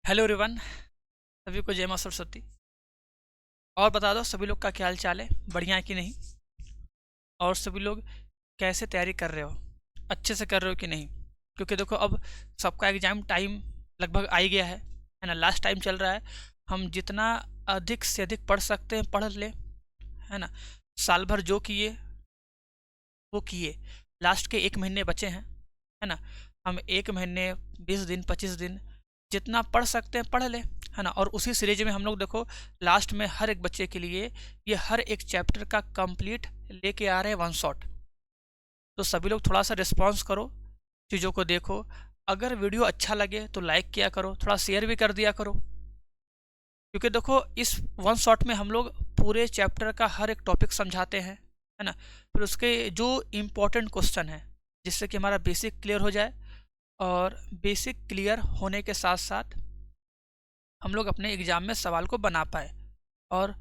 Hello everyone, सभी को जय मां सरस्वती। और बता दो सभी लोग का क्या हाल चाल है, बढ़िया है कि नहीं? और सभी लोग कैसे तैयारी कर रहे हो, अच्छे से कर रहे हो कि नहीं? क्योंकि देखो अब सबका एग्जाम टाइम लगभग आ ही गया है ना, लास्ट टाइम चल रहा है। हम जितना अधिक से अधिक पढ़ सकते हैं पढ़ ले, है ना। साल भर जो किए वो किए, लास्ट के 1 महीने बचे हैं, है ना। हम 1 महीने 20 दिन 25 दिन जितना पढ़ सकते हैं पढ़ ले, है ना। और उसी सीरीज में हम लोग देखो लास्ट में हर एक बच्चे के लिए ये हर एक चैप्टर का कंप्लीट लेके आ रहे हैं वन शॉट। तो सभी लोग थोड़ा सा रिस्पॉन्स करो, चीज़ों को देखो। अगर वीडियो अच्छा लगे तो लाइक किया करो, थोड़ा शेयर भी कर दिया करो। क्योंकि देखो इस वन शॉट में हम लोग पूरे चैप्टर का हर एक टॉपिक समझाते हैं, है ना। फिर उसके जो इम्पोर्टेंट क्वेश्चन है जिससे कि हमारा बेसिक क्लियर हो जाए, और बेसिक क्लियर होने के साथ साथ हम लोग अपने एग्ज़ाम में सवाल को बना पाए। और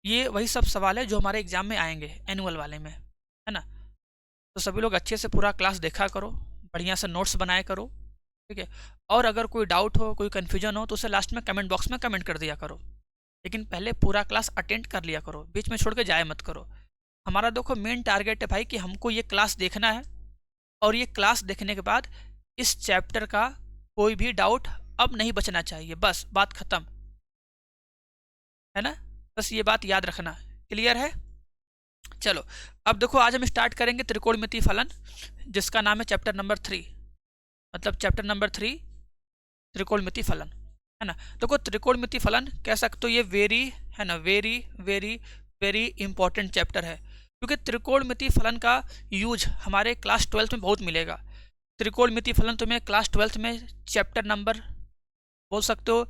ये वही सब सवाल है जो हमारे एग्ज़ाम में आएंगे एनुअल वाले में, है ना। तो सभी लोग अच्छे से पूरा क्लास देखा करो, बढ़िया से नोट्स बनाया करो, ठीक है। और अगर कोई डाउट हो, कोई कन्फ्यूजन हो तो उसे लास्ट में कमेंट बॉक्स में कमेंट कर दिया करो। लेकिन पहले पूरा क्लास अटेंड कर लिया करो, बीच में छोड़ के जाए मत करो। हमारा देखो मेन टारगेट है भाई कि हमको ये क्लास देखना है, और ये क्लास देखने के बाद इस चैप्टर का कोई भी डाउट अब नहीं बचना चाहिए, बस बात खत्म, है ना। बस ये बात याद रखना, क्लियर है। चलो अब देखो आज हम स्टार्ट करेंगे त्रिकोणमिति फलन, जिसका नाम है चैप्टर नंबर 3, मतलब चैप्टर नंबर 3 त्रिकोणमिति फलन, है ना। देखो त्रिकोणमिति फलन कह सकते हो ये वेरी, है ना, very very very important chapter है। क्योंकि त्रिकोणमिति फलन का यूज हमारे क्लास 12th में बहुत मिलेगा। त्रिकोणमिति फलन तुम्हें क्लास 12th में चैप्टर नंबर बोल सकते हो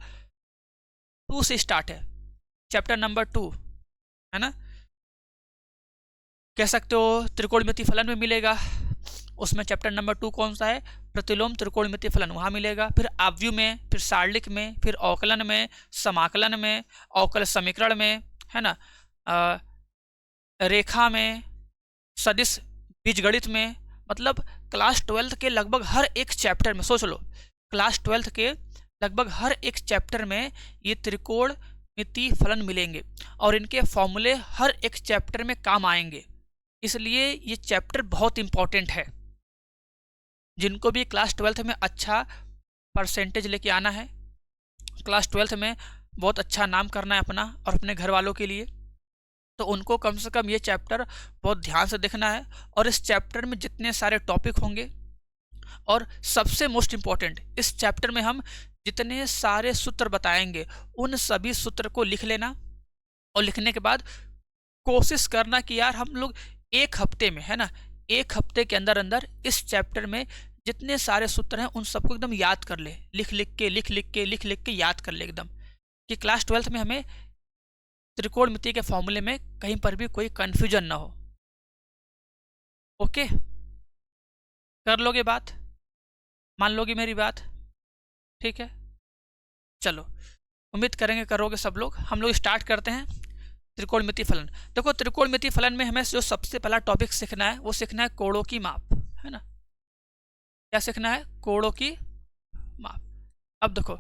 2 से स्टार्ट है, चैप्टर नंबर 2, है ना। कह सकते हो त्रिकोणमिति फलन में मिलेगा। उसमें चैप्टर नंबर 2 कौन सा है? प्रतिलोम त्रिकोणमिति फलन, वहाँ मिलेगा। फिर आव्यूह में, फिर सारणिक में, फिर अवकलन में, समाकलन में, अवकल समीकरण में, है ना, रेखा में, सदिश बीजगणित में। मतलब क्लास 12th के लगभग हर एक चैप्टर में, सोच लो क्लास 12th के लगभग हर एक चैप्टर में ये त्रिकोणमिति फलन मिलेंगे, और इनके फॉर्मूले हर एक चैप्टर में काम आएंगे। इसलिए ये चैप्टर बहुत इंपॉर्टेंट है। जिनको भी क्लास 12th में अच्छा परसेंटेज लेके आना है, क्लास 12th में बहुत अच्छा नाम करना है अपना और अपने घर वालों के लिए, तो उनको कम से कम ये चैप्टर बहुत ध्यान से देखना है। और इस चैप्टर में जितने सारे टॉपिक होंगे, और सबसे मोस्ट इम्पॉर्टेंट, इस चैप्टर में हम जितने सारे सूत्र बताएंगे उन सभी सूत्र को लिख लेना। और लिखने के बाद कोशिश करना कि यार हम लोग 1 हफ्ते में, है ना, 1 हफ्ते के अंदर अंदर इस चैप्टर में जितने सारे सूत्र हैं उन सबको एकदम याद कर ले, लिख लिख के याद कर ले एकदम, कि क्लास 12th में हमें त्रिकोणमिति के फॉर्मूले में कहीं पर भी कोई कंफ्यूजन ना हो। ओके, कर लोगे बात, मान लोगे मेरी बात, ठीक है। चलो उम्मीद करेंगे करोगे सब लोग। हम लोग स्टार्ट करते हैं त्रिकोणमिति फलन। देखो त्रिकोणमिति फलन में हमें जो सबसे पहला टॉपिक सीखना है वो सीखना है कोणों की माप, है ना। क्या सीखना है? कोणों की माप। अब देखो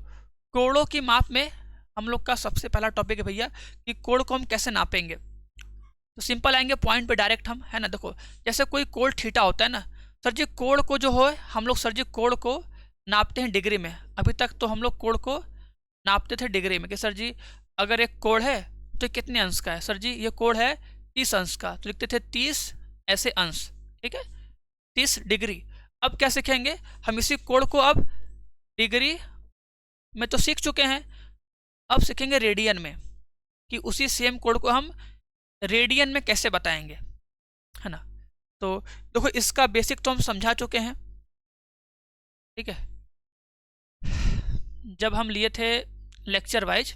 कोणों की माप में हम लोग का सबसे पहला टॉपिक है भैया कि कोण को हम कैसे नापेंगे। तो सिंपल आएंगे पॉइंट पे डायरेक्ट हम, है ना। देखो जैसे कोई कोण थीटा होता है ना, सर जी कोण को जो हो हम लोग, सर जी कोण को नापते हैं डिग्री में। अभी तक तो हम लोग कोण को नापते थे डिग्री में, कि सर जी अगर एक कोण है तो कितने अंश का है, सर जी ये कोण है 30 अंश का, तो लिखते थे 30 ऐसे अंश, ठीक है, 30 डिग्री। अब क्या सीखेंगे हम इसी कोण को, अब डिग्री में तो सीख चुके हैं, अब सीखेंगे रेडियन में, कि उसी सेम कोण को हम रेडियन में कैसे बताएंगे, है ना। तो देखो इसका बेसिक तो हम समझा चुके हैं, ठीक है। जब हम लिए थे लेक्चर वाइज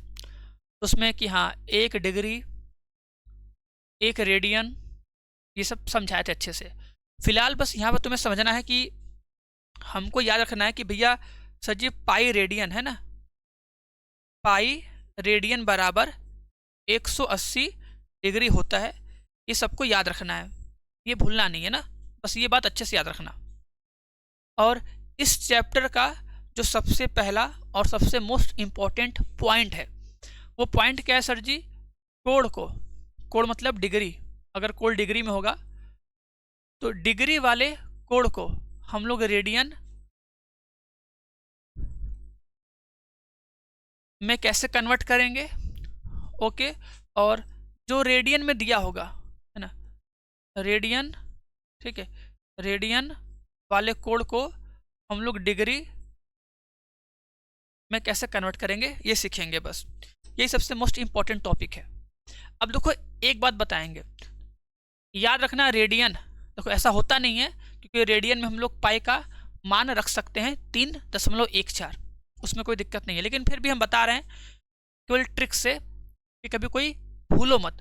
उसमें कि हाँ 1 डिग्री 1 रेडियन ये सब समझाए थे अच्छे से। फिलहाल बस यहाँ पर तुम्हें समझना है कि हमको याद रखना है कि भैया सर जी पाई रेडियन, है ना, पाई रेडियन बराबर 180 डिग्री होता है। ये सबको याद रखना है, ये भूलना नहीं है ना, बस ये बात अच्छे से याद रखना। और इस चैप्टर का जो सबसे पहला और सबसे मोस्ट इम्पॉर्टेंट पॉइंट है, वो पॉइंट क्या है सर जी? कोण मतलब डिग्री। अगर कोण डिग्री में होगा तो डिग्री वाले कोण को हम लोग रेडियन में कैसे कन्वर्ट करेंगे? ओके, और जो रेडियन में दिया होगा, है ना, रेडियन, ठीक है, रेडियन वाले कोण को हम लोग डिग्री में कैसे कन्वर्ट करेंगे ये सीखेंगे। बस यही सबसे मोस्ट इंपॉर्टेंट टॉपिक है। अब देखो एक बात बताएंगे, याद रखना, रेडियन देखो ऐसा होता नहीं है, क्योंकि रेडियन में हम लोग पाई का मान रख सकते हैं 3.14, उसमें कोई दिक्कत नहीं है, लेकिन फिर भी हम बता रहे हैं केवल ट्रिक से कि कभी कोई भूलो मत,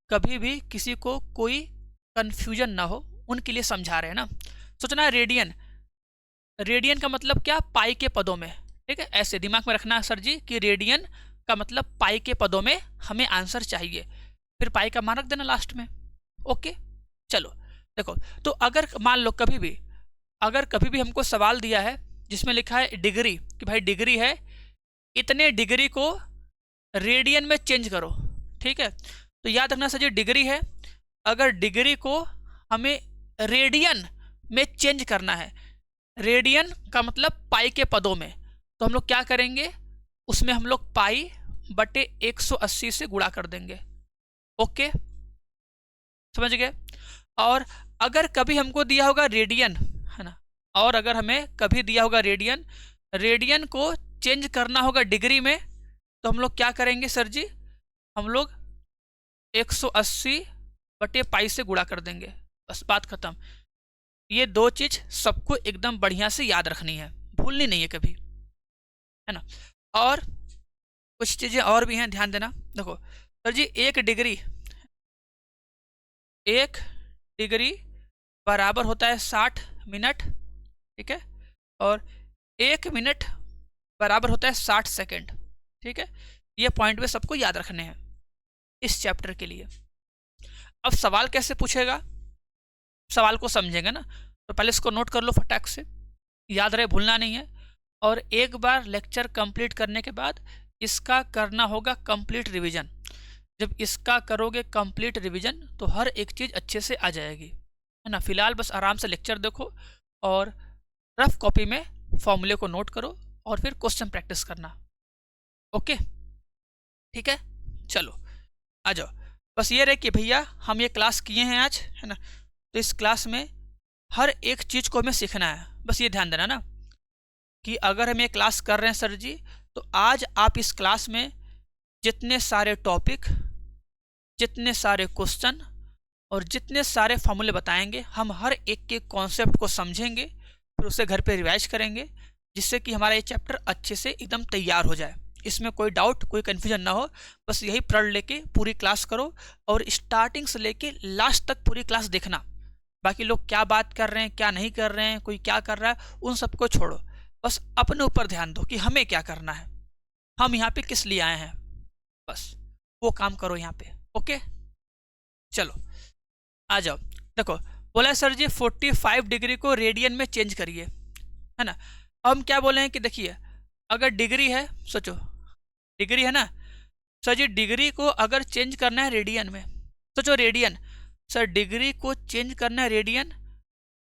कभी भी किसी को कोई कन्फ्यूजन ना हो, उनके लिए समझा रहे हैं ना। सोचना रेडियन, रेडियन का मतलब क्या? पाई के पदों में, ठीक है, ऐसे दिमाग में रखना सर जी कि रेडियन का मतलब पाई के पदों में हमें आंसर चाहिए, फिर पाई का मान रख देना लास्ट में। ओके, चलो देखो, तो अगर मान लो अगर कभी भी हमको सवाल दिया है जिसमें लिखा है डिग्री, कि भाई डिग्री है, इतने डिग्री को रेडियन में चेंज करो, ठीक है, तो याद रखना सर जी डिग्री है, अगर डिग्री को हमें रेडियन में चेंज करना है, रेडियन का मतलब पाई के पदों में, तो हम लोग क्या करेंगे, उसमें हम लोग पाई बटे 180 से गुणा कर देंगे। ओके, समझ गए? और अगर कभी हमको दिया होगा रेडियन, है ना, और अगर हमें कभी दिया होगा रेडियन, रेडियन को चेंज करना होगा डिग्री में, तो हम लोग क्या करेंगे सर जी, हम लोग 180 बटे पाई से गुणा कर देंगे, बस बात खत्म। ये दो चीज सबको एकदम बढ़िया से याद रखनी है, भूलनी नहीं है कभी, है ना। और कुछ चीजें और भी हैं, ध्यान देना। देखो सर जी, एक डिग्री बराबर होता है 60 मिनट, ठीक है, और 1 मिनट बराबर होता है 60 सेकेंड, ठीक है। ये पॉइंट में सबको याद रखने हैं इस चैप्टर के लिए। अब सवाल कैसे पूछेगा, सवाल को समझेंगे ना, तो पहले इसको नोट कर लो फटाक से, याद रहे, भूलना नहीं है। और एक बार लेक्चर कंप्लीट करने के बाद इसका करना होगा कंप्लीट रिवीजन। जब इसका करोगे कंप्लीट रिवीजन तो हर एक चीज़ अच्छे से आ जाएगी, है ना। फिलहाल बस आराम से लेक्चर देखो और रफ कॉपी में फॉर्मूले को नोट करो और फिर क्वेश्चन प्रैक्टिस करना। ओके, ठीक है, चलो आ जाओ। बस ये रहे कि भैया हम ये क्लास किए हैं आज, है ना, तो इस क्लास में हर एक चीज़ को हमें सीखना है। बस ये ध्यान देना ना कि अगर हम ये क्लास कर रहे हैं सर जी, तो आज आप इस क्लास में जितने सारे टॉपिक, जितने सारे क्वेश्चन और जितने सारे फॉर्मूले बताएंगे, हम हर एक के कॉन्सेप्ट को समझेंगे, फिर उसे घर पे रिवाइज करेंगे, जिससे कि हमारा ये चैप्टर अच्छे से एकदम तैयार हो जाए, इसमें कोई डाउट, कोई कन्फ्यूजन ना हो। बस यही प्रण लेके पूरी क्लास करो और स्टार्टिंग से लेके लास्ट तक पूरी क्लास देखना। बाकी लोग क्या बात कर रहे हैं, क्या नहीं कर रहे हैं, कोई क्या कर रहा है, उन सबको छोड़ो, बस अपने ऊपर ध्यान दो कि हमें क्या करना है, हम यहाँ पे किस लिए आए हैं, बस वो काम करो यहाँ पे। ओके, चलो आ जाओ। देखो बोला सर जी 45 डिग्री को रेडियन में चेंज करिए, है ना। हम क्या बोले हैं कि देखिए, अगर डिग्री है, सोचो डिग्री है ना सर जी, डिग्री को अगर चेंज करना है रेडियन में, सोचो रेडियन, सर डिग्री को चेंज करना है रेडियन,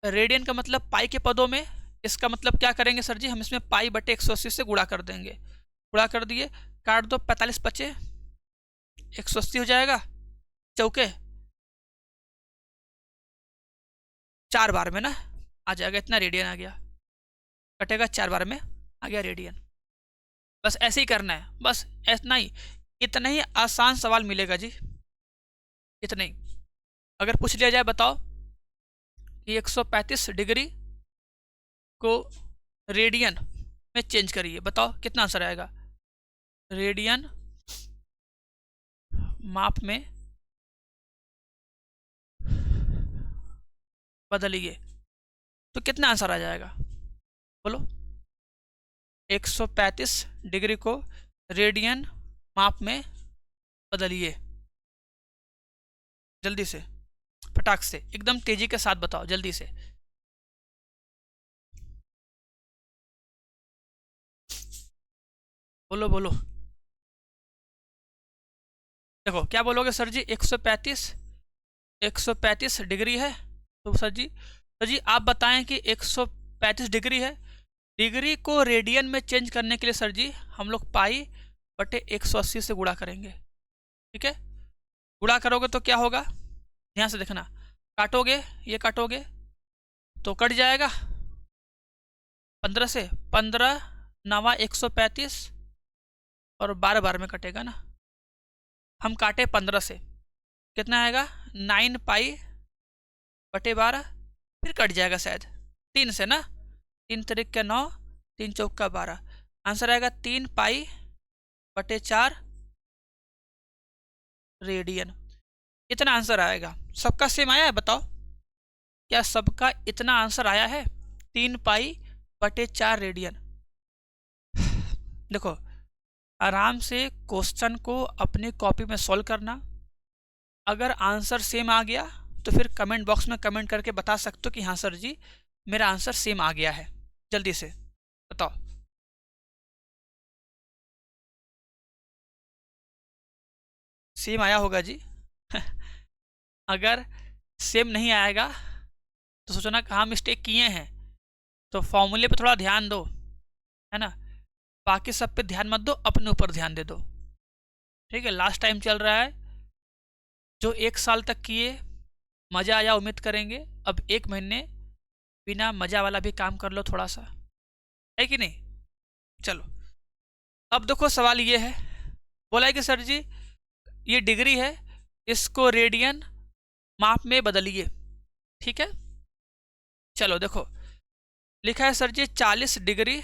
रेडियन का मतलब पाई के पदों में, इसका मतलब क्या करेंगे सर जी, हम इसमें पाई बटे 180 से गुणा कर देंगे। गुणा कर दिए, काट दो, 45 बचे, 180 हो जाएगा, चौके 4 बार में ना आ जाएगा, इतना रेडियन आ गया, कटेगा 4 बार में आ गया रेडियन। बस ऐसे ही करना है, बस इतना ही आसान सवाल मिलेगा जी, इतना ही। अगर पूछ लिया जाए बताओ कि 135 डिग्री को रेडियन में चेंज करिए, बताओ कितना आंसर आएगा। रेडियन माप में बदलिए तो कितना आंसर आ जाएगा, बोलो। 135 डिग्री को रेडियन माप में बदलिए, जल्दी से, फटाक से, एकदम तेजी के साथ बताओ, जल्दी से। बोलो बोलो। देखो क्या बोलोगे सर जी, 135 डिग्री है। तो सर जी आप बताएं कि 135 डिग्री है। डिग्री को रेडियन में चेंज करने के लिए सर जी हम लोग पाई बटे 180 से गुणा करेंगे। ठीक है, गुणा करोगे तो क्या होगा, ध्यान से देखना, काटोगे, ये काटोगे तो कट जाएगा 15 से, 15 नवा 135 और 12 बार में कटेगा ना। हम काटे 15 से, कितना आएगा 9 पाई बटे 12, फिर कट जाएगा शायद 3 से ना, 3 तरीक का 9, 3 चौक का 12, आंसर आएगा 3 पाई बटे 4 रेडियन। इतना आंसर आएगा। सबका सेम आया है बताओ, क्या सबका इतना आंसर आया है, 3 पाई बटे 4 रेडियन। देखो आराम से क्वेश्चन को अपनी कॉपी में सॉल्व करना। अगर आंसर सेम आ गया तो फिर कमेंट बॉक्स में कमेंट करके बता सकते हो कि हाँ सर जी मेरा आंसर सेम आ गया है। जल्दी से बताओ। सेम आया होगा जी। अगर सेम नहीं आएगा तो सोचना कहाँ मिस्टेक किए हैं, तो फॉर्मूले पे थोड़ा ध्यान दो, है ना, बाकी सब पे ध्यान मत दो, अपने ऊपर ध्यान दे दो। ठीक है, लास्ट टाइम चल रहा है, जो 1 साल तक किए मज़ा आया उम्मीद करेंगे, अब 1 महीने बिना मज़ा वाला भी काम कर लो थोड़ा सा, है कि नहीं। चलो अब देखो सवाल ये है, बोला है कि सर जी ये डिग्री है, इसको रेडियन माप में बदलिए। ठीक है, चलो देखो लिखा है सर जी 40 डिग्री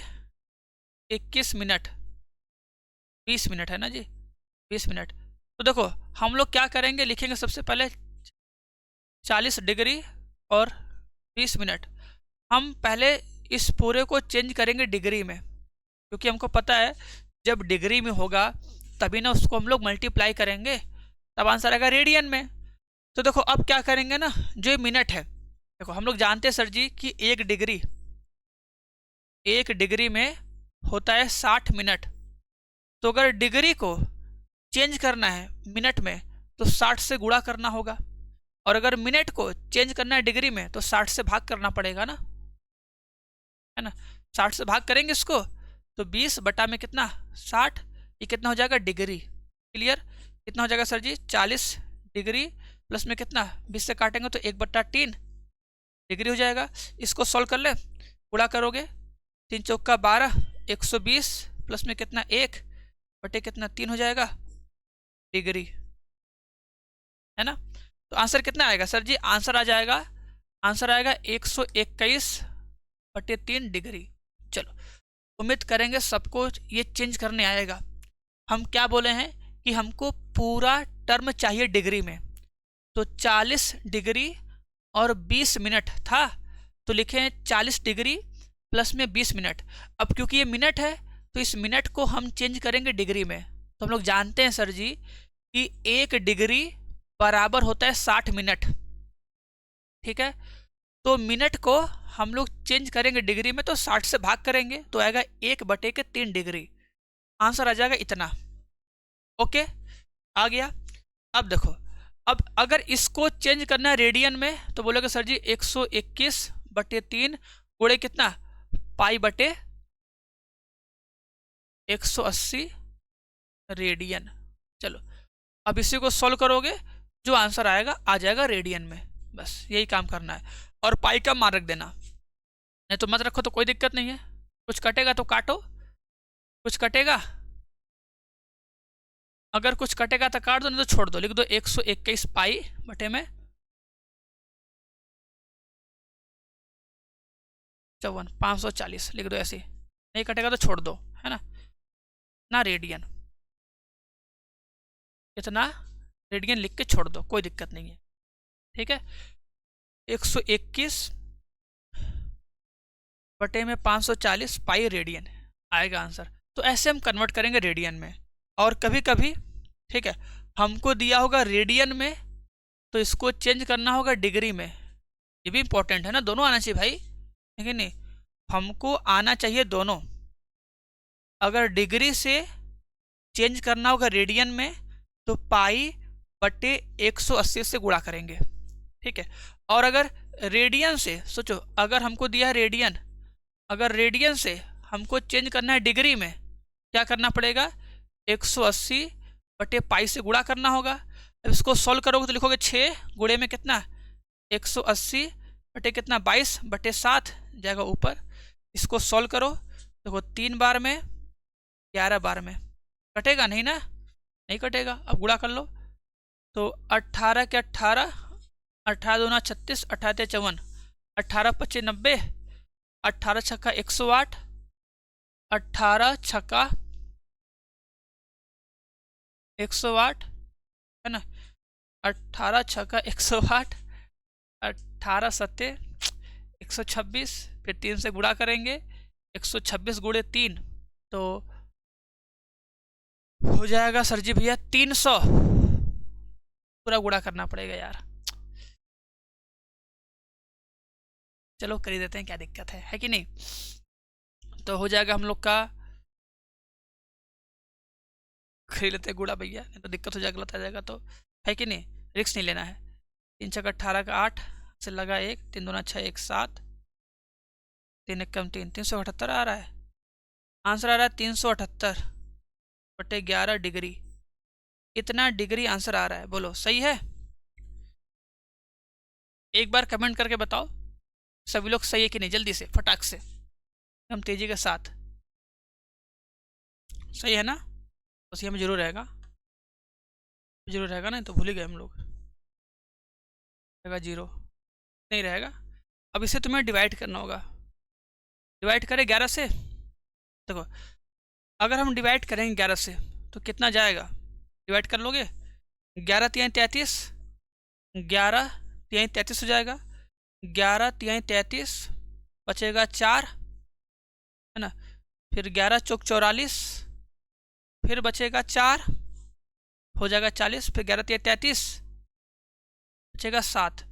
21 मिनट 20 मिनट है ना जी, 20 मिनट। तो देखो हम लोग क्या करेंगे, लिखेंगे सबसे पहले 40 डिग्री और 20 मिनट। हम पहले इस पूरे को चेंज करेंगे डिग्री में, क्योंकि हमको पता है जब डिग्री में होगा तभी ना उसको हम लोग मल्टीप्लाई करेंगे, तब आंसर आएगा रेडियन में। तो देखो अब क्या करेंगे ना, जो ये मिनट है, देखो हम लोग जानते हैं सर जी कि एक डिग्री में होता है 60 मिनट। तो अगर डिग्री को चेंज करना है मिनट में तो 60 से गुणा करना होगा, और अगर मिनट को चेंज करना है डिग्री में तो 60 से भाग करना पड़ेगा ना, है ना। 60 से भाग करेंगे इसको तो 20 बटा में कितना 60, ये कितना हो जाएगा डिग्री। क्लियर, कितना हो जाएगा सर जी 40 डिग्री प्लस में कितना 20 से काटेंगे तो 1/3 डिग्री हो जाएगा। इसको सॉल्व कर ले, गुणा करोगे 3 चौक का 12, 120 प्लस में कितना 1 बटे कितना 3 हो जाएगा डिग्री, है ना। तो आंसर कितना आएगा सर जी, आंसर आंसर आएगा 121 बटे 3 डिग्री। चलो उम्मीद करेंगे सबको ये चेंज करने आएगा। हम क्या बोले हैं कि हमको पूरा टर्म चाहिए डिग्री में, तो 40 डिग्री और 20 मिनट था, तो लिखे 40 डिग्री प्लस में 20 मिनट। अब क्योंकि ये मिनट है तो इस मिनट को हम चेंज करेंगे डिग्री में। तो हम लोग जानते हैं सर जी कि 1 डिग्री बराबर होता है 60 मिनट। ठीक है, तो मिनट को हम लोग चेंज करेंगे डिग्री में तो 60 से भाग करेंगे तो आएगा 1/3 डिग्री, आंसर आ जाएगा इतना। ओके, आ गया। अब देखो, अब अगर इसको चेंज करना है रेडियन में तो बोलोगे सर जी 121/3 गुणे कितना पाई बटे 180 रेडियन। चलो अब इसी को सॉल्व करोगे, जो आंसर आएगा आ जाएगा रेडियन में, बस यही काम करना है। और पाई का मान रख देना, नहीं तो मत रखो तो कोई दिक्कत नहीं है, कुछ कटेगा तो काटो, कुछ कटेगा, अगर कुछ कटेगा तो काट दो, नहीं तो छोड़ दो, लिख दो 121 पाई बटे में 540 लिख दो, ऐसे नहीं कटेगा तो छोड़ दो, है ना। ना रेडियन, इतना रेडियन लिख के छोड़ दो, कोई दिक्कत नहीं है। ठीक है, 121 बटे में 540 पाई रेडियन आएगा आंसर। तो ऐसे हम कन्वर्ट करेंगे रेडियन में। और कभी कभी ठीक है हमको दिया होगा रेडियन में तो इसको चेंज करना होगा डिग्री में, ये भी इंपॉर्टेंट है ना, दोनों आना चाहिए भाई, है कि नहीं, हमको आना चाहिए दोनों। अगर डिग्री से चेंज करना होगा रेडियन में तो पाई बटे 180 से गुणा करेंगे, ठीक है। और अगर रेडियन से सोचो, अगर हमको दिया है रेडियन, अगर रेडियन से हमको चेंज करना है डिग्री में, क्या करना पड़ेगा, 180 बटे पाई से गुणा करना होगा। अब इसको सॉल्व करोगे तो लिखोगे 6 गुणे में कितना, 180 बटे कितना, 22 बटे 7 जाएगा ऊपर। इसको सॉल्व करो, देखो 3 बार में 11 बार में कटेगा नहीं ना, नहीं कटेगा। अब गुणा कर लो तो 18 के 18, 18 दूना 36, 18 54, 18 25 90, 18 छक्का 108, 18 छक्का 108 है ना, 18 छक्का 108, 18 सत्ते 126, फिर 3 से गुणा करेंगे, 126 गुणे 3 तो हो जाएगा सर जी भैया 300, पूरा गुणा करना पड़ेगा यार। चलो कर ही देते हैं, क्या दिक्कत है कि नहीं। तो हो जाएगा हम लोग का, खरीद लेते हैं गुड़ा भैया, नहीं तो दिक्कत हो जाएगा, गलत आ जाएगा तो, है कि नहीं, रिक्स नहीं लेना है। 3 छक्का 18 का 8 से लगा 1, 3 दूना 6 1 7, 3 एक कम 3, 378 आ रहा है आंसर, आ रहा है 378 बटे 11 डिग्री। इतना डिग्री आंसर आ रहा है, बोलो सही है। एक बार कमेंट करके बताओ सभी लोग सही है कि नहीं, जल्दी से फटाक से, हम तेजी के साथ। सही है ना, बस ये हमें जरूर रहेगा, जरूर रहेगा ना, तो भूल ही गए हम लोग, रहेगा 0 नहीं रहेगा। अब इसे तुम्हें डिवाइड करना होगा, डिवाइड करें 11 से, देखो अगर हम डिवाइड करेंगे 11 से तो कितना जाएगा, डिवाइड कर लोगे, 11 तिहाई 33, 11 तिहाई 33 हो जाएगा, 11 तिहाई 33 बचेगा 4 है ना, फिर 11 चौक 44, फिर बचेगा 4 हो जाएगा 40, फिर 11 तिहाई 33 बचेगा 7,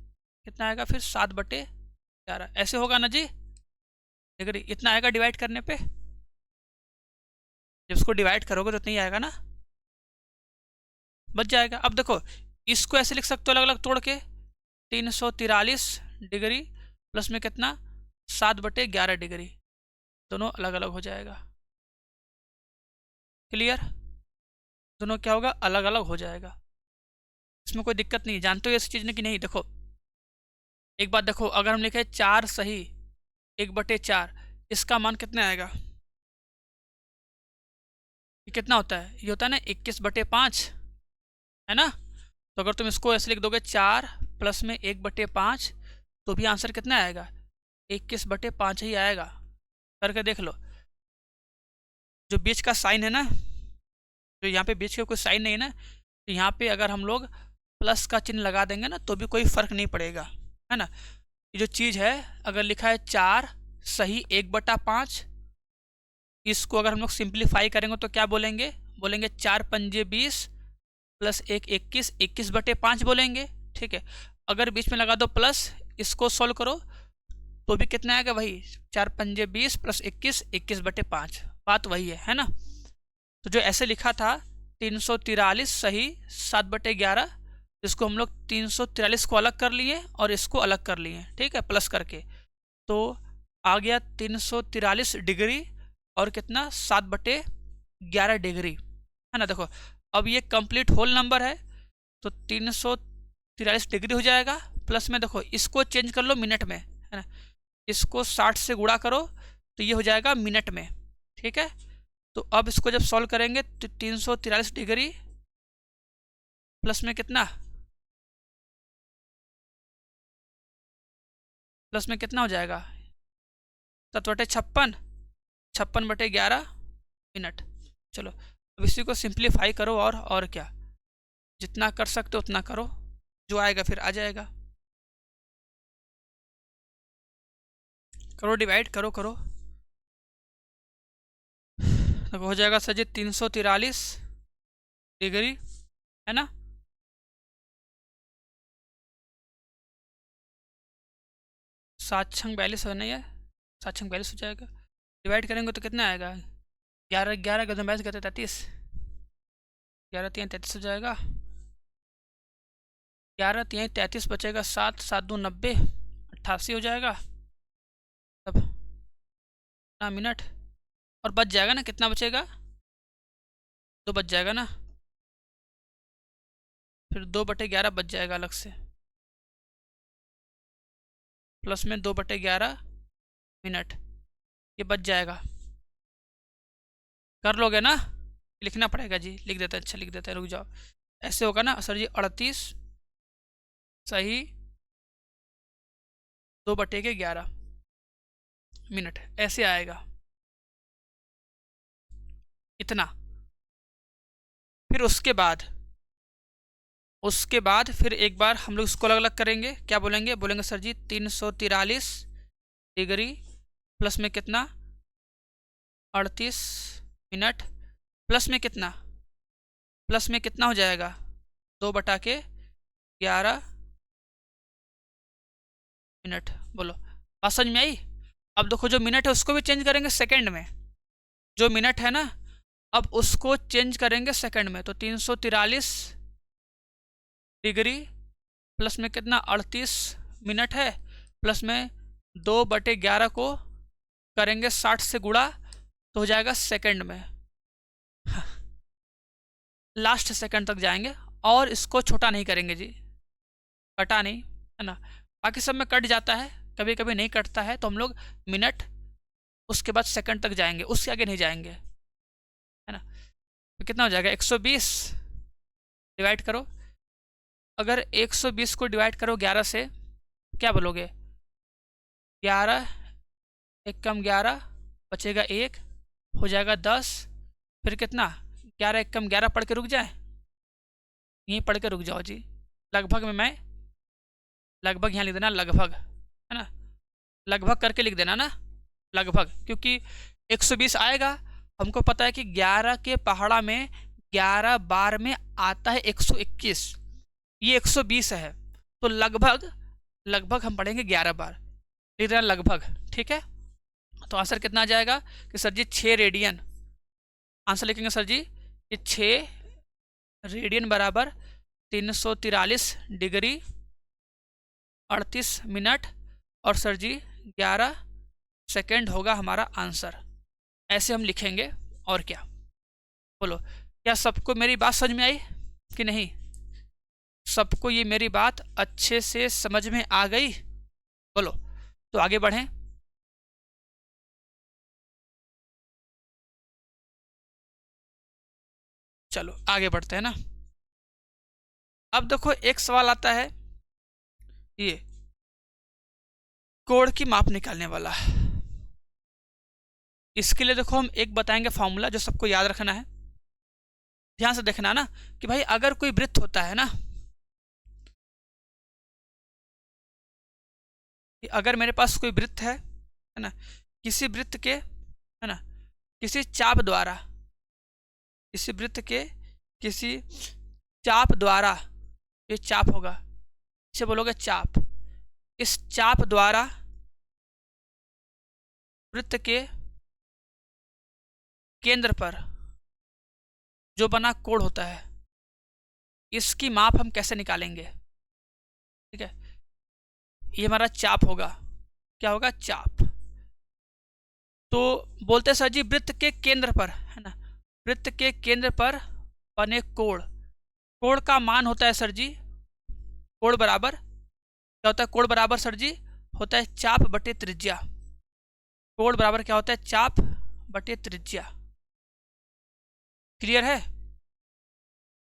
कितना आएगा फिर 7 बटे 11, ऐसे होगा ना जी, डिग्री इतना आएगा डिवाइड करने पे, जब इसको डिवाइड करोगे तो इतना ही आएगा ना, बच जाएगा। अब देखो इसको ऐसे लिख सकते हो अलग अलग तोड़ के, 343 डिग्री प्लस में कितना 7 बटे 11 डिग्री, दोनों अलग अलग हो जाएगा, क्लियर, दोनों क्या होगा, अलग अलग हो जाएगा, इसमें कोई दिक्कत नहीं, जानते हो इस चीज़ ने कि नहीं। देखो एक बात देखो, अगर हम लिखे 4 सही 1 बटे 4, इसका मान कितना आएगा, ये कितना होता है, ये होता है ना 21 बटे 5 है ना। तो अगर तुम इसको ऐसे लिख दोगे 4 प्लस में 1 बटे 5 तो भी आंसर कितना आएगा, 21 बटे 5 ही आएगा। करके देख लो, जो बीच का साइन है ना, जो यहाँ पे बीच का कोई साइन नहीं है ना, तो यहाँ पे अगर हम लोग प्लस का चिन्ह लगा देंगे ना तो भी कोई फर्क नहीं पड़ेगा, है ना। ये जो चीज़ है, अगर लिखा है 4 सही 1 बटा 5, इसको अगर हम लोग सिंप्लीफाई करेंगे तो क्या बोलेंगे, बोलेंगे 4 पंजे 20 प्लस 1 21, 21 बटे 5 बोलेंगे, ठीक है। अगर बीच में लगा दो प्लस, इसको सोल्व करो तो भी कितना आएगा, वही 4 पंजे 20 प्लस 21, 21 बटे 5, बात वही है ना। तो जो ऐसे लिखा था 343 सही 7 बटे 11, इसको हम लोग 343 को अलग कर लिए और इसको अलग कर लिए, ठीक है, प्लस करके, तो आ गया 343 डिग्री और कितना 7 बटे 11 डिग्री, है ना। देखो अब ये कंप्लीट होल नंबर है तो 343 डिग्री हो जाएगा, प्लस में देखो इसको चेंज कर लो मिनट में, है ना, इसको 60 से गुणा करो तो ये हो जाएगा मिनट में, ठीक है। तो अब इसको जब सॉल्व करेंगे तो 343 डिग्री प्लस में कितना, प्लस में कितना हो जाएगा 7 बटे 56, 56 बटे 11 मिनट। चलो अब इसी को सिंप्लीफाई करो, और क्या, जितना कर सकते हो उतना करो, जो आएगा फिर आ जाएगा, करो डिवाइड, करो करो, तो हो जाएगा सर जी 343 डिग्री, है ना। 7 छंग 42 है नहीं है, 7 छंग 42 हो जाएगा, डिवाइड करेंगे तो कितना आएगा 11 11 का 22 कहते 33, 11 3 33 हो जाएगा, 11 3 33 बचेगा 7 7 2 90, 88 हो जाएगा तब ना मिनट। और बच जाएगा ना, कितना बचेगा, 2 बच जाएगा ना, फिर 2/11 बच जाएगा अलग से, प्लस में 2/11 मिनट, ये बच जाएगा। कर लोगे ना, लिखना पड़ेगा जी, लिख देते हैं, अच्छा लिख देते हैं, रुक जाओ। ऐसे होगा ना सर जी, 38 सही 2/11 मिनट, ऐसे आएगा इतना। फिर उसके बाद फिर एक बार हम लोग इसको अलग अलग करेंगे, क्या बोलेंगे, बोलेंगे सर जी 343 डिग्री प्लस में कितना 38 मिनट, प्लस में कितना हो जाएगा 2/11 मिनट। बोलो बात समझ में आई। अब देखो जो मिनट है उसको भी चेंज करेंगे सेकंड में, जो मिनट है ना अब उसको चेंज करेंगे सेकंड में, तो 343 डिग्री प्लस में कितना 38 मिनट है, प्लस में 2/11 को करेंगे 60 से गुणा, तो हो जाएगा सेकंड में, लास्ट सेकंड तक जाएंगे, और इसको छोटा नहीं करेंगे जी, कटा नहीं है ना, बाकी सब में कट जाता है, कभी कभी नहीं कटता है, तो हम लोग मिनट उसके बाद सेकंड तक जाएंगे, उसके आगे नहीं जाएंगे, है ना। तो कितना हो जाएगा 120 डिवाइड करो, अगर 120 को डिवाइड करो 11 से, क्या बोलोगे 11 1 कम 11 बचेगा 1, हो जाएगा 10, फिर कितना 11 1 कम 11 पढ़ के रुक जाए, यहीं पढ़ के रुक जाओ जी, लगभग में मैं लगभग यहाँ लिख देना लगभग, है ना, लगभग करके लिख देना ना लगभग, क्योंकि 120 आएगा, हमको पता है कि 11 के पहाड़ा में 11 बार में आता है 121, ये 120 है, तो लगभग हम पढ़ेंगे 11 बार, लिख देना लगभग, ठीक है। तो आंसर कितना आ जाएगा कि सर जी 6 रेडियन, आंसर लिखेंगे सर जी कि 6 रेडियन बराबर 343 डिग्री 38 मिनट और सर जी 11 सेकेंड होगा हमारा आंसर, ऐसे हम लिखेंगे। और क्या बोलो, क्या सबको मेरी बात समझ में आई कि नहीं, सबको ये मेरी बात अच्छे से समझ में आ गई, बोलो। तो आगे बढ़ें, चलो आगे बढ़ते हैं ना। अब देखो एक सवाल आता है, ये कोण की माप निकालने वाला, इसके लिए देखो हम एक बताएंगे फॉर्मूला जो सबको याद रखना है, ध्यान से देखना ना कि भाई अगर कोई वृत्त होता है ना, कि अगर मेरे पास कोई वृत्त है ना, किसी वृत्त के है ना किसी चाप द्वारा, किसी वृत्त के किसी चाप द्वारा, ये चाप होगा, इसे बोलोगे चाप, इस चाप द्वारा वृत्त के केंद्र पर जो बना कोण होता है, इसकी माप हम कैसे निकालेंगे, ठीक है। ये हमारा चाप होगा, क्या होगा चाप, तो बोलते हैं सर जी वृत्त के केंद्र पर, है ना, वृत्त के केंद्र पर बने कोण, कोण का मान होता है सर जी, कोण बराबर क्या होता है, कोण बराबर सर जी होता है चाप बटे त्रिज्या, कोण बराबर क्या होता है चाप बटे त्रिज्या, क्लियर है।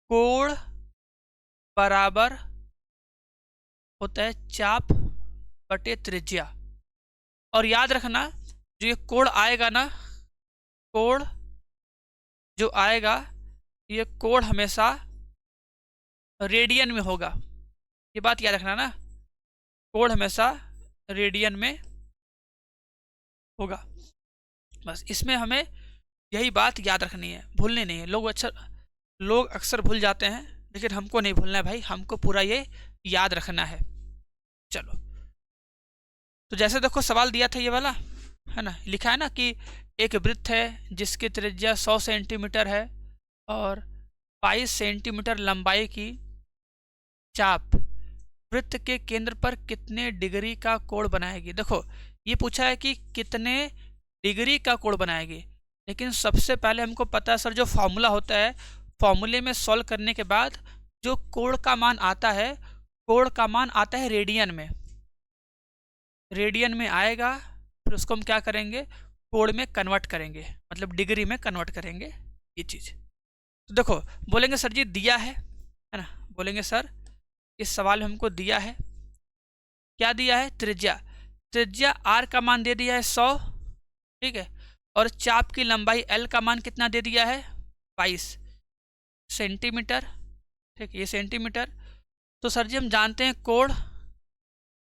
कोण बराबर होता है चाप बटे त्रिज्या, और याद रखना जो ये कोण आएगा ना, कोण जो आएगा ये कोण हमेशा रेडियन में होगा, ये बात याद रखना ना, कोण हमेशा रेडियन में होगा, बस इसमें हमें यही बात याद रखनी है, भूलनी नहीं है। लोग अक्सर भूल जाते हैं, लेकिन हमको नहीं भूलना है भाई, हमको पूरा ये याद रखना है। चलो तो जैसे देखो सवाल दिया था ये वाला, है ना, लिखा है ना कि एक वृत्त है जिसकी त्रिज्या 100 सेंटीमीटर है और 22 सेंटीमीटर लंबाई की चाप वृत्त के केंद्र पर कितने डिग्री का कोण बनाएगी। देखो ये पूछा है कि कितने डिग्री का कोण बनाएगी, लेकिन सबसे पहले हमको पता है सर जो फॉर्मूला होता है, फॉर्मूले में सॉल्व करने के बाद जो कोण का मान आता है, कोण का मान आता है रेडियन में, रेडियन में आएगा, फिर उसको हम क्या करेंगे, कोण में कन्वर्ट करेंगे, मतलब डिग्री में कन्वर्ट करेंगे ये चीज़। तो देखो बोलेंगे सर जी दिया है ना, बोलेंगे सर इस सवाल में हमको दिया है, क्या दिया है, त्रिज्या, त्रिज्या आर का मान दे दिया है 100, ठीक है, और चाप की लंबाई एल का मान कितना दे दिया है 22 सेंटीमीटर, ठीक, ये सेंटीमीटर। तो सर जी हम जानते हैं कोण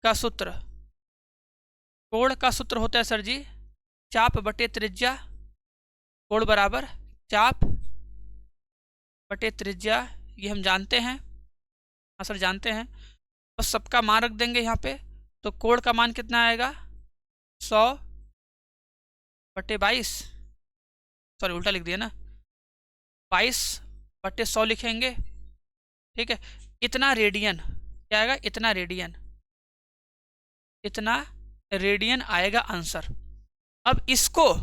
का सूत्र, कोण का सूत्र होता है सर जी चाप बटे त्रिज्या, कोण बराबर चाप बटे त्रिज्या, ये हम जानते हैं, हाँ सर जानते हैं, बस सबका मान रख देंगे यहाँ पे। तो कोण का मान कितना आएगा 100 बटे 22, सॉरी उल्टा लिख दिया ना, 22 बटे 100 लिखेंगे, ठीक है, इतना रेडियन, क्या आएगा, इतना रेडियन, इतना रेडियन आएगा आंसर। अब इसको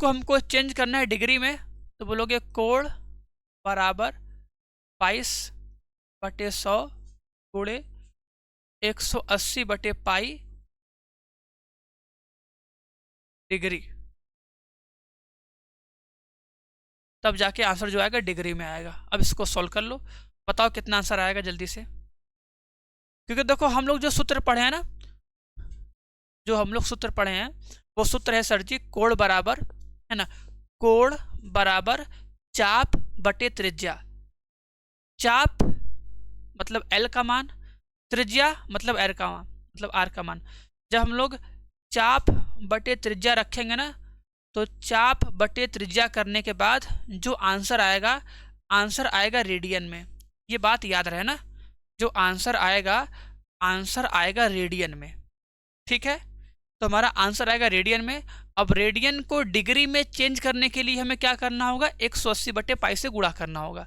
हमको चेंज करना है डिग्री में, तो बोलोगे कोण बराबर 22 बटे 100 गुणे 180 बटे पाई डिग्री, तब जाके आंसर जो आएगा डिग्री में आएगा। अब इसको सॉल्व कर लो, बताओ कितना आंसर आएगा जल्दी से, क्योंकि देखो हम लोग जो सूत्र पढ़े हैं ना, जो हम लोग सूत्र पढ़े हैं वो सूत्र है सर जी कोण बराबर, है ना, कोण बराबर चाप बटे त्रिज्या, चाप मतलब एल का मान, त्रिज्या मतलब आर का मान, मतलब आर का मान। जब हम लोग चाप बटे त्रिज्या रखेंगे ना, तो चाप बटे त्रिज्या करने के बाद जो आंसर आएगा, आंसर आएगा रेडियन में, ये बात याद रहे ना, जो आंसर आएगा रेडियन में, ठीक है। तो हमारा आंसर आएगा रेडियन में। अब रेडियन को डिग्री में चेंज करने के लिए हमें क्या करना होगा, 180 बटे पाई से गुणा करना होगा,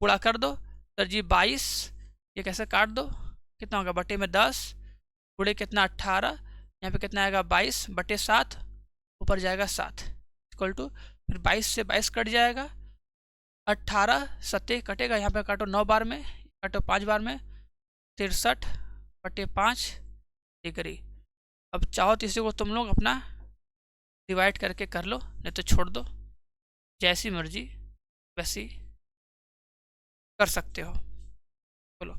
गुणा कर दो सर जी 22, ये कैसे काट दो, कितना होगा बटे में 10, गुणे कितना 18, यहाँ पे कितना आएगा 22 बटे 7, ऊपर जाएगा 7 इक्वल टू, फिर 22 से 22 कट जाएगा, 18 7 कटेगा, यहाँ पे काटो 9 बार में, काटो 5 बार में, 63 बटे 5 डिग्री। अब चाहो तो इसी को तुम लोग अपना डिवाइड करके कर लो, नहीं तो छोड़ दो, जैसी मर्जी वैसी कर सकते हो। बोलो,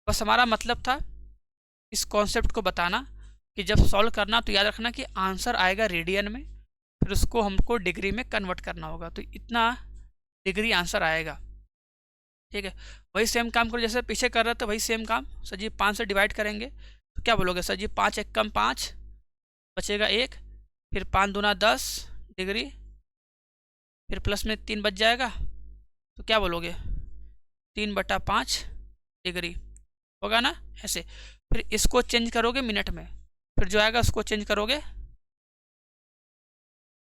बस हमारा मतलब था इस कॉन्सेप्ट को बताना कि जब सॉल्व करना तो याद रखना कि आंसर आएगा रेडियन में, फिर उसको हमको डिग्री में कन्वर्ट करना होगा, तो इतना डिग्री आंसर आएगा, ठीक है। वही सेम काम करो जैसे पीछे कर रहे थे, वही सेम काम, सर जी 5 से डिवाइड करेंगे तो क्या बोलोगे सर जी 5 एक कम 5 बचेगा 1, फिर 5 दूना 10 डिग्री, फिर प्लस में 3 बच जाएगा, तो क्या बोलोगे 3 बटा 5 डिग्री होगा ना, ऐसे। फिर इसको चेंज करोगे मिनट में, फिर जो आएगा उसको चेंज करोगे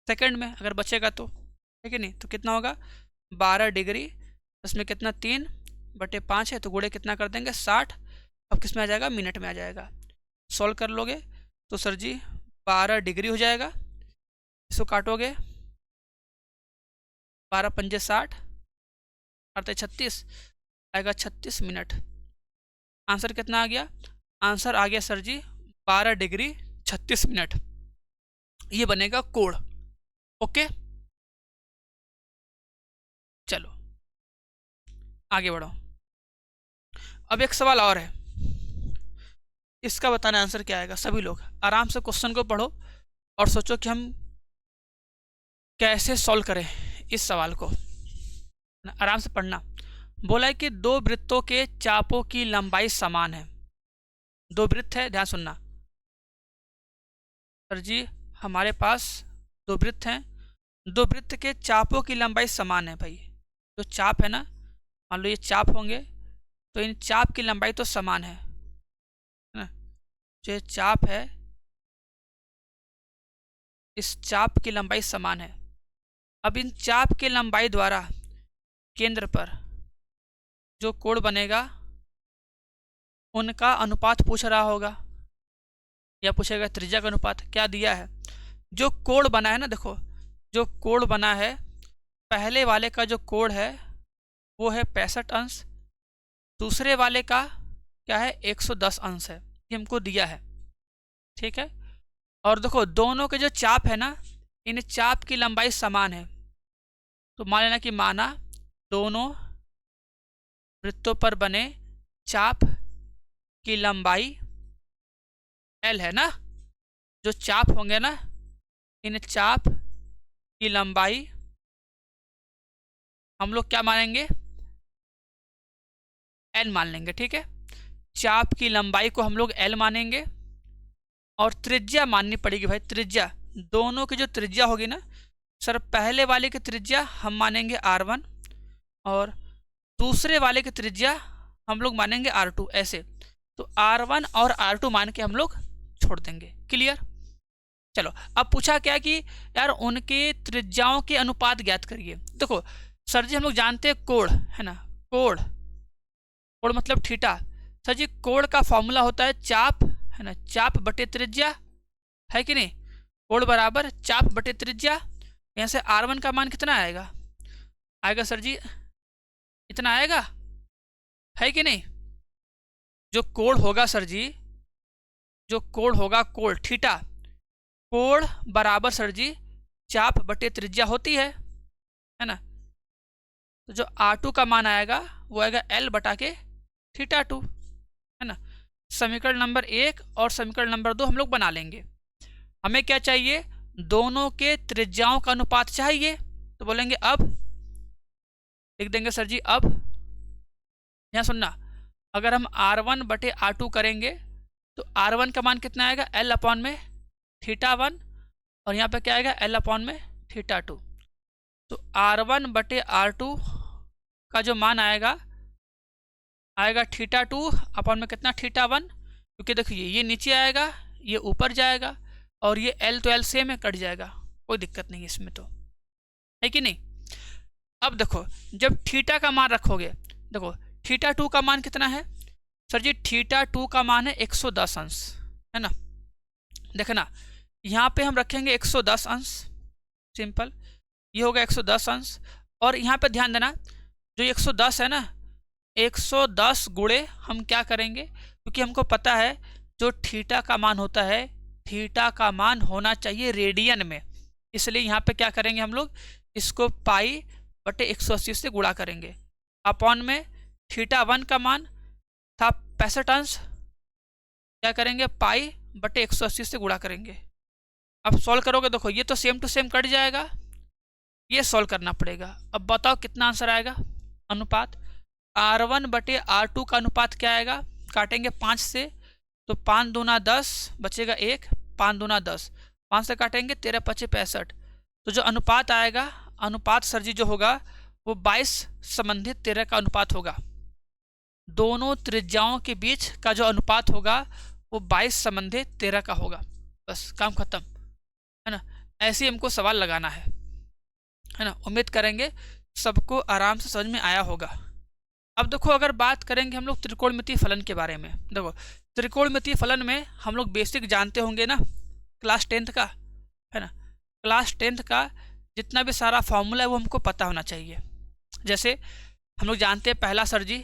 सेकंड में, अगर बचेगा तो, है कि नहीं। तो कितना होगा 12 डिग्री, इसमें कितना 3 बटे 5 है, तो गुणे कितना कर देंगे 60, अब किस में आ जाएगा, मिनट में आ जाएगा। सॉल्व कर लोगे तो सर जी 12 डिग्री हो जाएगा, इसको काटोगे 12 पंजे 60, करते 36 आएगा 36 मिनट। आंसर कितना आ गया, आंसर आ गया सर जी 12 डिग्री 36 मिनट, ये बनेगा कोण, ओके। चलो आगे बढ़ो, अब एक सवाल और है, इसका बताना आंसर क्या आएगा। सभी लोग आराम से क्वेश्चन को पढ़ो और सोचो कि हम कैसे सॉल्व करें इस सवाल को, आराम से पढ़ना। बोला है कि दो वृत्तों के चापों की लंबाई समान है, दो वृत्त है, ध्यान सुनना सर जी, हमारे पास दो वृत्त हैं, दो वृत्त के चापों की लंबाई समान है। भाई जो चाप है ना, मान लो ये चाप होंगे, तो इन चाप की लंबाई तो समान है ना, जो चाप है इस चाप की लंबाई समान है। अब इन चाप की लंबाई द्वारा केंद्र पर जो कोण बनेगा उनका अनुपात पूछ रहा होगा या पूछेगा त्रिज्या का अनुपात। क्या दिया है, जो कोण बना है ना, देखो जो कोण बना है पहले वाले का जो कोण है वो है 65 अंश, दूसरे वाले का क्या है 110 अंश है, ये हमको दिया है। ठीक है, और देखो दोनों के जो चाप है ना, इन चाप की लंबाई समान है। तो मान लेना कि माना दोनों वृत्तों पर बने चाप की लंबाई L है ना, जो चाप होंगे ना इन चाप की लंबाई हम लोग क्या मानेंगे, L मान लेंगे। ठीक है, चाप की लंबाई को हम लोग L मानेंगे और त्रिज्या माननी पड़ेगी भाई। त्रिज्या दोनों की जो त्रिज्या होगी ना सर, पहले वाले की त्रिज्या हम मानेंगे R1 और दूसरे वाले की त्रिज्या हम लोग मानेंगे R2, ऐसे। तो R1 और R2 मान के हम लोग छोड़ देंगे। क्लियर। चलो अब पूछा क्या कि यार उनके त्रिज्याओं के अनुपात ज्ञात करिए। देखो सर जी हम लोग जानते हैं कोण है ना, कोण, कोण मतलब थीटा। सर जी कोण का फॉर्मूला होता है चाप है ना, चाप बटे त्रिज्या, है कि नहीं। कोण बराबर चाप बटे त्रिज्या। यहाँ से R1 का मान कितना आएगा, आएगा सर जी इतना आएगा, है कि नहीं। जो कोण होगा सर जी, जो कोण होगा कोण थीटा, कोण बराबर सर जी चाप बटे त्रिज्या होती है ना। तो जो R2 का मान आएगा वो आएगा L बटा के थीटा 2, है ना। समीकरण नंबर 1 और समीकरण नंबर 2 हम लोग बना लेंगे। हमें क्या चाहिए, दोनों के त्रिज्याओं का अनुपात चाहिए। तो बोलेंगे अब, लिख देंगे सर जी अब। यहाँ सुनना, अगर हम R1 बटे R2 करेंगे तो R1 का मान कितना आएगा L अपॉन में थीटा 1 और यहाँ पे क्या आएगा L अपॉन में थीटा 2। तो R1 बटे R2 का जो मान आएगा आएगा थीटा 2 अपॉन में कितना थीटा 1, क्योंकि देखिए ये नीचे आएगा ये ऊपर जाएगा और ये L तो L सेम है, कट जाएगा, कोई दिक्कत नहीं इसमें, तो है कि नहीं। अब देखो जब थीटा का मान रखोगे, देखो थीटा 2 का मान कितना है सर जी, थीटा 2 का मान है 110 अंश, है ना। देखना यहाँ पे हम रखेंगे 110 अंश, सिंपल, ये होगा 110 अंश। और यहाँ पे ध्यान देना जो 110 है ना, 110 गुणे हम क्या करेंगे, क्योंकि हमको पता है जो थीटा का मान होता है, थीटा का मान होना चाहिए रेडियन में, इसलिए यहाँ पे क्या करेंगे हम लोग, इसको पाई बटे 180 से गुणा करेंगे। अपॉन में थीटा 1 का मान था 65 अंश, क्या करेंगे पाई बटे 180 से गुणा करेंगे। अब सॉल्व करोगे, देखो ये तो सेम टू सेम कट जाएगा, ये सॉल्व करना पड़ेगा। अब बताओ कितना आंसर आएगा, अनुपात R1 बटे R2 का अनुपात क्या आएगा, काटेंगे 5 से तो 5 दूना 10 बचेगा 1, 5 दूना 10, 5 से काटेंगे 13 पचे 65। तो जो अनुपात आएगा, अनुपात सर जी जो होगा वो 22 संबंधित 13 का अनुपात होगा। दोनों त्रिज्याओं के बीच का जो अनुपात होगा वो 22 संबंधित 13 का होगा। बस काम खत्म, है ना। ऐसे ही हमको सवाल लगाना है ना। उम्मीद करेंगे सबको आराम से समझ में आया होगा। अब देखो अगर बात करेंगे हम लोग त्रिकोणमितीय फलन के बारे में, देखो त्रिकोणमितीय फलन में हम लोग बेसिक जानते होंगे ना, क्लास 10th का, है ना। क्लास 10th का जितना भी सारा फॉर्मूला है वो हमको पता होना चाहिए। जैसे हम लोग जानते हैं पहला सर जी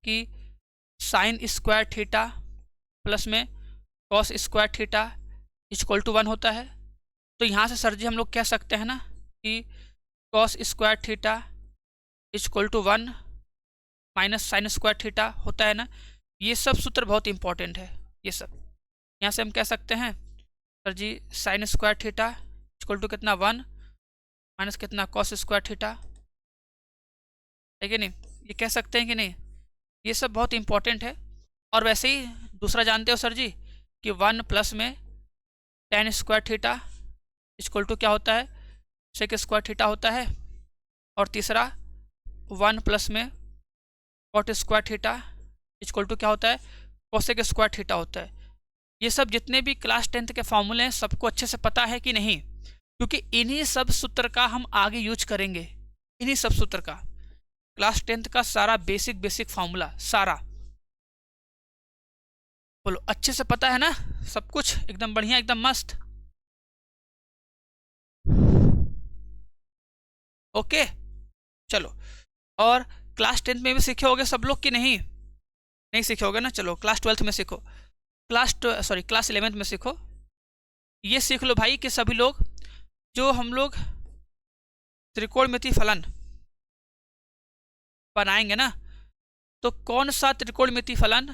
कि साइन स्क्वायर थीटा प्लस में cos square theta equal to 1 होता है। तो यहाँ से सर जी हम लोग कह सकते हैं ना कि cos square theta equal to 1 minus sine square theta होता है ना। ये सब सूत्र बहुत इंपॉर्टेंट है, ये सब यहाँ से हम कह सकते हैं sir ji sine square theta equal to कितना 1 माइनस कितना कॉस स्क्वायर थीटा, है कि नहीं, ये कह सकते हैं कि नहीं। ये सब बहुत इंपॉर्टेंट है। और वैसे ही दूसरा जानते हो सर जी कि 1 प्लस में tan square theta equal to क्या होता है, सेक स्क्वायर थीटा होता है। और तीसरा 1 प्लस में cot square theta equal to क्या होता है, कोसेक स्क्वायर थीटा होता है। ये सब जितने भी क्लास 10th के फॉर्मूले हैं सबको अच्छे से पता है कि नहीं। क्योंकि इन्हीं सब सूत्र का हम आगे यूज करेंगे, इन्हीं सब सूत्र का, क्लास 10th का सारा बेसिक फॉर्मूला सारा। बोलो अच्छे से पता है ना सब कुछ, एकदम बढ़िया, एकदम मस्त। ओके चलो, और क्लास 10th में भी सीखे होगे सब लोग कि नहीं? नहीं सीखे होगे ना, चलो क्लास 12th में सीखो, क्लास 11th में सीखो। ये सीख लो भाई कि सभी लोग जो हम लोग त्रिकोणमिति फलन बनाएंगे ना, तो कौन सा त्रिकोणमिति फलन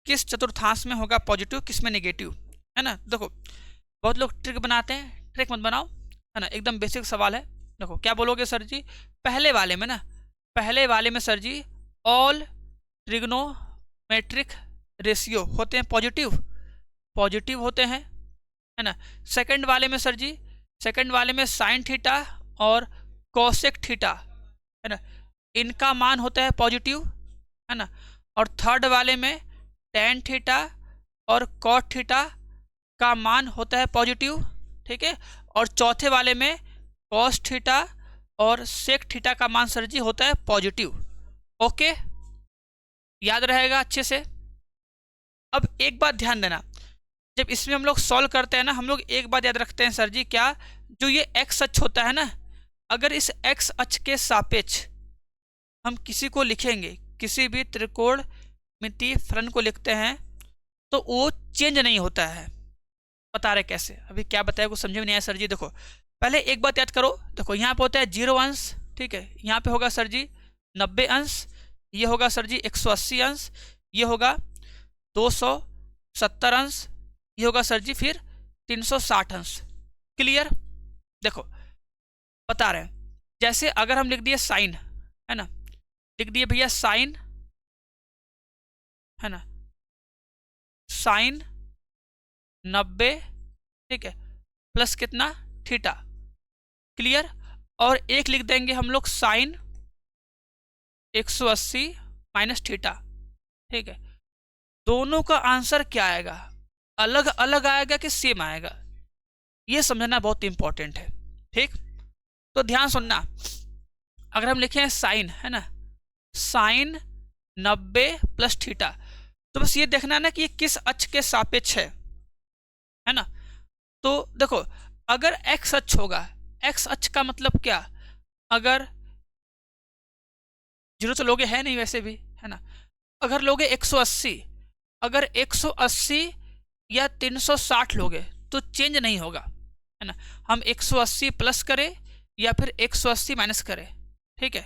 किस चतुर्थांश में होगा पॉजिटिव, किस में नेगेटिव, है ना। देखो बहुत लोग ट्रिक बनाते हैं, ट्रिक मत बनाओ, है ना, एकदम बेसिक सवाल है। देखो क्या बोलोगे सर जी, पहले वाले में ना, पहले वाले में सर जी ऑल ट्रिग्नोमेट्रिक रेशियो होते हैं पॉजिटिव, पॉजिटिव होते हैं, है ना। सेकंड वाले में सर जी, सेकंड वाले में साइन थीटा और कोसेक थीटा, है ना, इनका मान होता है पॉजिटिव, है ना। और थर्ड वाले में टेन थीटा और कॉट थीटा का मान होता है पॉजिटिव, ठीक है। और चौथे वाले में कॉस थीटा और सेक थीटा का मान सर जी होता है पॉजिटिव। ओके याद रहेगा अच्छे से। अब एक बात ध्यान देना, जब इसमें हम लोग सॉल्व करते हैं ना, हम लोग एक बात याद रखते हैं सर जी, क्या, जो ये एक्स अक्ष होता है ना, अगर इस एक्स अक्ष के सापेक्ष हम किसी को लिखेंगे, किसी भी त्रिकोणमितीय फलन को लिखते हैं, तो वो चेंज नहीं होता है। बता रहे कैसे, अभी क्या बताया कुछ समझ में नहीं आया सर जी। देखो पहले एक बात याद करो, देखो यहाँ पे होता है 0 अंश, ठीक है, यहाँ पे होगा सर जी 90 अंश, ये होगा सर जी 180 अंश, ये होगा 270 अंश, ये होगा सर जी फिर 360 अंश। क्लियर। देखो बता रहे हैं, जैसे अगर हम लिख दिए साइन, है ना, लिख दिए भैया साइन, है ना, साइन 90, ठीक है, प्लस कितना थीटा। क्लियर। और एक लिख देंगे हम लोग साइन 180 माइनस थीटा, ठीक है। दोनों का आंसर क्या आएगा, अलग अलग आएगा कि सेम आएगा, ये समझना बहुत इंपॉर्टेंट है, ठीक। तो ध्यान सुनना, अगर हम लिखें साइन, है ना, साइन 90 प्लस थीटा, तो बस ये देखना ना कि ये किस अक्ष के सापेक्ष है ना। तो देखो अगर एक्स अक्ष होगा, एक्स अक्ष का मतलब क्या, अगर जीरो तो लोगे है नहीं वैसे भी, है ना, अगर लोगे 180, अगर 180 या 360 लोगे तो चेंज नहीं होगा, है ना। हम 180 प्लस करें या फिर 180 माइनस करें, ठीक है,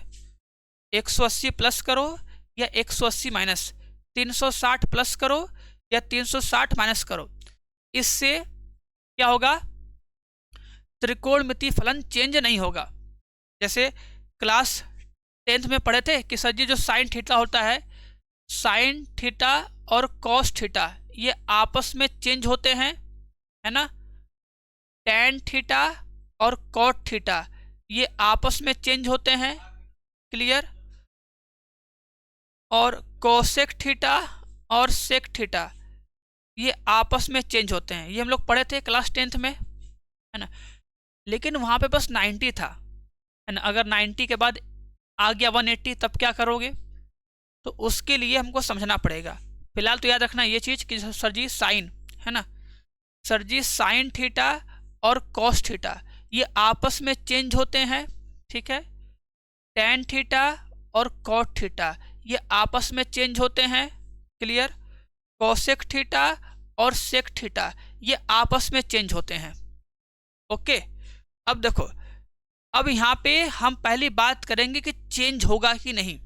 180 प्लस करो या 180 माइनस, 360 प्लस करो या 360 माइनस करो, इससे क्या होगा, त्रिकोणमितीय फलन चेंज नहीं होगा। जैसे क्लास 10th में पढ़े थे कि सर जी जो साइन थीटा होता है, साइन थीटा और कॉस थीटा ये आपस में चेंज होते हैं, है ना। टेन थीटा और कॉट थीटा ये आपस में चेंज होते हैं। क्लियर। और कोसेक थीटा और सेक थीटा ये आपस में चेंज होते हैं, ये हम लोग पढ़े थे क्लास 10th में, है ना। लेकिन वहाँ पे बस 90 था, है ना, अगर 90 के बाद आ गया 180 तब क्या करोगे, तो उसके लिए हमको समझना पड़ेगा। फिलहाल तो याद रखना ये चीज़ कि सर जी साइन, है ना, सर जी साइन थीटा और कॉस थीटा ये आपस में चेंज होते हैं, ठीक है। टेन थीटा और कॉट थीटा ये आपस में चेंज होते हैं। क्लियर। कोसेक थीटा और सेक थीटा ये आपस में चेंज होते हैं। ओके। अब देखो, अब यहाँ पे हम पहली बात करेंगे कि चेंज होगा कि नहीं,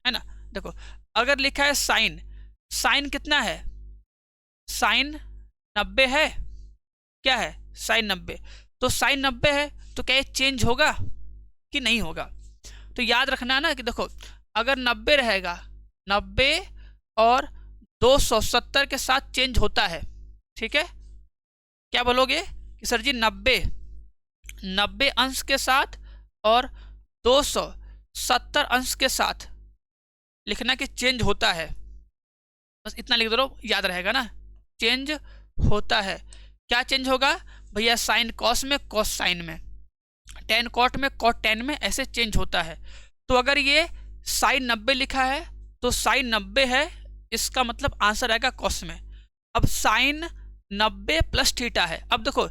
है ना। देखो अगर लिखा है साइन, साइन कितना है, साइन 90 है, क्या है साइन 90, तो साइन 90 है तो क्या ये चेंज होगा कि नहीं होगा। तो याद रखना ना कि देखो अगर 90 रहेगा, 90 और 270 के साथ चेंज होता है, ठीक है। क्या बोलोगे कि सर जी 90 अंश के साथ और 270 अंश के साथ लिखना कि चेंज होता है, बस इतना लिख दो, याद रहेगा ना, चेंज होता है। क्या चेंज होगा, भैया साइन कॉस में, कॉस साइन में, टेन कॉट में, कॉट टेन में, ऐसे चेंज होता है। तो अगर ये साइन 90 लिखा है तो साइन 90 है, इसका मतलब आंसर आएगा कॉस में। अब साइन 90 प्लस थीटा है। अब देखो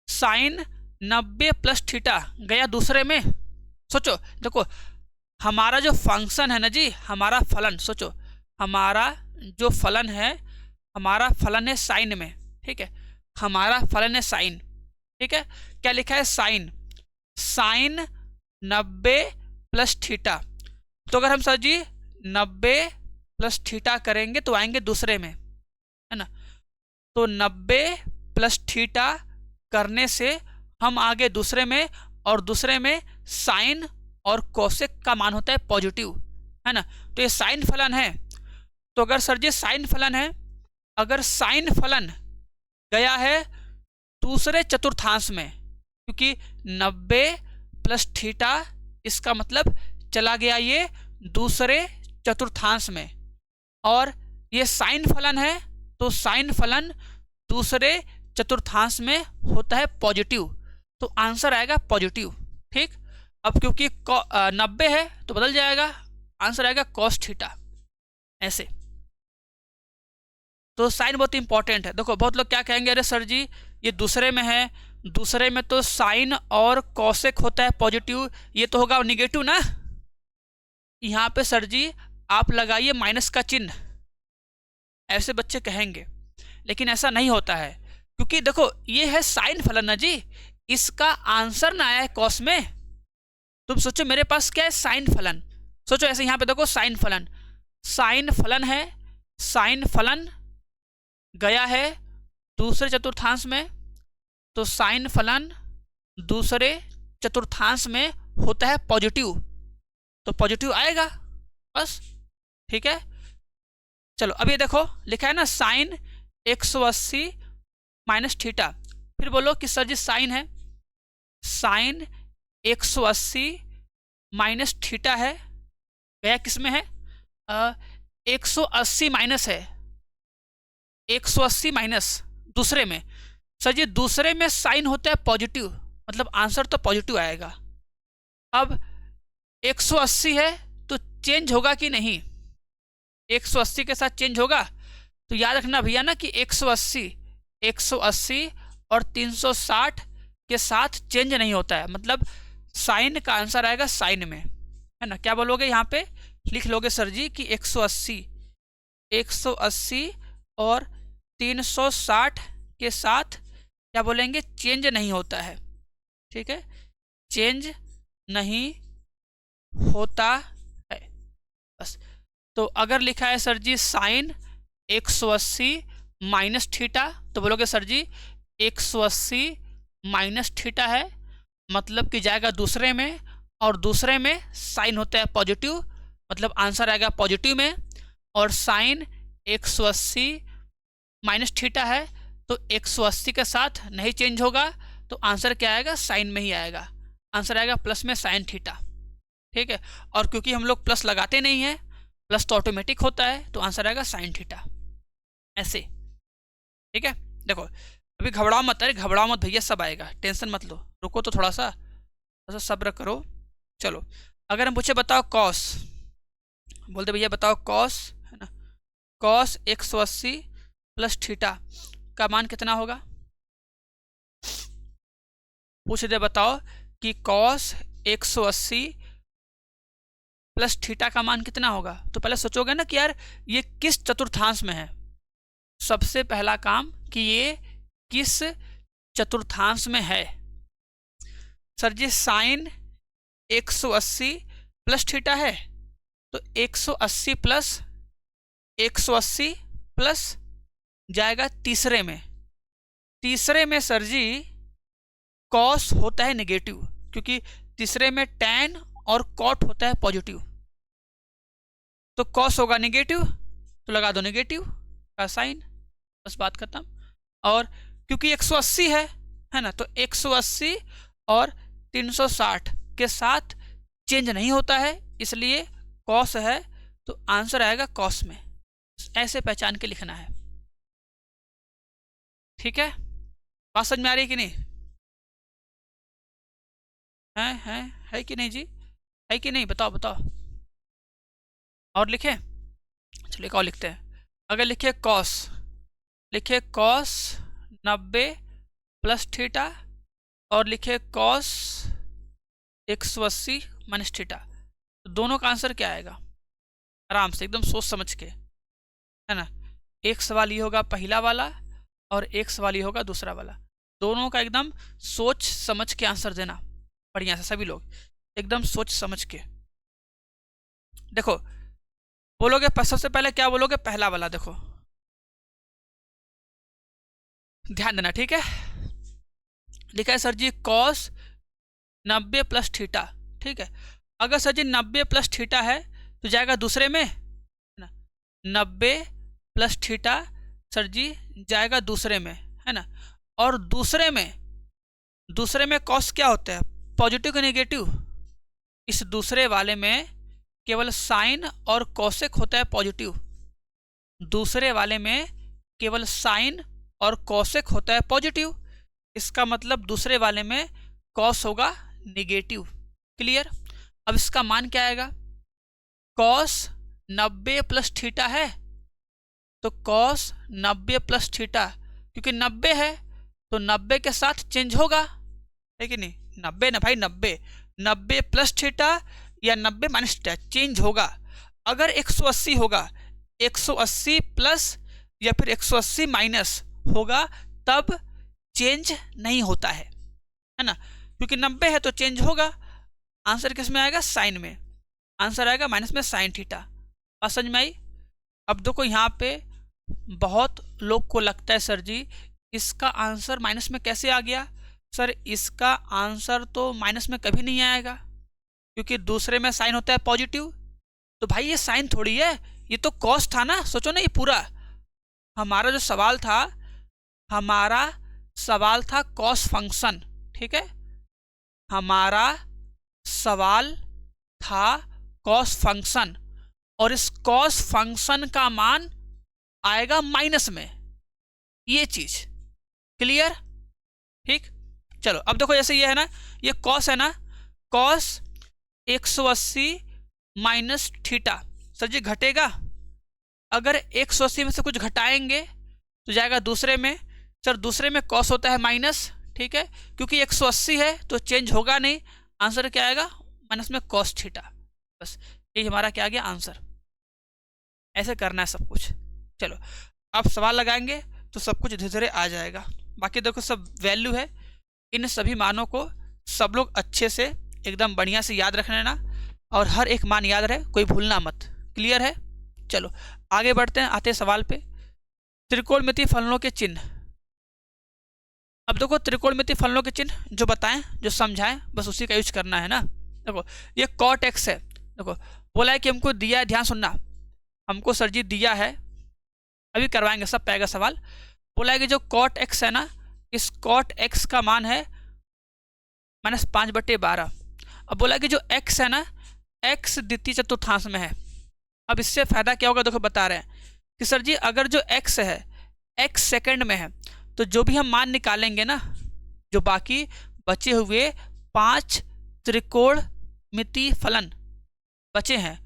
साइन 90 प्लस थीटा गया दूसरे में। सोचो देखो हमारा जो फंक्शन है ना जी, हमारा फलन, सोचो हमारा जो फलन है, हमारा फलन है साइन में, ठीक है, हमारा फलन है साइन, ठीक है। क्या लिखा है? Sine, sine 90 plus theta. तो अगर हम सर जी 90 प्लस थीटा करेंगे तो आएंगे दूसरे में, है ना। तो 90 प्लस थीटा करने से हम आगे दूसरे में, और दूसरे में साइन और कोसेक का मान होता है पॉजिटिव, है ना। तो ये साइन फलन है। तो अगर सर जी साइन फलन है, अगर साइन फलन गया है दूसरे चतुर्थांश में, क्योंकि 90 प्लस थीटा इसका मतलब चला गया ये दूसरे चतुर्थांश में, और ये साइन फलन है तो साइन फलन दूसरे चतुर्थांश में होता है पॉजिटिव, तो आंसर आएगा पॉजिटिव, ठीक। अब क्योंकि 90 है तो बदल जाएगा, आंसर आएगा कॉस थीटा, ऐसे। तो साइन बहुत इंपॉर्टेंट है। देखो बहुत लोग क्या कहेंगे, अरे सर जी ये दूसरे में है, दूसरे में तो साइन और कॉसेक होता है पॉजिटिव, ये तो होगा निगेटिव ना। यहाँ पे सर जी आप लगाइए माइनस का चिन्ह, ऐसे बच्चे कहेंगे, लेकिन ऐसा नहीं होता है, क्योंकि देखो ये है साइन फलन ना जी, इसका आंसर ना आया है कॉस में। तुम सोचो मेरे पास क्या है? साइन फलन। सोचो ऐसे यहाँ पे देखो साइन फलन, साइन फलन है, साइन फलन गया है दूसरे चतुर्थांश में, तो साइन फलन दूसरे चतुर्थांश में होता है पॉजिटिव, तो पॉजिटिव आएगा बस, ठीक है। चलो अब ये देखो लिखा है ना साइन 180 माइनस थीटा। फिर बोलो कि सर जी साइन है, साइन 180 माइनस थीटा है, गया किस में है? 180 माइनस है, 180 माइनस दूसरे में। सर जी दूसरे में साइन होता है पॉजिटिव, मतलब आंसर तो पॉजिटिव आएगा। अब 180 है तो चेंज होगा कि नहीं? 180 के साथ चेंज होगा, तो याद रखना भैया ना कि 180 और 360 के साथ चेंज नहीं होता है, मतलब साइन का आंसर आएगा साइन में, है ना। क्या बोलोगे यहाँ पे? लिख लोगे सर जी कि 180 और 360 के साथ क्या बोलेंगे? चेंज नहीं होता है, ठीक है, चेंज नहीं होता है बस। तो अगर लिखा है सर जी साइन 180 माइनस थीटा, तो बोलोगे सर जी 180 माइनस थीटा है, मतलब कि जाएगा दूसरे में, और दूसरे में साइन होता है पॉजिटिव, मतलब आंसर आएगा पॉजिटिव में। और साइन 180 माइनस थीटा है तो 180 के साथ नहीं चेंज होगा, तो आंसर क्या आएगा? साइन में ही आएगा, आंसर आएगा प्लस में साइन थीटा, ठीक है। और क्योंकि हम लोग प्लस लगाते नहीं हैं, प्लस तो ऑटोमेटिक होता है, तो आंसर आएगा साइन थीटा, ऐसे, ठीक है। देखो अभी घबराओ मत, अरे घबराओ मत भैया, सब आएगा, टेंशन मत लो, रुको तो थोड़ा सा सब्र करो। चलो अगर हम पूछे बताओ कॉस, बोलते भैया बताओ कॉस, है ना, कॉस 180 प्लस थीटा का मान कितना होगा? पूछ दे बताओ कि कॉस 180 प्लस थीटा का मान कितना होगा। तो पहले सोचोगे ना कि यार ये किस चतुर्थांश में है। सबसे पहला काम कि ये किस चतुर्थांश में है। सर जी साइन 180 प्लस थीटा है, तो 180 प्लस 180 प्लस जाएगा तीसरे में, तीसरे में सर जी कॉस होता है नेगेटिव, क्योंकि तीसरे में टैन और कॉट होता है पॉजिटिव, तो कॉस होगा नेगेटिव, तो लगा दो नेगेटिव का साइन, बस बात खत्म। और क्योंकि 180 है ना, तो 180 और 360 के साथ चेंज नहीं होता है, इसलिए कॉस है, तो आंसर आएगा कॉस में, ऐसे पहचान के लिखना है, ठीक है। बात समझ में आ रही है कि नहीं? है कि नहीं जी? है कि नहीं? बताओ बताओ। और लिखे? चलिए एक और लिखते हैं। अगर लिखे कॉस, लिखे कॉस 90 प्लस थीटा, और लिखे कॉस 180 माइनस थीटा, तो दोनों का आंसर क्या आएगा? आराम से एकदम सोच समझ के, है ना। एक सवाल ये होगा पहला वाला, और एक सवाल ये होगा दूसरा वाला। दोनों का एकदम सोच समझ के आंसर देना बढ़िया से, सभी लोग एकदम सोच समझ के। देखो बोलोगे, सबसे पहले क्या बोलोगे? पहला वाला देखो, ध्यान देना, ठीक है। लिखा है सर जी कॉस 90 प्लस थीटा, ठीक है। अगर सर जी 90 प्लस थीटा है तो जाएगा दूसरे में, है ना। 90 प्लस थीटा सर जी जाएगा दूसरे में, है ना। और दूसरे में कॉस क्या होता है? पॉजिटिव का नेगेटिव? इस दूसरे वाले में केवल साइन और कॉसेक होता है पॉजिटिव। दूसरे वाले में केवल साइन और कॉसेक होता है पॉजिटिव। इसका मतलब दूसरे वाले में कॉस होगा निगेटिव। क्लियर? अब इसका मान क्या आएगा? कॉस 90 प्लस थीटा है, तो कॉस 90 प्लस थीटा, क्योंकि 90 है तो 90 के साथ चेंज होगा, है कि नहीं? 90 ना भाई, 90 प्लस थीटा या 90 माइनस थीटा चेंज होगा। अगर 180 होगा, 180 प्लस या फिर 180 माइनस होगा, तब चेंज नहीं होता है ना। क्योंकि 90 है तो चेंज होगा। आंसर किस में आएगा? साइन में। आंसर आएगा माइनस में साइन थीटा। बात समझ में आई? अब देखो यहाँ पे बहुत लोग को लगता है सर जी इसका आंसर माइनस में कैसे आ गया? सर इसका आंसर तो माइनस में कभी नहीं आएगा, क्योंकि दूसरे में साइन होता है पॉजिटिव। तो भाई ये साइन थोड़ी है, ये तो कॉस था ना। सोचो ना, ये पूरा हमारा जो सवाल था, हमारा सवाल था कॉस फंक्शन, ठीक है। हमारा सवाल था कॉस फंक्शन, और इस कॉस फंक्शन का मान आएगा माइनस में, ये चीज क्लियर? ठीक। चलो अब देखो, जैसे ये है ना, ये कॉस है ना, कॉस 180 माइनस थीटा, सर जी घटेगा। अगर 180 में से कुछ घटाएंगे तो जाएगा दूसरे में। सर दूसरे में कॉस होता है माइनस, ठीक है, क्योंकि 180 है तो चेंज होगा नहीं। आंसर क्या आएगा? माइनस में कॉस थीटा। बस यही हमारा क्या आ गया आंसर। ऐसे करना है सब कुछ। चलो आप सवाल लगाएंगे तो सब कुछ धीरे धीरे आ जाएगा। बाकी देखो सब वैल्यू है, इन सभी मानों को सब लोग अच्छे से एकदम बढ़िया से याद रख लेना, और हर एक मान याद रहे, कोई भूलना मत। क्लियर है? चलो आगे बढ़ते हैं, आते हैं सवाल पे। त्रिकोणमितीय फलनों के चिन्ह। अब देखो त्रिकोणमितीय फलनों के चिन्ह जो बताएं, जो समझाएं, बस उसी का यूज करना है ना। देखो ये कॉट एक्स है, देखो बोला है कि हमको दिया है, ध्यान सुनना, हमको सर जी दिया है, अभी करवाएंगे सब पाएगा सवाल। बोला है कि जो कॉट एक्स है ना, इस कॉट एक्स का मान है -5/12। अब बोला कि जो एक्स है ना, एक्स द्वितीय चतुर्थांश में है। अब इससे फायदा क्या होगा? देखो बता रहे हैं कि सर जी अगर जो एक्स है एक्स सेकंड में है, तो जो भी हम मान निकालेंगे ना, जो बाकी बचे हुए 5 त्रिकोणमितीय फलन बचे हैं,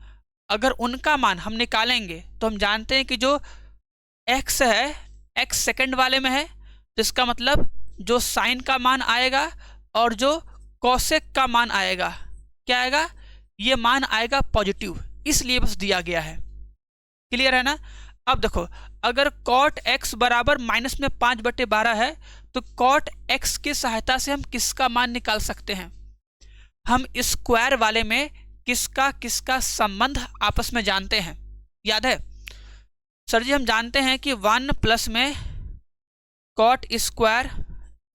अगर उनका मान हम निकालेंगे तो हम जानते हैं कि जो एक्स है एक्स सेकंड वाले में है, तो इसका मतलब जो साइन का मान आएगा और जो कॉसेक का मान आएगा, क्या आएगा? ये मान आएगा पॉजिटिव, इसलिए बस दिया गया है। क्लियर है ना? अब देखो अगर कॉट एक्स बराबर माइनस में 5/12 है, तो कॉट एक्स की सहायता से हम किसका मान निकाल सकते हैं? हम स्क्वायर वाले में किसका किसका संबंध आपस में जानते हैं, याद है? सर जी हम जानते हैं कि 1 प्लस में कॉट स्क्वायर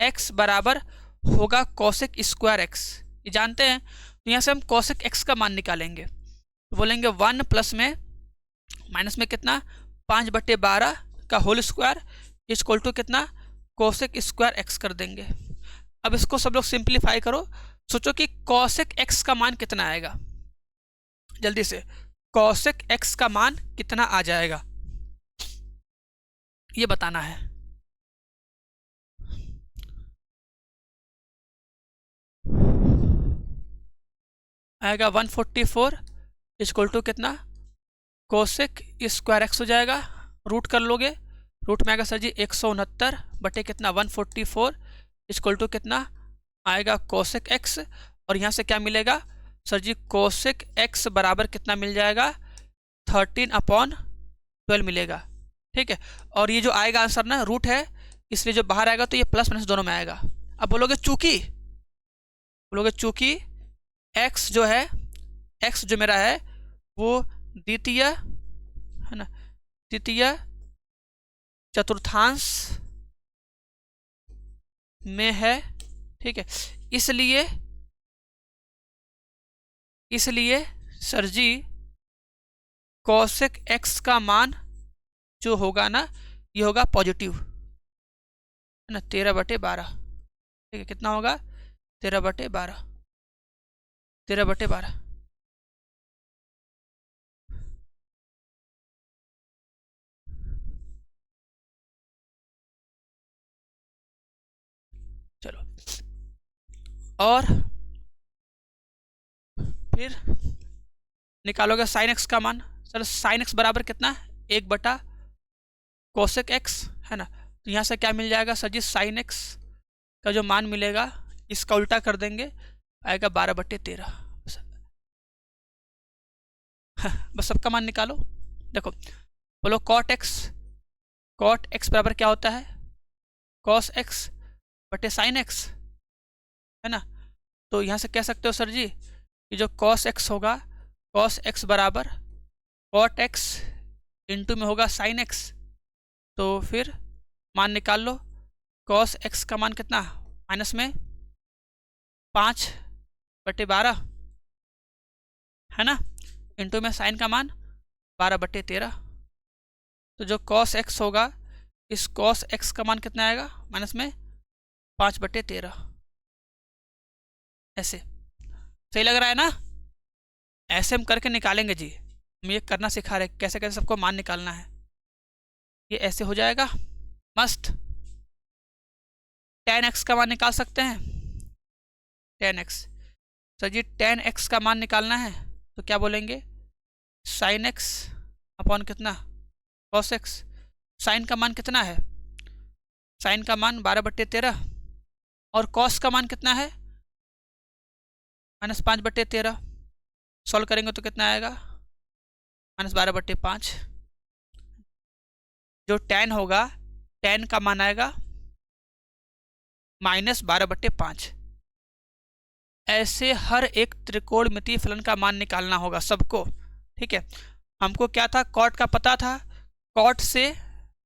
एक्स बराबर होगा कॉसेक स्क्वायर एक्स, ये जानते हैं। तो यहाँ से हम कॉसेक एक्स का मान निकालेंगे, तो बोलेंगे 1 प्लस में माइनस में कितना 5/12 का होल स्क्वायर इक्वल टू कितना कॉसेक स्क्वायर एक्स कर देंगे। अब इसको सब लोग सिंप्लीफाई करो, सोचो कि कॉसेक एक्स का मान कितना आएगा, जल्दी से कॉसेक एक्स का मान कितना आ जाएगा ये बताना है। आएगा 144 इक्वल टू कितना, कोसेक स्क्वायर एक्स हो जाएगा, रूट कर लोगे, रूट में आएगा सर जी 169 बटे कितना 144 इक्वल टू कितना आएगा कोसेक एक्स, और यहाँ से क्या मिलेगा सर जी, कोसेक एक्स बराबर कितना मिल जाएगा 13/12 मिलेगा। ठीक है, और ये जो आएगा आंसर ना रूट है, इसलिए जो बाहर आएगा तो ये प्लस माइनस दोनों में आएगा। अब बोलोगे चूंकि x जो है, x जो मेरा है वो द्वितीय है ना, द्वितीय चतुर्थांश में है। ठीक है, इसलिए सर जी कोसेक x का मान जो होगा ना, ये होगा पॉजिटिव है ना, 13/12। ठीक है, कितना होगा 13/12, 13/12। चलो, और फिर निकालोगे साइन एक्स का मान। सर साइन एक्स बराबर कितना, 1/कोसेक एक्स है ना, तो यहाँ से क्या मिल जाएगा सर जी, साइन एक्स का जो मान मिलेगा इसका उल्टा कर देंगे, आएगा 12/13। बस सबका मान निकालो। देखो बोलो कॉट एक्स बराबर क्या होता है, कॉस एक्स बटे साइन एक्स है ना। तो यहाँ से कह सकते हो सर जी कि जो कॉस एक्स होगा, कॉस एक्स बराबर कॉट एक्स इंटू में होगा साइन एक्स। तो फिर मान निकाल लो, कॉस एक्स का मान कितना, माइनस में 5/12 है ना, इंटू में साइन का मान 12/13। तो जो कॉस एक्स होगा, इस कॉस एक्स का मान कितना आएगा, माइनस में 5/13। ऐसे सही लग रहा है ना, ऐसे हम करके निकालेंगे जी। हम ये करना सिखा रहे कैसे कैसे सबको मान निकालना है। ये ऐसे हो जाएगा मस्त। tan x का मान निकाल सकते हैं, tan x। सर जी tan x का मान निकालना है तो क्या बोलेंगे, साइन एक्स अपॉन कितना, कॉस एक्स। साइन का मान कितना है, साइन का मान 12/13, और कॉस का मान कितना है, -5/13। सॉल्व करेंगे तो कितना आएगा, -12/5। जो tan होगा, tan का मान आएगा -12/5। ऐसे हर एक त्रिकोणमितीय फलन का मान निकालना होगा सबको। ठीक है, हमको क्या था, कॉट का पता था, कॉट से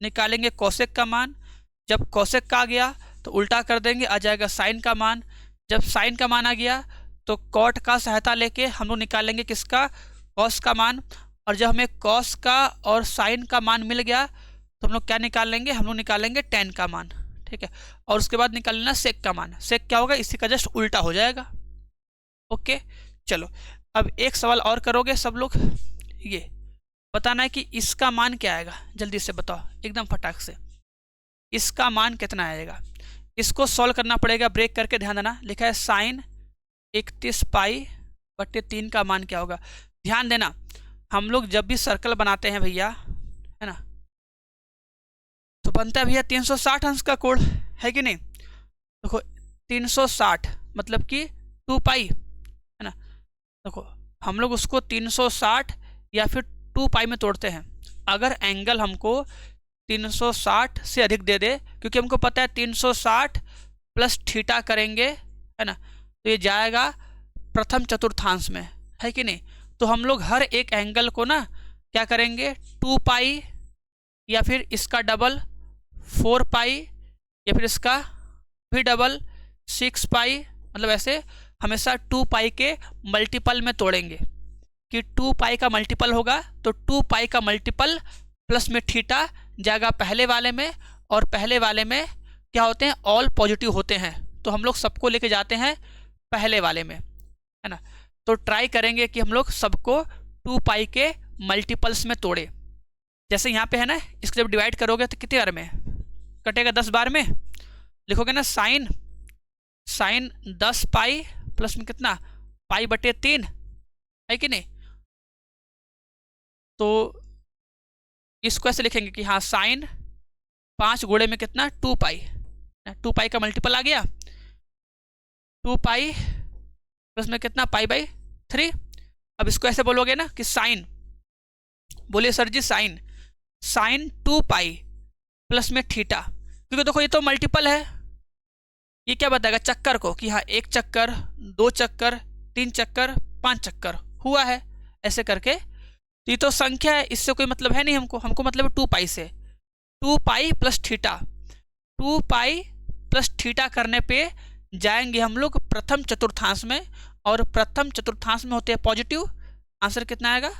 निकालेंगे कोसेक का मान। जब कोसेक का आ गया तो उल्टा कर देंगे, आ जाएगा साइन का मान। जब साइन का मान आ गया तो कॉट का सहायता लेके हम लोग निकालेंगे किसका, कॉस का मान। और जब हमें कॉस का और साइन का मान मिल गया तो हम लोग क्या निकाल लेंगे, हम लोग निकालेंगे tan का मान। ठीक है, और उसके बाद निकाल लेना सेक का मान। सेक क्या होगा, इसी का जस्ट उल्टा हो जाएगा। ओके, चलो अब एक सवाल और करोगे सब लोग, ये बताना है कि इसका मान क्या आएगा, जल्दी से बताओ एकदम फटाक से, इसका मान कितना आएगा। इसको सॉल्व करना पड़ेगा, ब्रेक करके ध्यान देना। लिखा है साइन 31π/3 का मान क्या होगा। ध्यान देना, हम लोग जब भी सर्कल बनाते हैं भैया है ना, तो बनता है भैया 360 अंश का कोण, है कि नहीं। देखो 360 मतलब कि 2π है ना। देखो हम लोग उसको 360 या फिर 2π में तोड़ते हैं। अगर एंगल हमको 360 से अधिक दे दे, क्योंकि हमको पता है 360 प्लस थीटा करेंगे है ना, तो ये जाएगा प्रथम चतुर्थांश में, है कि नहीं। तो हम लोग हर एक एंगल को ना क्या करेंगे, 2π या फिर इसका डबल 4π या फिर इसका भी डबल 6π, मतलब ऐसे हमेशा 2π के मल्टीपल में तोड़ेंगे कि 2π का मल्टीपल होगा तो 2π का मल्टीपल प्लस में थीटा जाएगा पहले वाले में, और पहले वाले में क्या होते हैं, ऑल पॉजिटिव होते हैं, तो हम लोग सबको लेके जाते हैं पहले वाले में, है ना। तो ट्राई करेंगे कि हम लोग सबको 2π के मल्टीपल्स में तोड़े। जैसे यहाँ पे है ना, इसको जब डिवाइड करोगे तो कितने बार में कटेगा, 10 बार में। लिखोगे ना साइन 10π प्लस में कितना π/3 है कि नहीं। तो इसको ऐसे लिखेंगे कि हाँ साइन 5 गुणे में कितना 2 पाई, 2 पाई का मल्टीपल आ गया, 2 पाई प्लस में कितना पाई बाई 3। अब इसको ऐसे बोलोगे ना कि साइन, बोलिए सर जी साइन, साइन 2 पाई प्लस में थीटा, क्योंकि देखो ये तो मल्टीपल है, ये क्या बताएगा चक्कर को कि हाँ 1 चक्कर 2 चक्कर 3 चक्कर 5 चक्कर हुआ है, ऐसे करके। तो ये तो संख्या है, इससे कोई मतलब है नहीं हमको, हमको मतलब 2 पाई से, 2 pi plus theta, 2 pi plus theta करने पे जाएंगे हम लोग प्रथम चतुर्थांश में, और प्रथम चतुर्थांश में होते हैं पॉजिटिव। आंसर कितना आएगा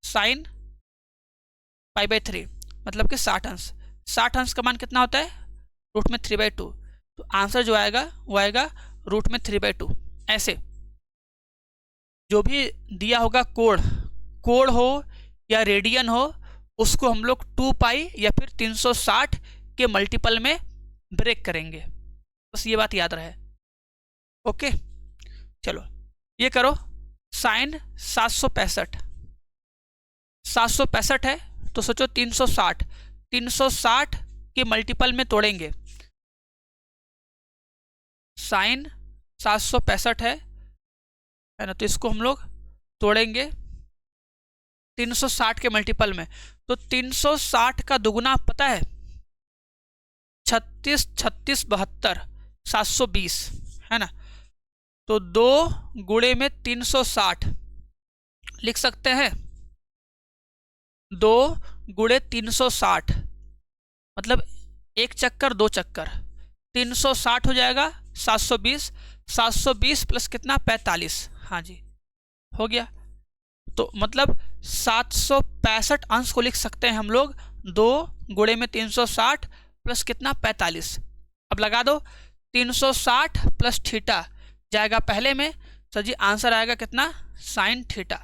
साइन पाई बाई 3, मतलब कि 60 अंश। 60 अंश का मान कितना होता है रूट में 3/2, तो आंसर जो आएगा वो आएगा रूट में 3/2। ऐसे जो भी दिया होगा कोण हो या रेडियन हो, उसको हम लोग 2 पाई या फिर 360 के मल्टीपल में ब्रेक करेंगे, बस ये बात याद रहे। ओके चलो ये करो, साइन 765 है, तो सोचो 360 के मल्टीपल में तोड़ेंगे। साइन 765 है ना, तो इसको हम लोग तोड़ेंगे 360 के मल्टीपल में, तो 360 का दुगुना पता है 36 36 72 720 है ना, तो 2 गुणे में 360 लिख सकते हैं, 2 गुणे 360 मतलब 1 चक्कर 2 चक्कर, 360 हो जाएगा 720, 720 प्लस कितना 45, हाँ जी हो गया। तो मतलब 765 अंश को लिख सकते हैं हम लोग 2 गुणे में 360 प्लस कितना 45। अब लगा दो 360 प्लस थीटा जाएगा पहले में, सर जी आंसर आएगा कितना साइन थीटा,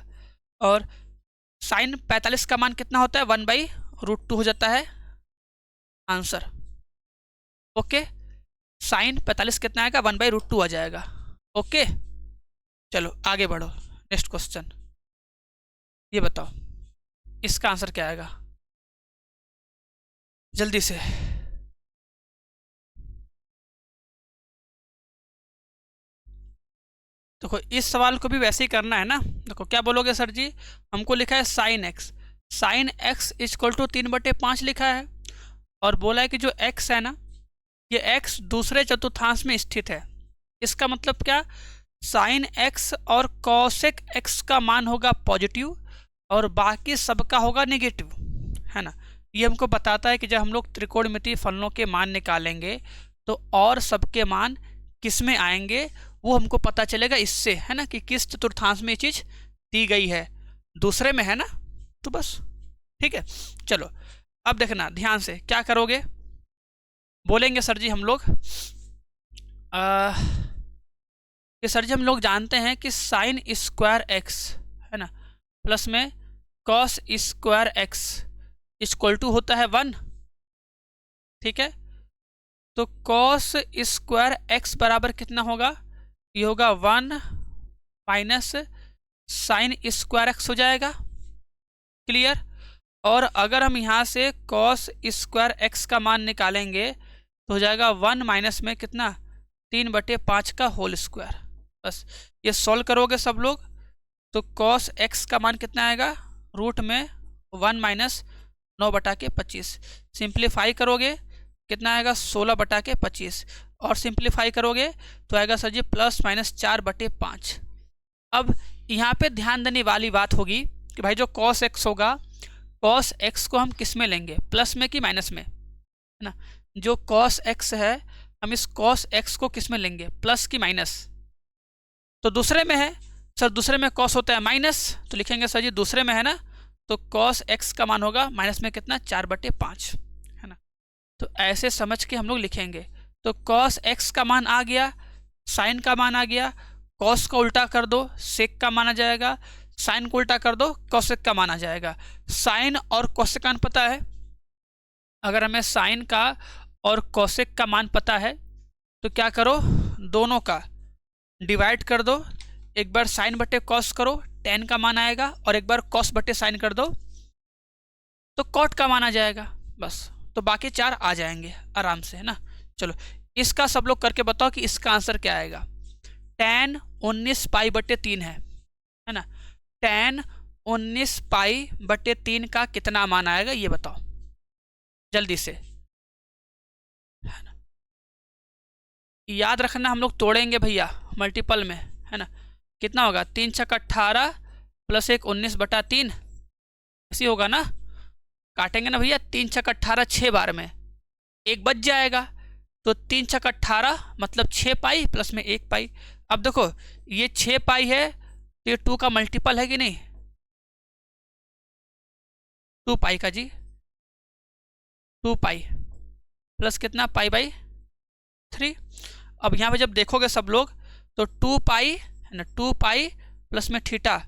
और साइन 45 का मान कितना होता है 1/√2 हो जाता है आंसर। ओके साइन 45 कितना आएगा 1/√2 आ जाएगा। ओके चलो आगे बढ़ो, नेक्स्ट क्वेश्चन, ये बताओ इसका आंसर क्या आएगा जल्दी से। देखो इस सवाल को भी वैसे ही करना है ना, देखो क्या बोलोगे सर जी, हमको लिखा है sine x, sine x equal to 3/5 लिखा है, और बोला है कि जो एक्स है ना ये एक्स दूसरे चतुर्थांश में स्थित है। इसका मतलब क्या, साइन एक्स और कॉसेक एक्स का मान होगा पॉजिटिव और बाकी सबका होगा नेगेटिव, है ना। ये हमको बताता है कि जब हम लोग त्रिकोणमितीय फलनों के मान निकालेंगे तो और सबके मान किस में आएंगे वो हमको पता चलेगा इससे, है ना, कि किस चतुर्थांश में ये चीज़ दी गई है, दूसरे में है ना, तो बस ठीक है। चलो अब देखना ध्यान से क्या करोगे, बोलेंगे सर जी हम लोग कि सर जी हम लोग जानते हैं कि साइन स्क्वायर एक्स है ना प्लस में cos square x equal to होता है 1, ठीक है। तो कॉस स्क्वायर एक्स बराबर कितना होगा, ये होगा 1 माइनस साइन स्क्वायर एक्स हो जाएगा, क्लियर। और अगर हम यहाँ से कॉस स्क्वायर एक्स का मान निकालेंगे तो हो जाएगा 1 माइनस में कितना 3/5 का होल स्क्वायर। बस ये सॉल्व करोगे सब लोग तो कॉस एक्स का मान कितना आएगा रूट में 1 माइनस 9/25, सिंप्लीफाई करोगे कितना आएगा 16/25, और सिंप्लीफाई करोगे तो आएगा सर जी प्लस माइनस 4/5। अब यहाँ पे ध्यान देने वाली बात होगी कि भाई जो कॉस एक्स होगा, कॉस एक्स को हम किस में लेंगे, प्लस में कि माइनस में, है ना। जो कॉस एक्स है हम इस कॉस एक्स को किस में लेंगे, प्लस की माइनस, तो दूसरे में है सर, दूसरे में कॉस होता है माइनस, तो लिखेंगे सर जी दूसरे में है ना, तो कॉस एक्स का मान होगा माइनस में कितना 4/5, है ना। तो ऐसे समझ के हम लोग लिखेंगे, तो कॉस एक्स का मान आ गया, साइन का मान आ गया, कॉस को उल्टा कर दो सेक का मान आ जाएगा, साइन को उल्टा कर दो कोसेक का मान आ जाएगा। साइन और कोसेक का मान पता है, अगर हमें साइन का और कोसेक का मान पता है तो क्या करो दोनों का डिवाइड कर दो, एक बार साइन बटे कॉस करो tan का मान आएगा और एक बार cos बटे साइन कर दो तो cot का मान आ जाएगा बस। तो बाकी 4 आ जाएंगे आराम से, है ना। चलो इसका सब लोग करके बताओ कि इसका आंसर क्या आएगा। tan 19 पाई बटे 3 है ना। tan 19 पाई बटे 3 का कितना मान आएगा ये बताओ जल्दी से, है ना। याद रखना हम लोग तोड़ेंगे भैया मल्टीपल में, है ना। कितना होगा 3 छक्का 18 प्लस 1 19 बटा 3 ऐसी होगा ना। काटेंगे ना भैया, 3 छक्का 18 6 बार में एक बच जाएगा तो 3 छक्का 18 मतलब 6 पाई प्लस में 1 पाई। अब देखो ये 6 पाई है तो ये 2 का मल्टीपल है कि नहीं, 2 पाई का जी, 2 पाई प्लस कितना पाई बाई 3। अब यहाँ पे जब देखोगे सब लोग तो 2 पाई है ना, 2 पाई प्लस में थीटा,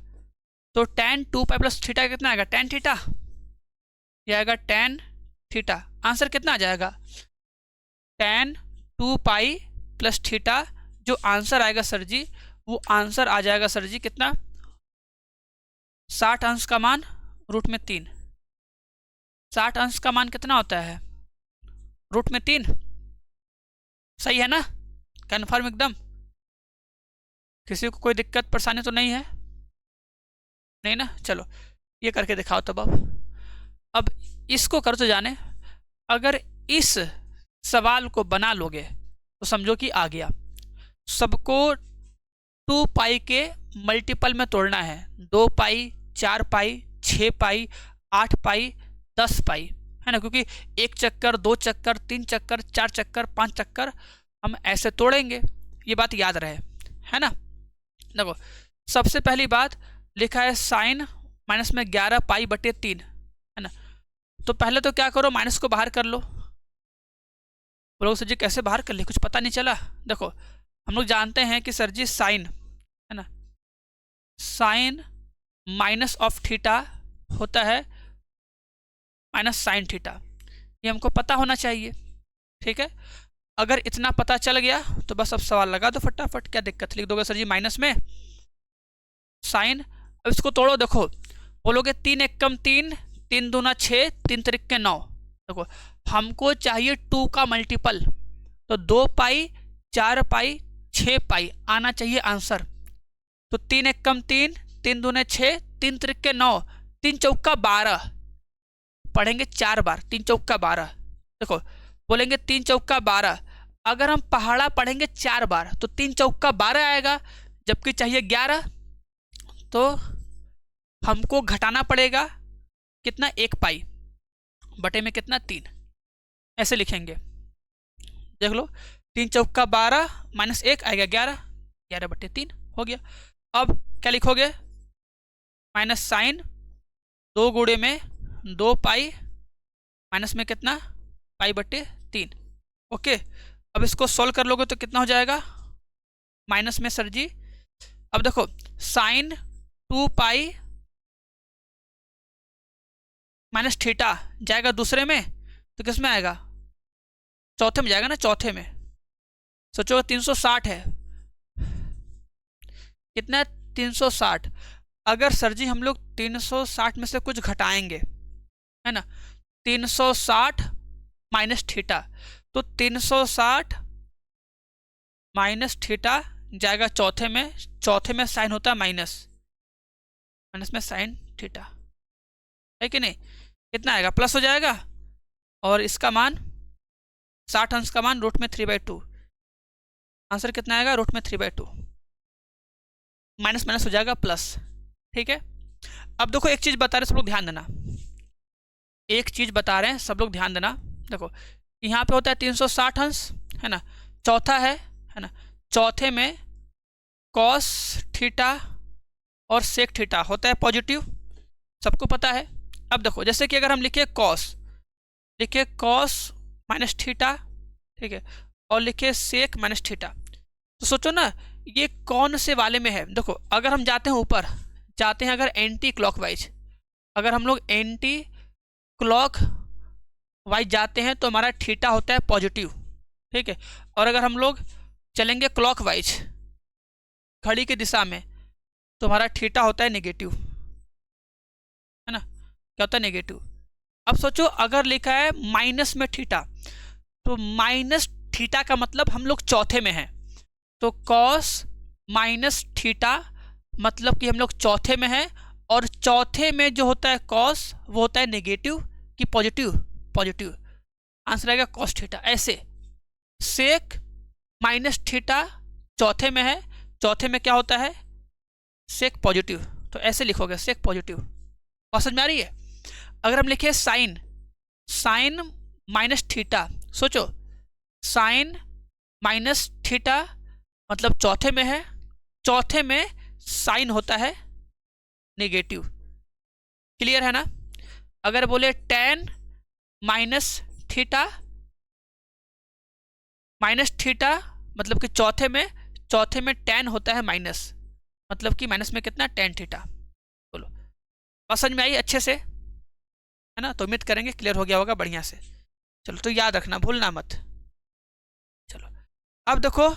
तो tan 2 पाई प्लस थीटा कितना आएगा tan थीटा, यह आएगा tan थीटा। आंसर कितना आ जाएगा tan 2 पाई प्लस थीटा। जो आंसर आएगा सर जी वो आंसर आ जाएगा सर जी कितना 60 अंश का मान रूट में 3। 60 अंश का मान कितना होता है रूट में 3। सही है ना, कन्फर्म एकदम। किसी को कोई दिक्कत परेशानी तो नहीं है, नहीं ना। चलो ये करके दिखाओ तब। अब इसको कर तो जाने, अगर इस सवाल को बना लोगे तो समझो कि आ गया। सबको 2 पाई के मल्टीपल में तोड़ना है, 2 पाई 4 पाई 6 पाई 8 पाई 10 पाई, है ना। क्योंकि 1 चक्कर 2 चक्कर 3 चक्कर 4 चक्कर 5 चक्कर हम ऐसे तोड़ेंगे, ये बात याद रहे, है ना। देखो सबसे पहली बात लिखा है साइन माइनस में 11 पाई बटे 3, है ना। तो पहले तो क्या करो माइनस को बाहर कर लो। बोलो सर जी कैसे बाहर कर ले, कुछ पता नहीं चला। देखो हम लोग जानते हैं कि सर जी साइन, है ना, साइन माइनस ऑफ थीटा होता है माइनस साइन थीटा, ये हमको पता होना चाहिए, ठीक है। अगर इतना पता चल गया तो बस अब सवाल लगा दो फटाफट, क्या दिक्कत, लिख दोगे सर जी माइनस में साइन। अब इसको तोड़ो, देखो बोलोगे 3 एकम 3 3 दूना 6 3 त्रिके 9। देखो हमको चाहिए 2 का मल्टीपल, तो 2 पाई 4 पाई 6 पाई आना चाहिए आंसर। तो 3 एकम 3 3 दूने 6 3 त्रिके 9 3 चौका 12 पढ़ेंगे 4 बार, 3 चौका 12। देखो बोलेंगे 3 चौका 12, अगर हम पहाड़ा पढ़ेंगे 4 बार तो 3 चौका 12 आएगा, जबकि चाहिए 11, तो हमको घटाना पड़ेगा कितना 1 पाई बटे में कितना 3, ऐसे लिखेंगे। देख लो 3 चौका 12 माइनस 1 आएगा 11, 11 बटे 3 हो गया। अब क्या लिखोगे माइनस साइन 2 गुणे में 2 पाई माइनस में कितना पाई बटे 3। ओके अब इसको सॉल्व कर लोगे तो कितना हो जाएगा माइनस में सर जी। अब देखो साइन 2 पाई माइनस थीटा जाएगा दूसरे में, तो किस में आएगा चौथे में जाएगा ना, चौथे में। सोचो 360 है, कितना है 360। अगर सर जी हम लोग 360 में से कुछ घटाएंगे, है ना, 360 माइनस थीटा, तो 360 माइनस थीटा जाएगा चौथे में, चौथे में साइन होता है माइनस, माइनस में साइन थीटा है कि नहीं, कितना आएगा प्लस हो जाएगा, और इसका मान 60 अंश का मान रूट में 3/2। आंसर कितना आएगा रूट में 3/2, माइनस माइनस हो जाएगा प्लस, ठीक है। अब देखो एक चीज बता रहे सब लोग ध्यान देना, एक चीज बता रहे हैं सब लोग ध्यान देना। देखो यहाँ पे होता है 360 अंश, है ना, चौथा है ना, चौथे में कॉस थीटा और सेक थीटा होता है पॉजिटिव, सबको पता है। अब देखो जैसे कि अगर हम लिखे कॉस माइनस थीटा, ठीक है, और लिखे सेक माइनस थीटा, तो सोचो ना ये कौन से वाले में है। देखो अगर हम जाते हैं ऊपर, जाते हैं अगर एंटी क्लॉकवाइज, अगर हम लोग एंटी क्लॉक वाइज जाते हैं तो हमारा थीटा होता है पॉजिटिव, ठीक है। और अगर हम लोग चलेंगे क्लॉकवाइज घड़ी की दिशा में तो हमारा थीटा होता है नेगेटिव, है ना, क्या होता है नेगेटिव। अब सोचो अगर लिखा है माइनस में थीटा, तो माइनस थीटा का मतलब हम लोग चौथे में हैं, तो कॉस माइनस थीटा मतलब कि हम लोग चौथे में हैं, और चौथे में जो होता है कॉस वो होता है नेगेटिव कि पॉजिटिव, पॉजिटिव, आंसर आएगा कॉस थीटा। ऐसे सेक माइनस थीटा चौथे में है, चौथे में क्या होता है सेक पॉजिटिव, तो ऐसे लिखोगे सेक पॉजिटिव। और समझ में आ रही है। अगर हम लिखे साइन, साइन माइनस थीटा, सोचो साइन माइनस थीटा मतलब चौथे में है, चौथे में साइन होता है नेगेटिव, क्लियर है ना। अगर बोले ten minus theta, minus theta मतलब कि चौथे में टेन होता है माइनस, मतलब कि माइनस में कितना टेन थीटा। बोलो बात समझ में आई अच्छे से, है ना। तो उम्मीद करेंगे क्लियर हो गया होगा बढ़िया से। चलो तो याद रखना, भूलना मत। चलो अब देखो,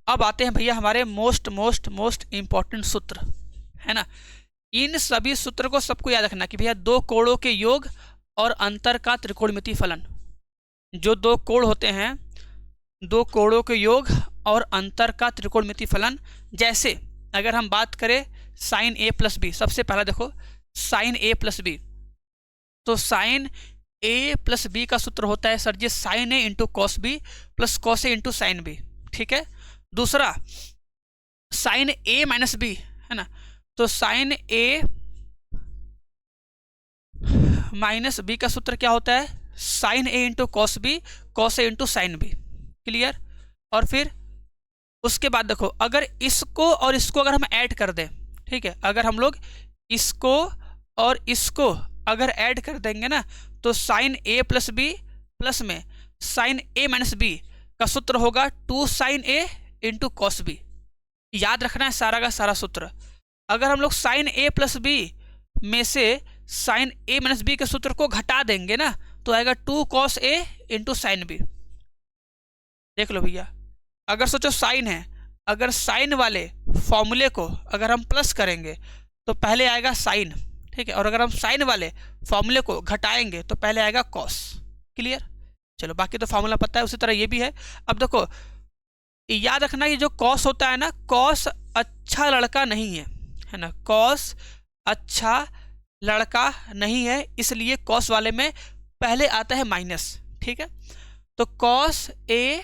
अब आते हैं भैया हमारे मोस्ट मोस्ट मोस्ट इंपॉर्टेंट सूत्र, है ना। इन सभी सूत्र को सबको याद रखना कि भैया दो कोणों के योग और अंतर का त्रिकोणमितीय फलन। जो दो कोण होते हैं, दो कोणों के योग और अंतर का त्रिकोणमितीय फलन, जैसे अगर हम बात करें साइन ए प्लस बी, सबसे पहला देखो साइन ए प्लस बी, तो साइन ए प्लस बी का सूत्र होता है sir ji sine A into cos B plus cos A into sine B, ठीक है। दूसरा साइन ए माइनस बी, है ना, तो साइन ए माइनस बी का सूत्र क्या होता है sign A into cos B cos A into sine B, clear. और फिर उसके बाद देखो अगर इसको और इसको अगर हम ऐड कर दें, ठीक है, अगर हम लोग इसको और इसको अगर ऐड कर देंगे ना, तो sine A plus B plus में साइन ए माइनस बी का सूत्र होगा two sine A into cos B. याद रखना है सारा का सारा सूत्र। अगर हम लोग साइन ए प्लस बी में से साइन ए माइनस बी के सूत्र को घटा देंगे ना, तो आएगा two cos A into sine B. देख लो भैया, अगर सोचो साइन है, अगर साइन वाले फॉर्मूले को अगर हम प्लस करेंगे तो पहले आएगा साइन, ठीक है, और अगर हम साइन वाले फॉर्मूले को घटाएंगे तो पहले आएगा कॉस, क्लियर। चलो बाकी तो फॉर्मूला पता है, उसी तरह ये भी है। अब देखो याद रखना ये जो कॉस होता है ना, कॉस अच्छा लड़का नहीं है, है ना, कॉस अच्छा लड़का नहीं है, इसलिए कॉस वाले में पहले आता है माइनस, ठीक है। तो कॉस ए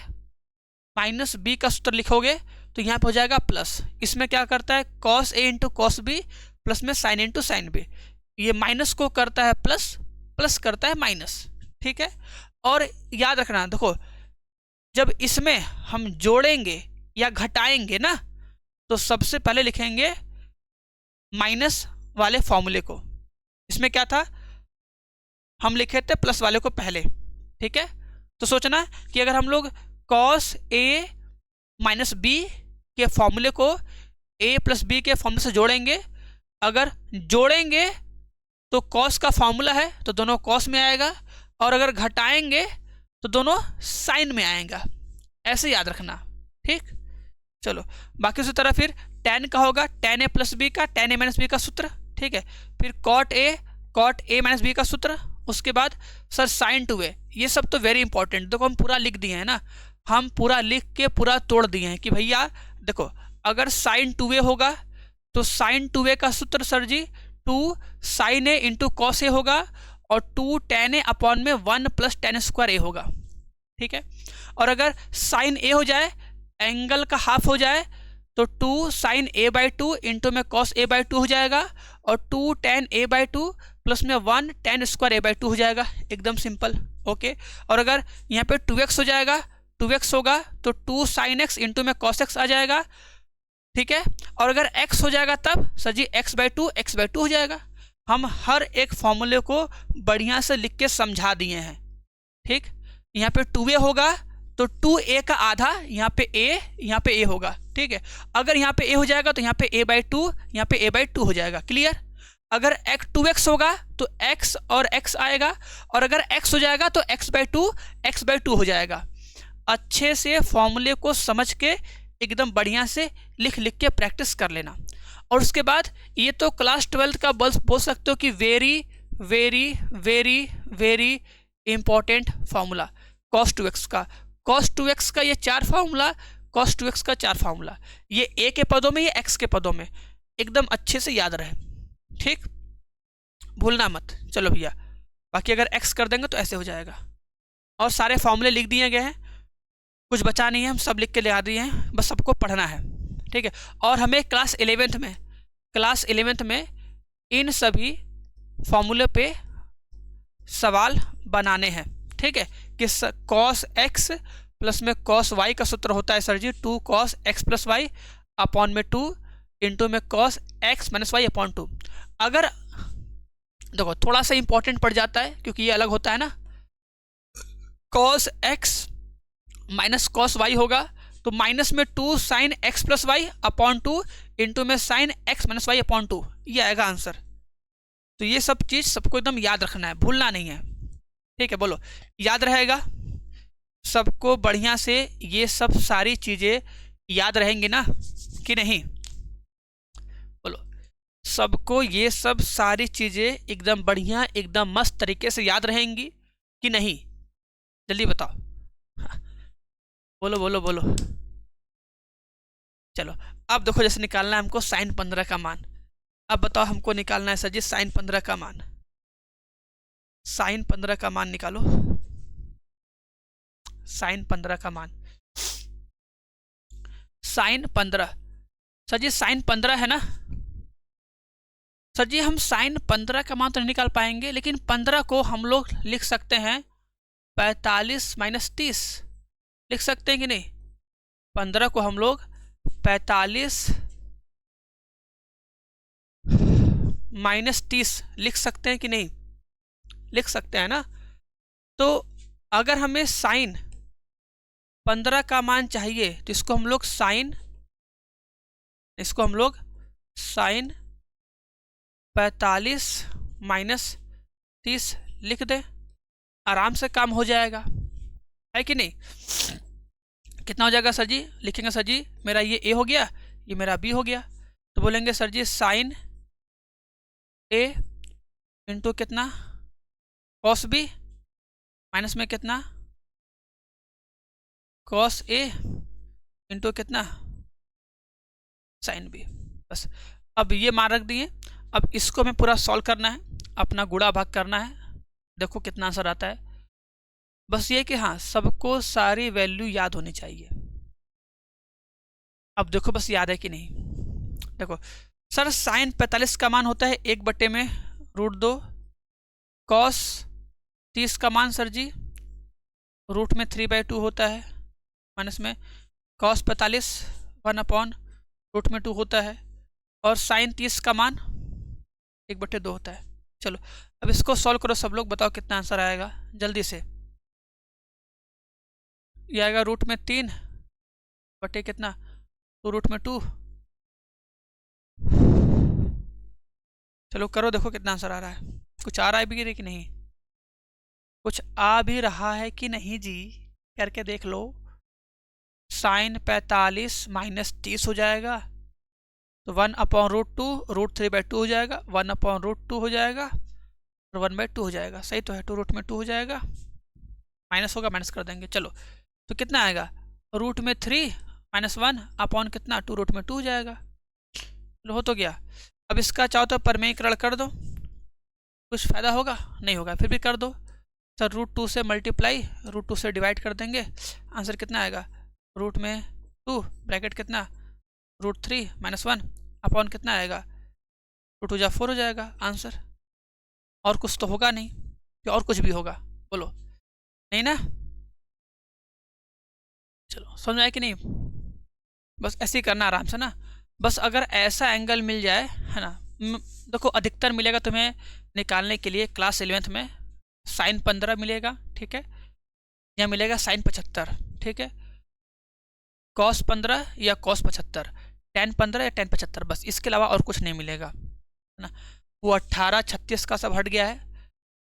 माइनस बी का सूत्र लिखोगे तो यहाँ पे हो जाएगा प्लस, इसमें क्या करता है cos A into cos B plus में साइन इंटू साइन बी, ये माइनस को करता है प्लस, प्लस करता है माइनस, ठीक है। और याद रखना देखो जब इसमें हम जोड़ेंगे या घटाएंगे ना, तो सबसे पहले लिखेंगे माइनस वाले फॉर्मूले को। इसमें क्या था हम लिखे थे प्लस वाले को पहले, ठीक है। तो सोचना कि अगर हम लोग कॉस ए माइनस बी के फॉर्मूले को ए प्लस बी के फॉर्मूले से जोड़ेंगे, अगर जोड़ेंगे तो कॉस का फॉर्मूला है तो दोनों कॉस में आएगा, और अगर घटाएंगे तो दोनों साइन में आएगा, ऐसे याद रखना, ठीक। चलो बाकी उसी तरह फिर टेन का होगा टेन ए प्लस बी का टेन ए माइनस बी का सूत्र, ठीक है। फिर कॉट ए माइनस बी का सूत्र, उसके बाद सर साइन टू ए, ये सब तो वेरी इंपॉर्टेंट। देखो हम पूरा लिख दिए हैं ना, हम पूरा लिख के पूरा तोड़ दिए हैं कि भैया देखो अगर साइन टू ए होगा तो साइन टू ए का सूत्र सर जी two sine A into cos A होगा, और टू टेन ए अपॉन में one plus tan square A होगा, ठीक है। और अगर साइन ए हो जाए, एंगल का हाफ हो जाए, तो two sine A by two into में कॉस ए बाई टू हो जाएगा, और two tan A by two plus में one tan square A by two हो जाएगा, एकदम सिंपल, ओके। और अगर यहाँ पे 2x हो जाएगा, 2x होगा तो टू साइन एक्स इंटू में कॉस एक्स आ जाएगा, ठीक है। और अगर x हो जाएगा तब sir ji x by two हो जाएगा। हम हर एक फॉर्मूले को बढ़िया से लिख के समझा दिए हैं, ठीक। यहाँ पे 2a होगा तो 2a का आधा यहाँ पे a होगा, ठीक है। अगर यहाँ पे a हो जाएगा तो यहाँ पे a बाई टू, यहाँ पे a बाई टू हो जाएगा, क्लियर। अगर 2x होगा तो x और x आएगा, और अगर x हो जाएगा तो x बाई टू हो जाएगा। अच्छे से फॉर्मूले को समझ के एकदम बढ़िया से लिख के प्रैक्टिस कर लेना। और उसके बाद ये तो क्लास 12th का बोल सकते हो कि very very very very important formula cos 2x का। cos 2x का ये 4 फार्मूला, cos 2x का 4 फार्मूला, ये a के पदों में, ये x के पदों में, एकदम अच्छे से याद रहे, ठीक, भूलना मत। चलो भैया, बाकी अगर x कर देंगे तो ऐसे हो जाएगा। और सारे फार्मूले लिख दिए गए हैं, कुछ बचा नहीं है, हम सब लिख के लगा दिए हैं, बस सबको पढ़ना है, ठीक है। और हमें क्लास 11th में इन सभी फॉर्मूले पे सवाल बनाने हैं, ठीक है। कि cos x प्लस में cos y का सूत्र होता है सर जी 2 cos x plus Y upon में 2 इंटू में cos x minus Y upon 2। अगर देखो थोड़ा सा इंपॉर्टेंट पड़ जाता है क्योंकि ये अलग होता है ना, cos x minus cos y होगा तो माइनस में 2 sine x plus Y upon 2 into में sine x minus Y upon 2, ये आएगा आंसर। तो ये सब चीज़ सबको एकदम याद रखना है, भूलना नहीं है, ठीक है। बोलो याद रहेगा सबको बढ़िया से, ये सब सारी चीज़ें याद रहेंगी ना कि नहीं? बोलो सबको ये सब सारी चीज़ें एकदम बढ़िया, एकदम मस्त तरीके से याद रहेंगी कि नहीं? जल्दी बताओ, बोलो बोलो बोलो। चलो अब देखो, जैसे निकालना है हमको साइन 15 का मान। अब बताओ हमको निकालना है सर जी साइन 15 का मान। साइन 15 का मान निकालो, साइन 15 का मान। साइन 15 सर जी, साइन 15 है ना सर जी? हम साइन 15 का मान तो नहीं निकाल पाएंगे, लेकिन 15 को हम लोग लिख सकते हैं 45 माइनस 30, लिख सकते हैं कि नहीं? 15 को हम लोग 45 माइनस 30 लिख सकते हैं कि नहीं? लिख सकते हैं ना। तो अगर हमें साइन 15 का मान चाहिए तो इसको हम लोग साइन 45 माइनस 30 लिख दें, आराम से काम हो जाएगा, है कि नहीं? कितना हो जाएगा सर जी? लिखेंगे सर जी मेरा ये a हो गया, ये मेरा b हो गया, तो बोलेंगे sir ji sine a into कितना cos b माइनस में कितना cos a इंटू कितना साइन b। बस अब ये मान रख दिए। अब इसको हमें पूरा सॉल्व करना है, अपना गुणा भाग करना है, देखो कितना आंसर आता है। बस ये कि हाँ सबको सारी वैल्यू याद होनी चाहिए। अब देखो बस याद है कि नहीं? देखो सर साइन 45 का मान होता है 1 में √2, cos 30 का मान सर जी रूट में 3/2 होता है, माइनस में cos 45 1/√2 होता है, और साइन 30 का मान 1/2 होता है। चलो अब इसको सॉल्व करो सब लोग, बताओ कितना आंसर आएगा जल्दी से। ये आएगा √3 बटे कितना 2√2। चलो करो, देखो कितना आंसर आ रहा है। कुछ आ रहा है भी कि नहीं? कुछ आ भी रहा है कि नहीं जी? करके देख लो। साइन 45 माइनस 30 हो जाएगा तो 1/√2 √3/2 हो जाएगा, 1/√2 हो जाएगा और 1/2 हो जाएगा। सही तो है, 2√2 हो जाएगा, माइनस होगा माइनस कर देंगे। चलो तो कितना आएगा √3 माइनस 1 अपॉन कितना 2√2 हो जाएगा। चलो हो तो गया। अब इसका चाहो तो परमेयीकरण कर दो, कुछ फ़ायदा होगा? नहीं होगा, फिर भी कर दो सर। √2 से मल्टीप्लाई, √2 से डिवाइड कर देंगे, आंसर कितना आएगा √2 ब्रैकेट कितना √3 माइनस 1 अपॉन कितना आएगा 2 × 4 हो जाएगा आंसर। और कुछ तो होगा नहीं कि और कुछ भी होगा? बोलो नहीं ना? चलो समझ में आया कि नहीं? बस ऐसे ही करना आराम से ना। बस अगर ऐसा एंगल मिल जाए, है ना, देखो अधिकतर मिलेगा तुम्हें निकालने के लिए क्लास 11th में साइन 15 मिलेगा, ठीक है, या मिलेगा साइन 75, ठीक है, cos 15 या cos 75, tan 15 या tan 75, बस इसके अलावा और कुछ नहीं मिलेगा, है ना। वो 18 36 का सब हट गया है,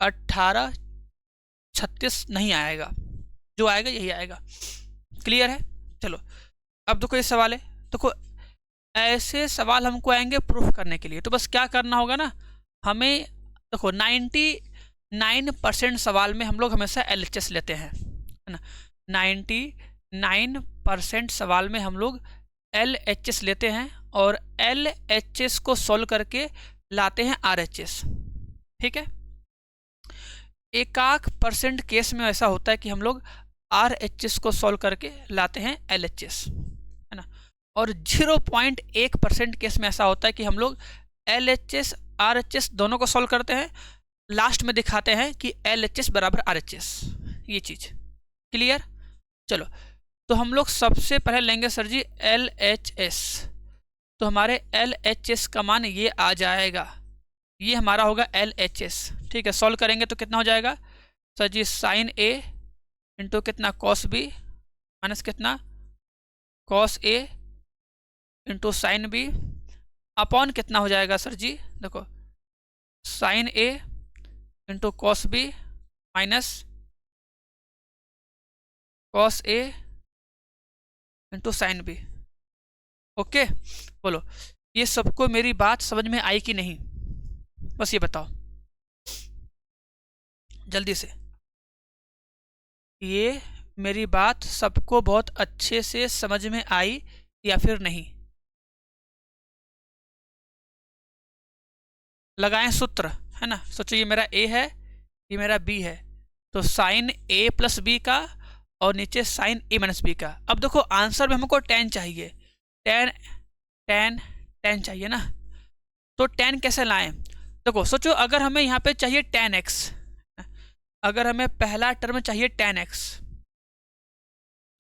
18 36 नहीं आएगा, जो आएगा यही आएगा। क्लियर है? चलो अब देखो ये सवाल है, देखो ऐसे सवाल हमको आएंगे प्रूफ करने के लिए। तो बस क्या करना होगा ना, हमें देखो 99% सवाल में हम लोग हमेशा LHS लेते हैं, है ना। 99% सवाल में हम लोग LHS लेते हैं और LHS को सॉल्व करके लाते हैं RHS, ठीक है। 1% केस में ऐसा होता है कि हम लोग RHS को सॉल्व करके लाते हैं LHS, है ना। और 0.1% केस में ऐसा होता है कि हम लोग LHS RHS दोनों को सॉल्व करते हैं, लास्ट में दिखाते हैं कि LHS बराबर RHS। ये चीज़ क्लियर। चलो तो हम लोग सबसे पहले लेंगे सर जी LHS। तो हमारे LHS का मान ये आ जाएगा, ये हमारा होगा LHS, ठीक है। सॉल्व करेंगे तो कितना हो जाएगा sir ji, sine A into कितना कॉस B माइनस कितना cos A into sine B upon कितना हो जाएगा सर जी, देखो sine A into cos B minus cos A into sine B। Okay, बोलो ये सबको मेरी बात समझ में आई कि नहीं, बस ये बताओ जल्दी से। ये मेरी बात सबको बहुत अच्छे से समझ में आई या फिर नहीं? लगाएं सूत्र, है ना। सोचो ये मेरा A है, ये मेरा B है, तो साइन A प्लस B का और नीचे साइन A माइनस B का। अब देखो आंसर में हमको tan चाहिए, tan चाहिए ना। तो tan कैसे लाएं? देखो सोचो अगर हमें यहाँ पे चाहिए tan x, अगर हमें पहला टर्म चाहिए tan x,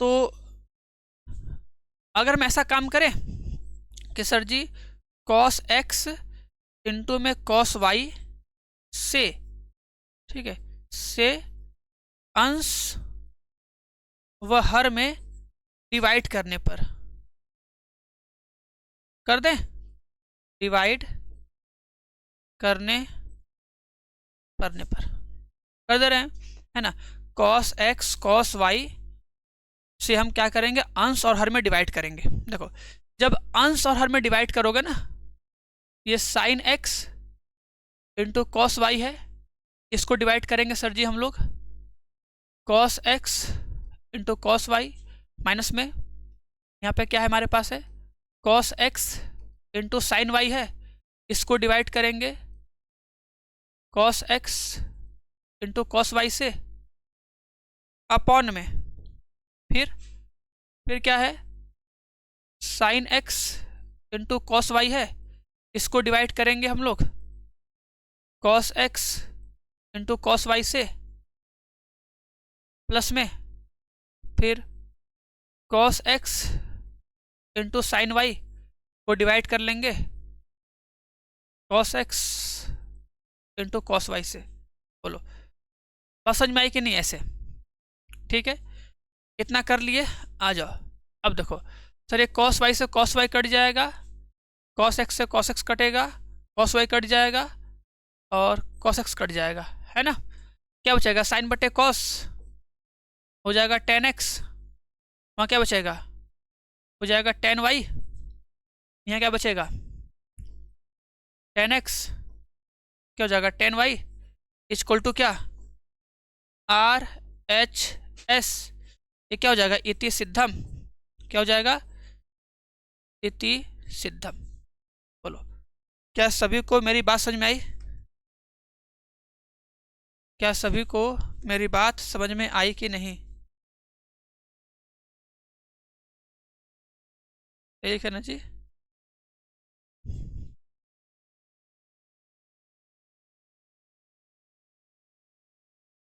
तो अगर हम ऐसा काम करें कि सर जी cos x इंटू में cos y से, ठीक है, से अंश व हर में डिवाइड करने पर कर दें, डिवाइड करने करने पर कर दे रहे हैं, है ना। cos x cos y से हम क्या करेंगे, अंश और हर में डिवाइड करेंगे। देखो जब अंश और हर में डिवाइड करोगे ना, ये sine x into cos y है, इसको डिवाइड करेंगे सर जी हम लोग cos x into cos y minus में यहाँ पे क्या है हमारे पास है cos x into sine y है, इसको डिवाइड करेंगे cos x into cos y से अपॉन में फिर क्या है sine x into cos y है, इसको डिवाइड करेंगे हम लोग cos x into cos y से प्लस में फिर cos x into sine y को डिवाइड कर लेंगे cos x into cos y से। बोलो बात समझ में आई कि नहीं? ऐसे ठीक है, इतना कर लिए। आ जाओ अब देखो सर ये cos y से cos y कट जाएगा, cos x से cos x कटेगा, cos y कट जाएगा और cos x कट जाएगा, है ना। क्या बचेगा, साइन बटे cos हो जाएगा tan x, वहाँ क्या बचेगा, हो जाएगा tan y, यहाँ क्या बचेगा tan x, क्या हो जाएगा tan y इक्वल टू क्या RHS, ये क्या हो जाएगा इति सिद्धम, क्या हो जाएगा इति सिद्धम। बोलो क्या सभी को मेरी बात समझ में आई? क्या सभी को मेरी बात समझ में आई कि नहीं? ठीक है ना जी।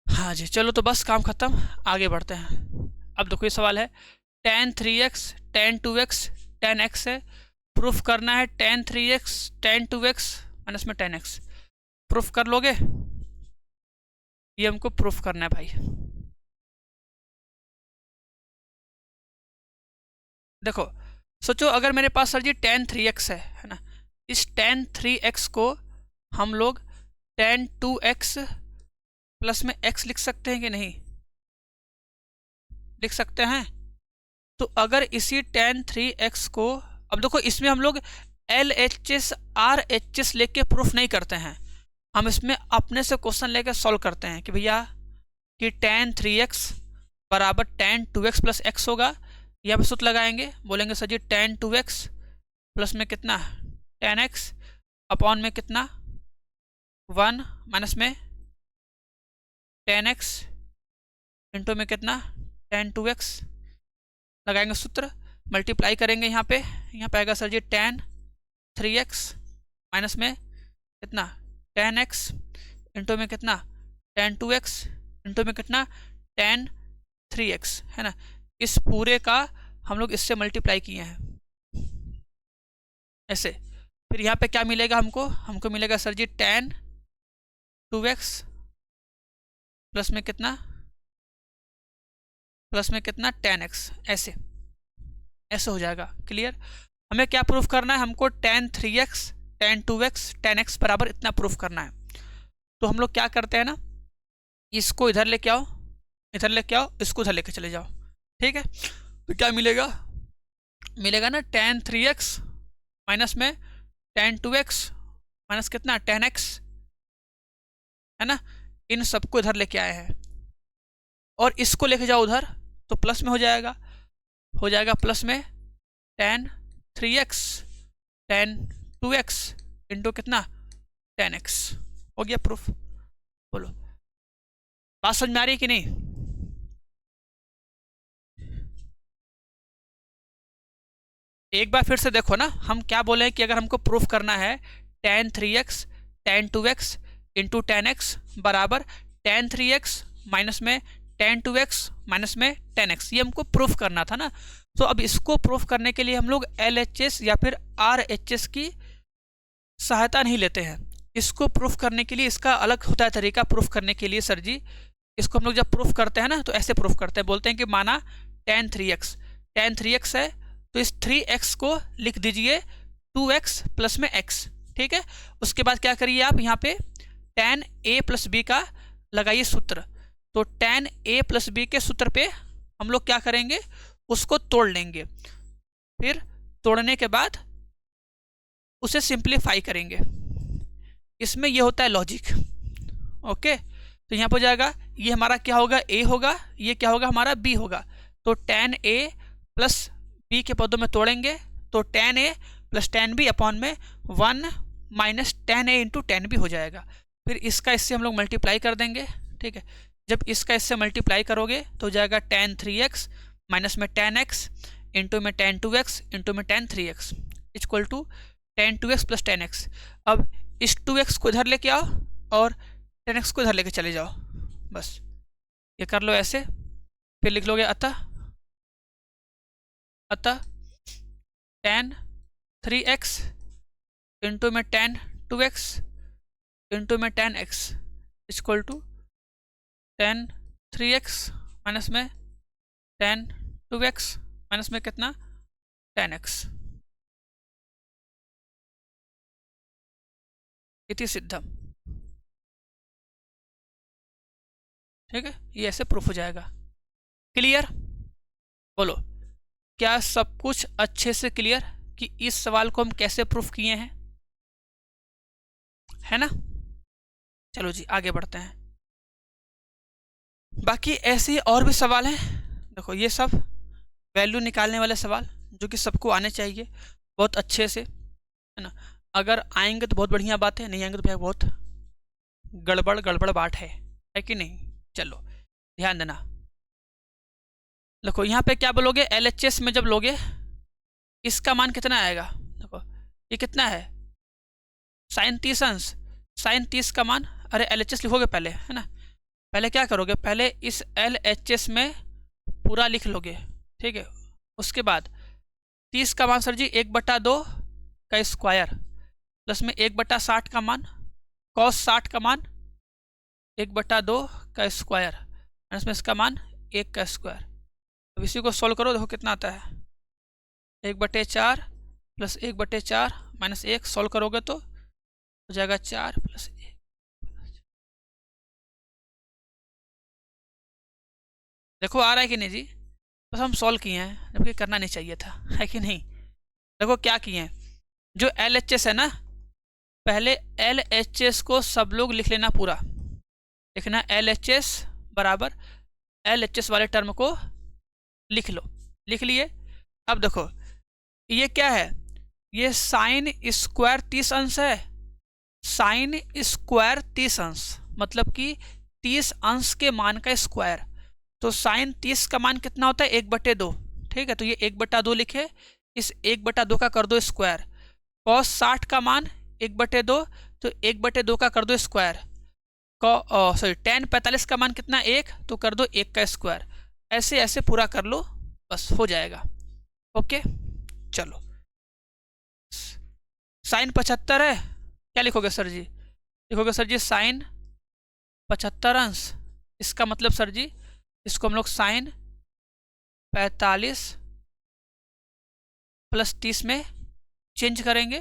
हाँ जी चलो तो बस काम खत्म, आगे बढ़ते हैं। अब देखो ये सवाल है tan 3x tan 2x tan x है, प्रूफ करना है tan 3x tan 2x minus में tan x। प्रूफ कर लोगे? ये हमको प्रूफ करना है भाई। देखो सोचो अगर मेरे पास सर जी tan 3x है ना, इस tan 3x को हम लोग tan 2x प्लस में x लिख सकते हैं कि नहीं? लिख सकते हैं। तो अगर इसी tan 3x को अब देखो इसमें हम लोग LHS RHS लेके प्रूफ नहीं करते हैं, हम इसमें अपने से क्वेश्चन लेके सॉल्व करते हैं कि भैया कि tan 3x बराबर tan 2x प्लस x होगा। यहाँ पे सूत्र लगाएंगे, बोलेंगे सर जी tan 2x प्लस में कितना tan x अपॉन में कितना 1 माइनस में tan x इंटू में कितना tan 2x, लगाएंगे सूत्र, मल्टीप्लाई करेंगे यहाँ पे आएगा सर जी tan 3x माइनस में कितना tan x इंटू में कितना tan 2x इंटू में कितना tan 3x, है ना। इस पूरे का हम लोग इससे मल्टीप्लाई किए हैं ऐसे। फिर यहाँ पे क्या मिलेगा हमको मिलेगा सर जी tan 2x प्लस में कितना tan x, ऐसे हो जाएगा। क्लियर। हमें क्या प्रूफ करना है, हमको tan 3x tan 2x tan x बराबर इतना प्रूफ करना है। तो हम लोग क्या करते हैं ना, इसको इधर लेके आओ, इसको उधर लेके चले जाओ, ठीक है। तो क्या मिलेगा ना tan 3x माइनस में tan 2x माइनस कितना tan x, है ना। इन सबको इधर लेके आए हैं और इसको लेके जाओ उधर, तो प्लस में हो जाएगा प्लस में tan 3x tan 2x into कितना tan x, हो गया प्रूफ। बोलो बात समझ में आ रही है कि नहीं। एक बार फिर से देखो ना, हम क्या बोले कि अगर हमको प्रूफ करना है tan 3x tan 2x into tan x बराबर tan 3x माइनस में tan 2x माइनस में tan x, ये हमको प्रूफ करना था ना। तो अब इसको प्रूफ करने के लिए हम लोग LHS या फिर RHS की सहायता नहीं लेते हैं। इसको प्रूफ करने के लिए इसका अलग होता है तरीका प्रूफ करने के लिए। सर जी इसको हम लोग जब प्रूफ करते हैं ना तो ऐसे प्रूफ करते हैं, बोलते हैं कि माना tan 3x है तो इस 3x को लिख दीजिए 2x प्लस में x, ठीक है। उसके बाद क्या करिए आप यहाँ पे tan a प्लस b का लगाइए सूत्र। तो tan a प्लस b के सूत्र पे हम लोग क्या करेंगे, उसको तोड़ लेंगे, फिर तोड़ने के बाद उसे सिंप्लीफाई करेंगे। इसमें ये होता है लॉजिक, ओके। तो यहाँ पर जाएगा, ये हमारा क्या होगा a होगा, ये क्या होगा हमारा b होगा। तो tan a प्लस b के पदों में तोड़ेंगे तो tan a plus tan b upon में 1 minus tan a into tan b हो जाएगा। फिर इसका इससे हम लोग मल्टीप्लाई कर देंगे, ठीक है। जब इसका इससे मल्टीप्लाई करोगे तो हो जाएगा tan 3x माइनस में tan x इंटू में tan 2x इंटू में tan 3x equal to tan 2x plus tan x। अब इस 2x को इधर लेके आओ और tan x को इधर लेके चले जाओ, बस ये कर लो ऐसे। फिर लिख लोगे अतः tan 3x इंटू में tan 2x इंटू में tan x equal to tan 3x minus में tan 2x माइनस में कितना tan x, इति सिद्धम, ठीक है। ये ऐसे प्रूफ हो जाएगा। क्लियर। बोलो क्या सब कुछ अच्छे से क्लियर कि इस सवाल को हम कैसे प्रूफ किए हैं, है ना। चलो जी आगे बढ़ते हैं। बाकी ऐसे ही और भी सवाल हैं। देखो ये सब वैल्यू निकालने वाले सवाल जो कि सबको आने चाहिए बहुत अच्छे से, है ना। अगर आएंगे तो बहुत बढ़िया बात है, नहीं आएंगे तो भैया बहुत गड़बड़ बात है कि नहीं। चलो ध्यान देना। देखो यहाँ पे क्या बोलोगे, LHS में जब लोगे इसका मान कितना आएगा, देखो ये कितना है sin 30 अंश, sin 30 का मान, अरे LHS लिखोगे पहले, है ना। पहले क्या करोगे, पहले इस LHS में पूरा लिख लोगे, ठीक है। उसके बाद 30 का मान सर जी 1/2 का स्क्वायर प्लस में 1/60 का मान, cos 60 का मान 1/2 का स्क्वायर प्लस में इसका मान 1 का स्क्वायर। अब इसी को सोल्व करो, देखो कितना आता है 1/4 प्लस 1/4 माइनस 1, सोल्व करोगे तो हो जाएगा 4 प्लस 1। देखो आ रहा है कि नहीं जी, बस हम सॉल्व किए हैं, जबकि करना नहीं चाहिए था, है कि नहीं। देखो क्या किए हैं, जो LHS है ना, पहले LHS को सब लोग लिख लेना पूरा, लिखना LHS बराबर LHS वाले टर्म को लिख लो, लिख लिए। अब देखो ये क्या है, ये साइन स्क्वायर 30 अंश है, साइन स्क्वायर 30 अंश मतलब कि 30 अंश के मान का स्क्वायर। तो साइन 30 का मान कितना होता है, 1/2। ठीक है, तो ये 1/2 लिखे, इस 1/2 का कर दो स्क्वायर। कॉस 60 का मान 1/2, तो 1/2 का कर दो स्क्वायर। सॉरी tan 45 का मान कितना, 1, तो कर दो 1 का स्क्वायर। ऐसे ऐसे पूरा कर लो, बस हो जाएगा। ओके चलो, साइन 75 है, क्या लिखोगे सर जी, लिखोगे सर जी साइन 75 अंश, इसका मतलब सर जी इसको हम लोग साइन 45 + 30 में चेंज करेंगे,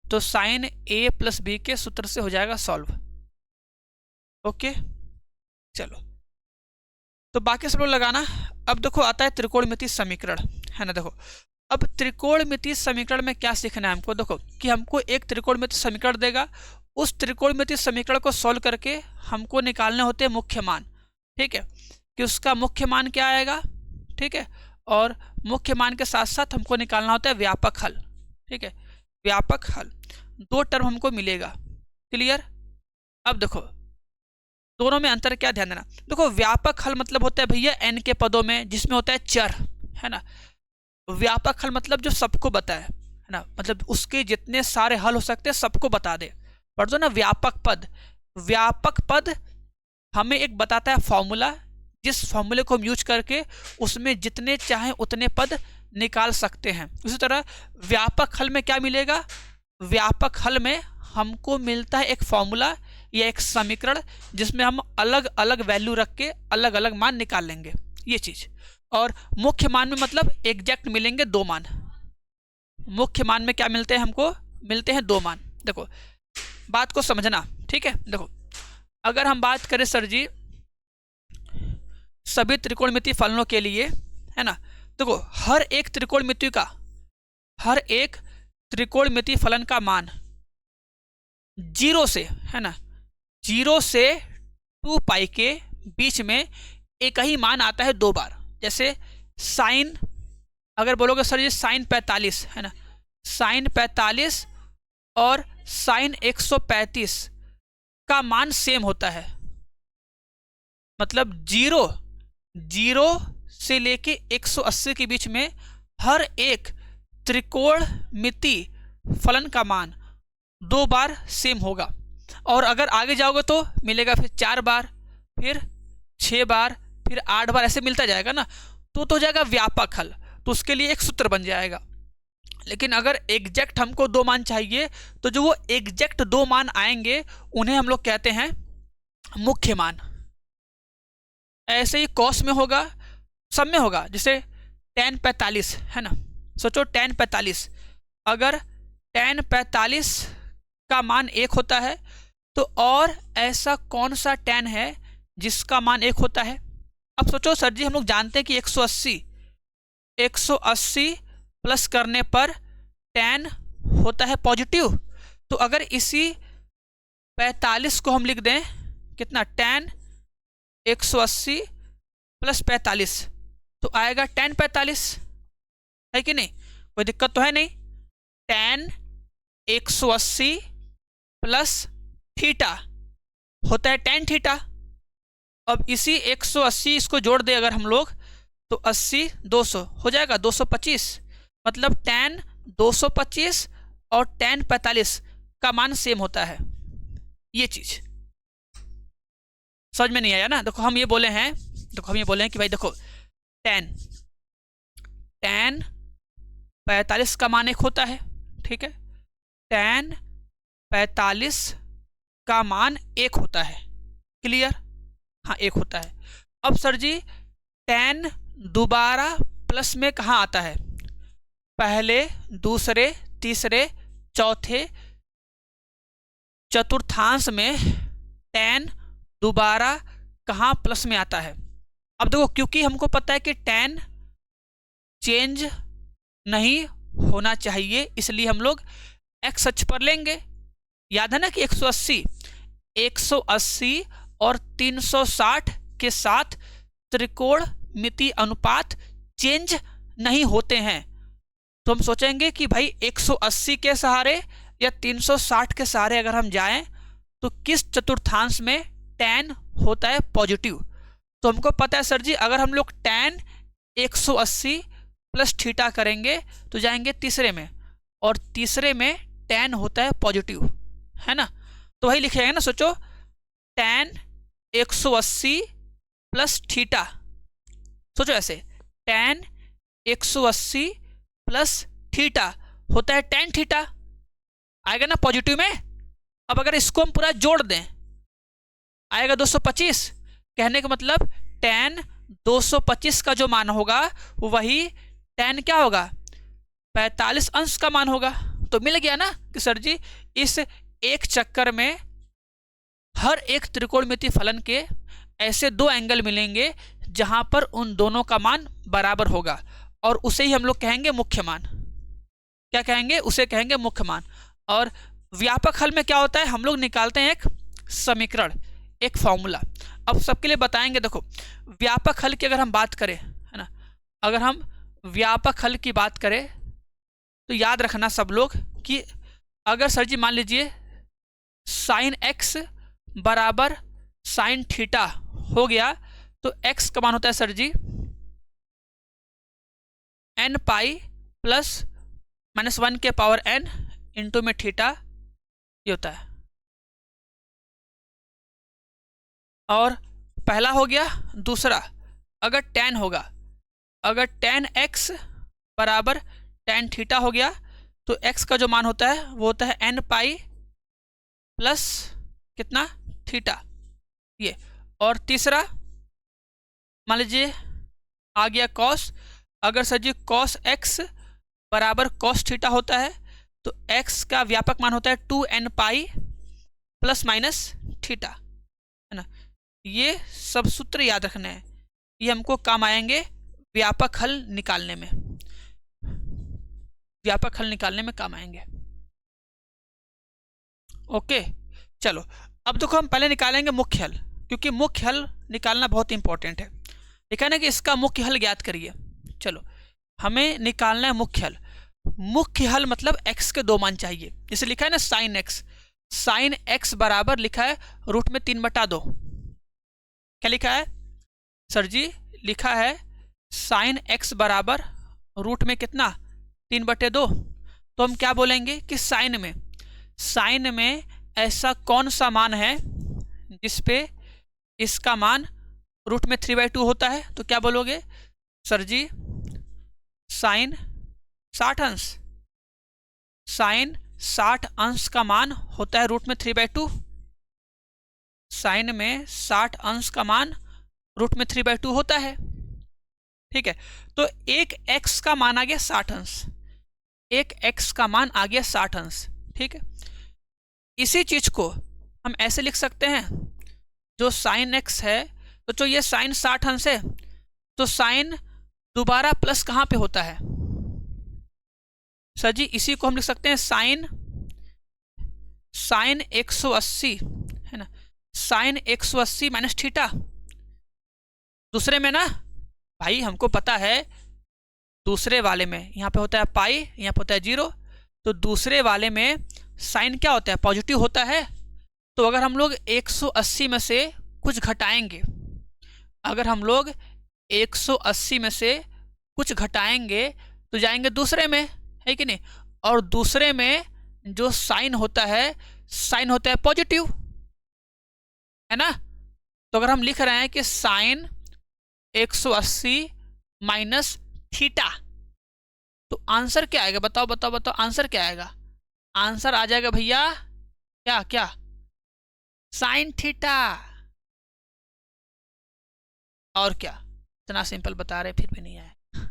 तो साइन A + B के सूत्र से हो जाएगा सॉल्व। ओके चलो, तो बाकी सब लोग लगाना। अब देखो आता है त्रिकोणमितीय समीकरण, है ना। देखो अब त्रिकोणमितीय समीकरण में क्या सीखना है हमको, देखो कि हमको एक त्रिकोणमितीय समीकरण देगा, उस त्रिकोणमितीय समीकरण को सॉल्व करके हमको निकालने होते हैं मुख्य मान। ठीक है, कि उसका मुख्य मान क्या आएगा, ठीक है, और मुख्य मान के साथ साथ हमको निकालना होता है व्यापक हल। ठीक है, व्यापक हल 2 टर्म हमको मिलेगा, क्लियर। अब देखो दोनों में अंतर क्या, ध्यान देना। देखो व्यापक हल मतलब होता है भैया n के पदों में, जिसमें होता है चर, है ना। व्यापक हल मतलब जो सबको बताए, है ना, मतलब उसके जितने सारे हल हो सकते हैं सबको बता दे। पर जो ना व्यापक पद, व्यापक पद हमें एक बताता है फॉर्मूला, जिस फॉर्मूले को हम यूज करके उसमें जितने चाहे उतने पद निकाल सकते हैं। उसी तरह व्यापक हल में क्या मिलेगा, व्यापक हल में हमको मिलता है एक फॉर्मूला या एक समीकरण, जिसमें हम अलग अलग वैल्यू रख के अलग अलग मान निकाल लेंगे, ये चीज। और मुख्य मान में मतलब एग्जैक्ट मिलेंगे 2 मान, मुख्य मान में क्या मिलते हैं हमको, मिलते हैं 2 मान। देखो बात को समझना, ठीक है। देखो अगर हम बात करें सर जी सभी त्रिकोणमितीय फलनों के लिए, है ना, देखो हर एक त्रिकोणमितीय फलन का मान 0 से, है ना, 0 से 2 पाई के बीच में एक ही मान आता है 2 बार। जैसे साइन, अगर बोलोगे सर ये साइन 45, है ना, साइन 45 और साइन 135 का मान सेम होता है, मतलब 0 से लेके 180 के बीच में हर एक त्रिकोणमितीय फलन का मान 2 बार सेम होगा। और अगर आगे जाओगे तो मिलेगा फिर 4 बार, फिर 6 बार, फिर 8 बार, ऐसे मिलता जाएगा ना, तो हो जाएगा व्यापक हल। तो उसके लिए एक सूत्र बन जाएगा। लेकिन अगर एग्जैक्ट हमको 2 मान चाहिए, तो जो वो एग्जैक्ट 2 मान आएंगे उन्हें हम लोग कहते हैं मुख्य मान। ऐसे ही कॉस में होगा, सब में होगा। जैसे tan 45, है ना, सोचो tan 45, अगर tan 45 का मान 1 होता है, तो और ऐसा कौन सा tan है जिसका मान 1 होता है। अब सोचो सर जी हम लोग जानते हैं कि 180 प्लस करने पर tan होता है पॉजिटिव। तो अगर इसी 45 को हम लिख दें, कितना, tan 180 + 45, तो आएगा tan 45, है कि नहीं, कोई दिक्कत तो है नहीं। tan 180 + थीटा होता है tan थीटा। अब इसी 180 इसको जोड़ दे अगर हम लोग, तो 80 200 हो जाएगा 225, मतलब tan 225 और tan 45 का मान सेम होता है। ये चीज समझ में नहीं आया ना। देखो हम ये बोले हैं, कि भाई देखो tan 45 का मान 1 होता है, ठीक है, tan 45 का मान 1 होता है, क्लियर, हाँ 1 होता है। अब सर जी tan दोबारा प्लस में कहाँ आता है, पहले, दूसरे, तीसरे, चौथे, चतुर्थांश में tan दोबारा कहाँ प्लस में आता है। अब देखो क्योंकि हमको पता है कि tan चेंज नहीं होना चाहिए, इसलिए हम लोग एक्स अक्ष पर लेंगे। याद है ना कि 180 और 360 के साथ त्रिकोणमितीय अनुपात चेंज नहीं होते हैं। तो हम सोचेंगे कि भाई 180 के सहारे या 360 के सहारे अगर हम जाएं तो किस चतुर्थांश में tan होता है पॉजिटिव। तो हमको पता है सर जी, अगर हम लोग tan 180 प्लस थीटा करेंगे तो जाएंगे तीसरे में, और तीसरे में tan होता है पॉजिटिव, है ना। तो वही लिखेंगे ना, सोचो tan 180 प्लस थीटा, सोचो ऐसे tan 180 प्लस थीटा होता है tan थीटा, आएगा ना पॉजिटिव में। अब अगर इसको हम पूरा जोड़ दें आएगा 225। कहने का मतलब tan 225 का जो मान होगा वही tan क्या होगा, 45 अंश का मान होगा। तो मिल गया ना कि सर जी इस एक चक्कर में हर एक त्रिकोणमितीय फलन के ऐसे दो एंगल मिलेंगे जहां पर उन दोनों का मान बराबर होगा, और उसे ही हम लोग कहेंगे मुख्य मान। क्या कहेंगे, उसे कहेंगे मुख्य मान। और व्यापक हल में क्या होता है, हम लोग निकालते हैं एक समीकरण, एक फॉर्मूला। अब सबके लिए बताएंगे। देखो व्यापक हल की अगर हम बात करें, है ना, अगर हम व्यापक हल की बात करें तो याद रखना सब लोग कि अगर सर जी मान लीजिए साइन एक्स बराबर साइन थीटा हो गया तो एक्स का मान होता है सर जी n पाई प्लस -1 के पावर n इंटू में थीटा, ये होता है। और पहला हो गया। दूसरा अगर tan होगा, अगर tan x बराबर tan थीटा हो गया तो x का जो मान होता है वो होता है n पाई प्लस कितना थीटा, ये। और तीसरा मान लीजिए आ गया cos, अगर सर जी cos x बराबर cos थीटा होता है तो x का व्यापक मान होता है 2n pi plus minus theta, है ना। ये सब सूत्र याद रखने हैं, ये हमको काम आएंगे व्यापक हल निकालने में, व्यापक हल निकालने में काम आएंगे। ओके चलो, अब देखो हम पहले निकालेंगे मुख्य हल, क्योंकि मुख्य हल निकालना बहुत इंपॉर्टेंट है। देखा ना कि इसका मुख्य हल ज्ञात करिए। चलो हमें निकालना है मुख्य हल। मुख्य हल मतलब x के दो मान चाहिए। जैसे लिखा है ना साइन x, साइन x बराबर लिखा है √3/2। क्या लिखा है सर जी, लिखा है साइन x बराबर रूट में कितना 3/2। तो हम क्या बोलेंगे कि साइन में ऐसा कौन सा मान है जिसपे इसका मान रूट में 3/2 होता है। तो क्या बोलोगे सर जी, साइन 60 अंश, साइन 60 अंश का मान होता है रूट में 3/2। साइन में 60 अंश का मान रूट में 3/2 होता है, ठीक है। तो एक x का मान आ गया 60 अंश, एक x का मान आ गया 60 अंश, ठीक है। इसी चीज को हम ऐसे लिख सकते हैं, जो साइन x है तो जो ये साइन 60 अंश है तो साइन दोबारा प्लस कहाँ पे होता है सर जी, इसी को हम लिख सकते हैं साइन 180, है ना, साइन 180 माइनस थीटा। दूसरे में ना भाई हमको पता है दूसरे वाले में यहाँ पे होता है पाई, यहाँ पे होता है 0, तो दूसरे वाले में साइन क्या होता है, पॉजिटिव होता है। तो अगर हम लोग 180 में से कुछ घटाएंगे, अगर हम लोग 180 में से कुछ घटाएंगे तो जाएंगे दूसरे में, है कि नहीं। और दूसरे में जो साइन होता है पॉजिटिव, है ना। तो अगर हम लिख रहे हैं कि साइन 180 माइनस थीटा, तो आंसर क्या आएगा, बताओ बताओ बताओ आंसर क्या आएगा। आंसर आ जाएगा भैया क्या क्या, साइन थीटा। और क्या, इतना सिंपल बता रहे फिर भी नहीं आया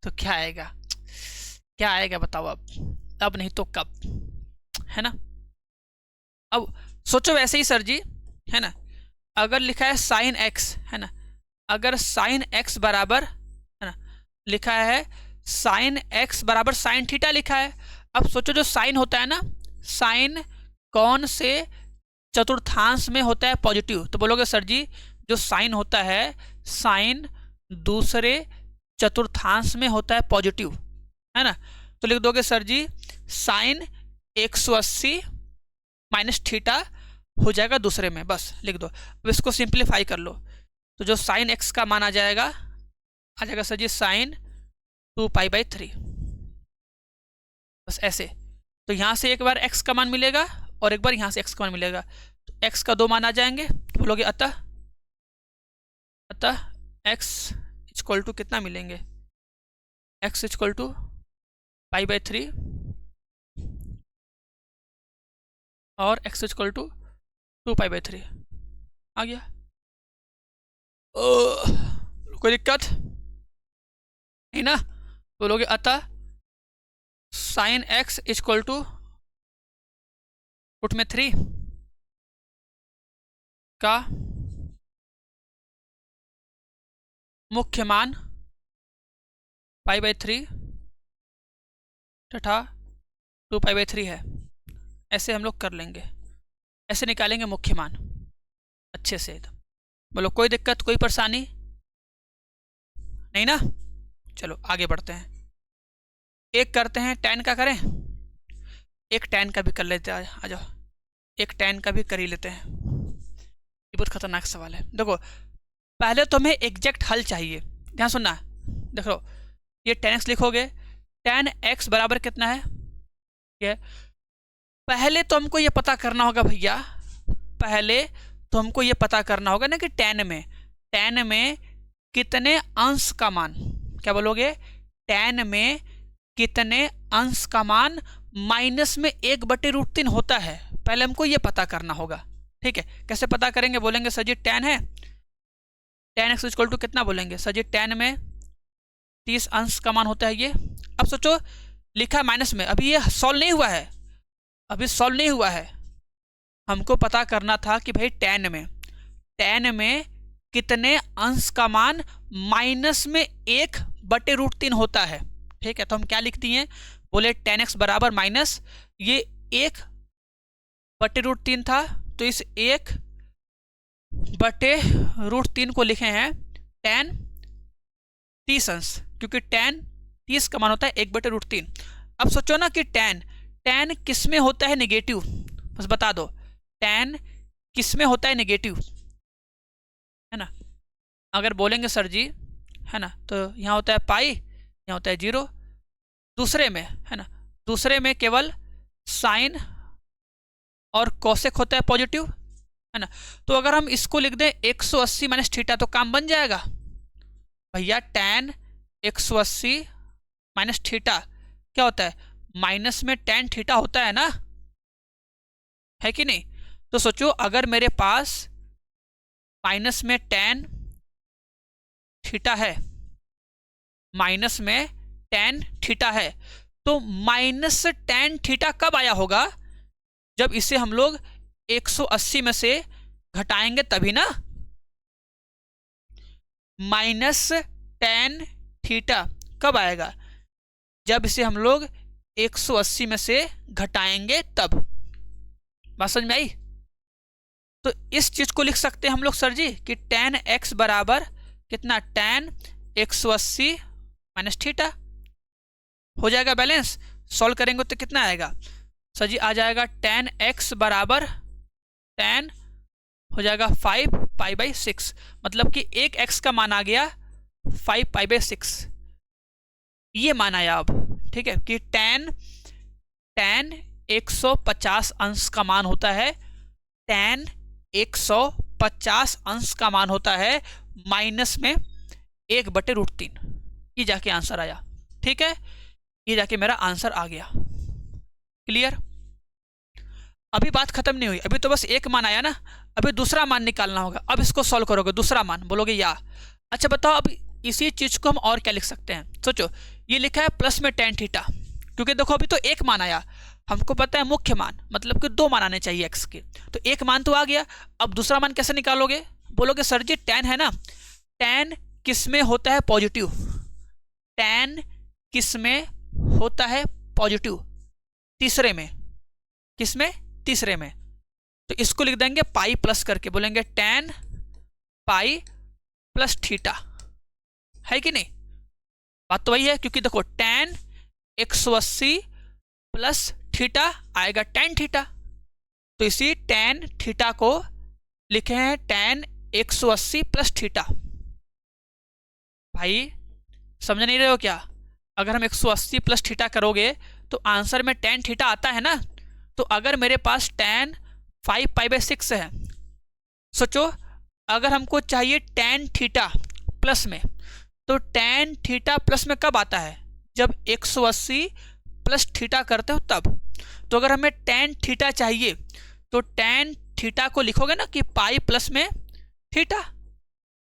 तो क्या आएगा, क्या आएगा बताओ। अब नहीं तो कब, है ना। अब सोचो वैसे ही सर जी, है ना, अगर लिखा है साइन x, है ना, अगर साइन x बराबर, है ना, लिखा है साइन एक्स बराबर साइन थीटा लिखा है। अब सोचो जो साइन होता है ना, साइन कौन से चतुर्थांश में होता है पॉजिटिव? तो बोलोगे सर जी जो साइन होता है साइन दूसरे चतुर्थांश में होता है पॉजिटिव, है ना। तो लिख दोगे सर जी साइन 180 माइनस थीटा हो जाएगा दूसरे में, बस लिख दो। अब इसको सिंप्लीफाई कर लो, तो जो साइन एक्स का मान आ जाएगा सर जी साइन 2π/3, बस ऐसे। तो यहाँ से एक बार एक्स का मान मिलेगा और एक बार यहाँ से एक्स का मान मिलेगा, तो एक्स का 2 मान आ जाएंगे। तो बोलोगे अतः एक्स इक्वल टू कितना मिलेंगे, एक्स इक्वल टू π/3 और एक्स इक्वल टू 2π/3 आ गया। कोई दिक्कत नहीं ना? बोलोगे अतः sine x equal to root में 3 का मुख्य मान π/3 तथा 2π/3 है। ऐसे हम लोग कर लेंगे, ऐसे निकालेंगे मुख्य मान अच्छे से। बोलो कोई दिक्कत, कोई परेशानी नहीं ना? चलो आगे बढ़ते हैं। एक करते हैं tan का, करें एक tan का भी कर लेते हैं। आ जाओ एक tan का भी कर ही लेते हैं, ये बहुत खतरनाक सवाल है। देखो पहले तो हमें एग्जैक्ट हल चाहिए, ध्यान सुनना। देखो ये tan x लिखोगे, tan x बराबर कितना है ये, पहले तो हमको ये पता करना होगा भैया, पहले तो हमको ये पता करना होगा ना कि tan में कितने अंश का मान, क्या बोलोगे, tan में कितने अंश का मान माइनस में 1/√3 होता है, पहले हमको ये पता करना होगा। ठीक है, कैसे पता करेंगे? बोलेंगे सर जी tan है, tan x इक्वल टू कितना बोलेंगे सर जी, tan में 30 अंश का मान होता है ये। अब सोचो लिखा है माइनस में, अभी ये सॉल्व नहीं हुआ है, अभी सॉल्व नहीं हुआ है। हमको पता करना था कि भाई tan में कितने अंश का मान माइनस में 1/√3 होता है। ठीक है, तो हम क्या लिख दिए, बोले tan x बराबर माइनस ये 1/√3 था, तो इस 1/√3 को लिखे हैं tan 30 अंश, क्योंकि tan 30 का मान होता है 1/√3। अब सोचो ना कि tan किस में होता है नेगेटिव, बस बता दो tan किस में होता है नेगेटिव, है ना। अगर बोलेंगे सर जी, है ना, तो यहाँ होता है पाई, यहाँ होता है 0, दूसरे में, है ना, दूसरे में केवल साइन और कोसेक होता है पॉजिटिव, है ना। तो अगर हम इसको लिख दें 180 माइनस थीटा, तो काम बन जाएगा भैया। tan 180 माइनस थीटा क्या होता है, माइनस में tan थीटा होता है ना, है कि नहीं। तो सोचो अगर मेरे पास माइनस में tan थीटा है, माइनस में tan थीटा है, तो माइनस tan थीटा कब आया होगा, जब इसे हम लोग 180 में से घटाएंगे तभी ना। माइनस tan थीटा कब आएगा, जब इसे हम लोग 180 में से घटाएंगे तब। बात समझ में आई? तो इस चीज को लिख सकते हैं हम लोग सर जी कि tan x बराबर कितना, tan 180 माइनस थीटा हो जाएगा बैलेंस। सॉल्व करेंगे तो कितना आएगा सर जी, आ जाएगा tan x बराबर tan हो जाएगा 5π/6, मतलब कि एक x का मान आ गया 5π/6, ये मान आया अब। ठीक है, कि tan 150 अंश का मान होता है, tan 150 अंश का मान होता है माइनस में 1/√3, ये जाके आंसर आया। ठीक है, ये जाके मेरा आंसर आ गया। क्लियर? अभी बात खत्म नहीं हुई, अभी तो बस एक मान आया ना, अभी दूसरा मान निकालना होगा। अब इसको सॉल्व करोगे, दूसरा मान बोलोगे या। अच्छा बताओ अब इसी चीज को हम और क्या लिख सकते हैं। सोचो ये लिखा है प्लस में tan थीटा, क्योंकि देखो अभी तो एक मान आया, हमको पता है मुख्य मान मतलब कि 2 मान आने चाहिए x के, तो एक मान तो आ गया। अब दूसरा मान कैसे निकालोगे? बोलोगे सर जी tan है ना, tan किस में होता है पॉजिटिव, tan किस में होता है पॉजिटिव? तीसरे में। किस में? तीसरे में। तो इसको लिख देंगे पाई प्लस करके, बोलेंगे tan पाई प्लस थीटा, है कि नहीं? बात तो वही है, क्योंकि देखो tan 180 प्लस थीटा आएगा tan थीटा, तो इसी tan थीटा को लिखे हैं tan 180 प्लस थीटा। भाई समझ नहीं रहे हो क्या? अगर हम 180 प्लस थीटा करोगे तो आंसर में tan थीटा आता है ना। तो अगर मेरे पास tan 5π/6 है, सोचो अगर हमको चाहिए tan थीटा प्लस में, तो tan थीटा प्लस में कब आता है? जब 180 प्लस थीटा करते हो तब। तो अगर हमें tan थीटा चाहिए तो tan थीटा को लिखोगे ना कि पाई प्लस में थीटा,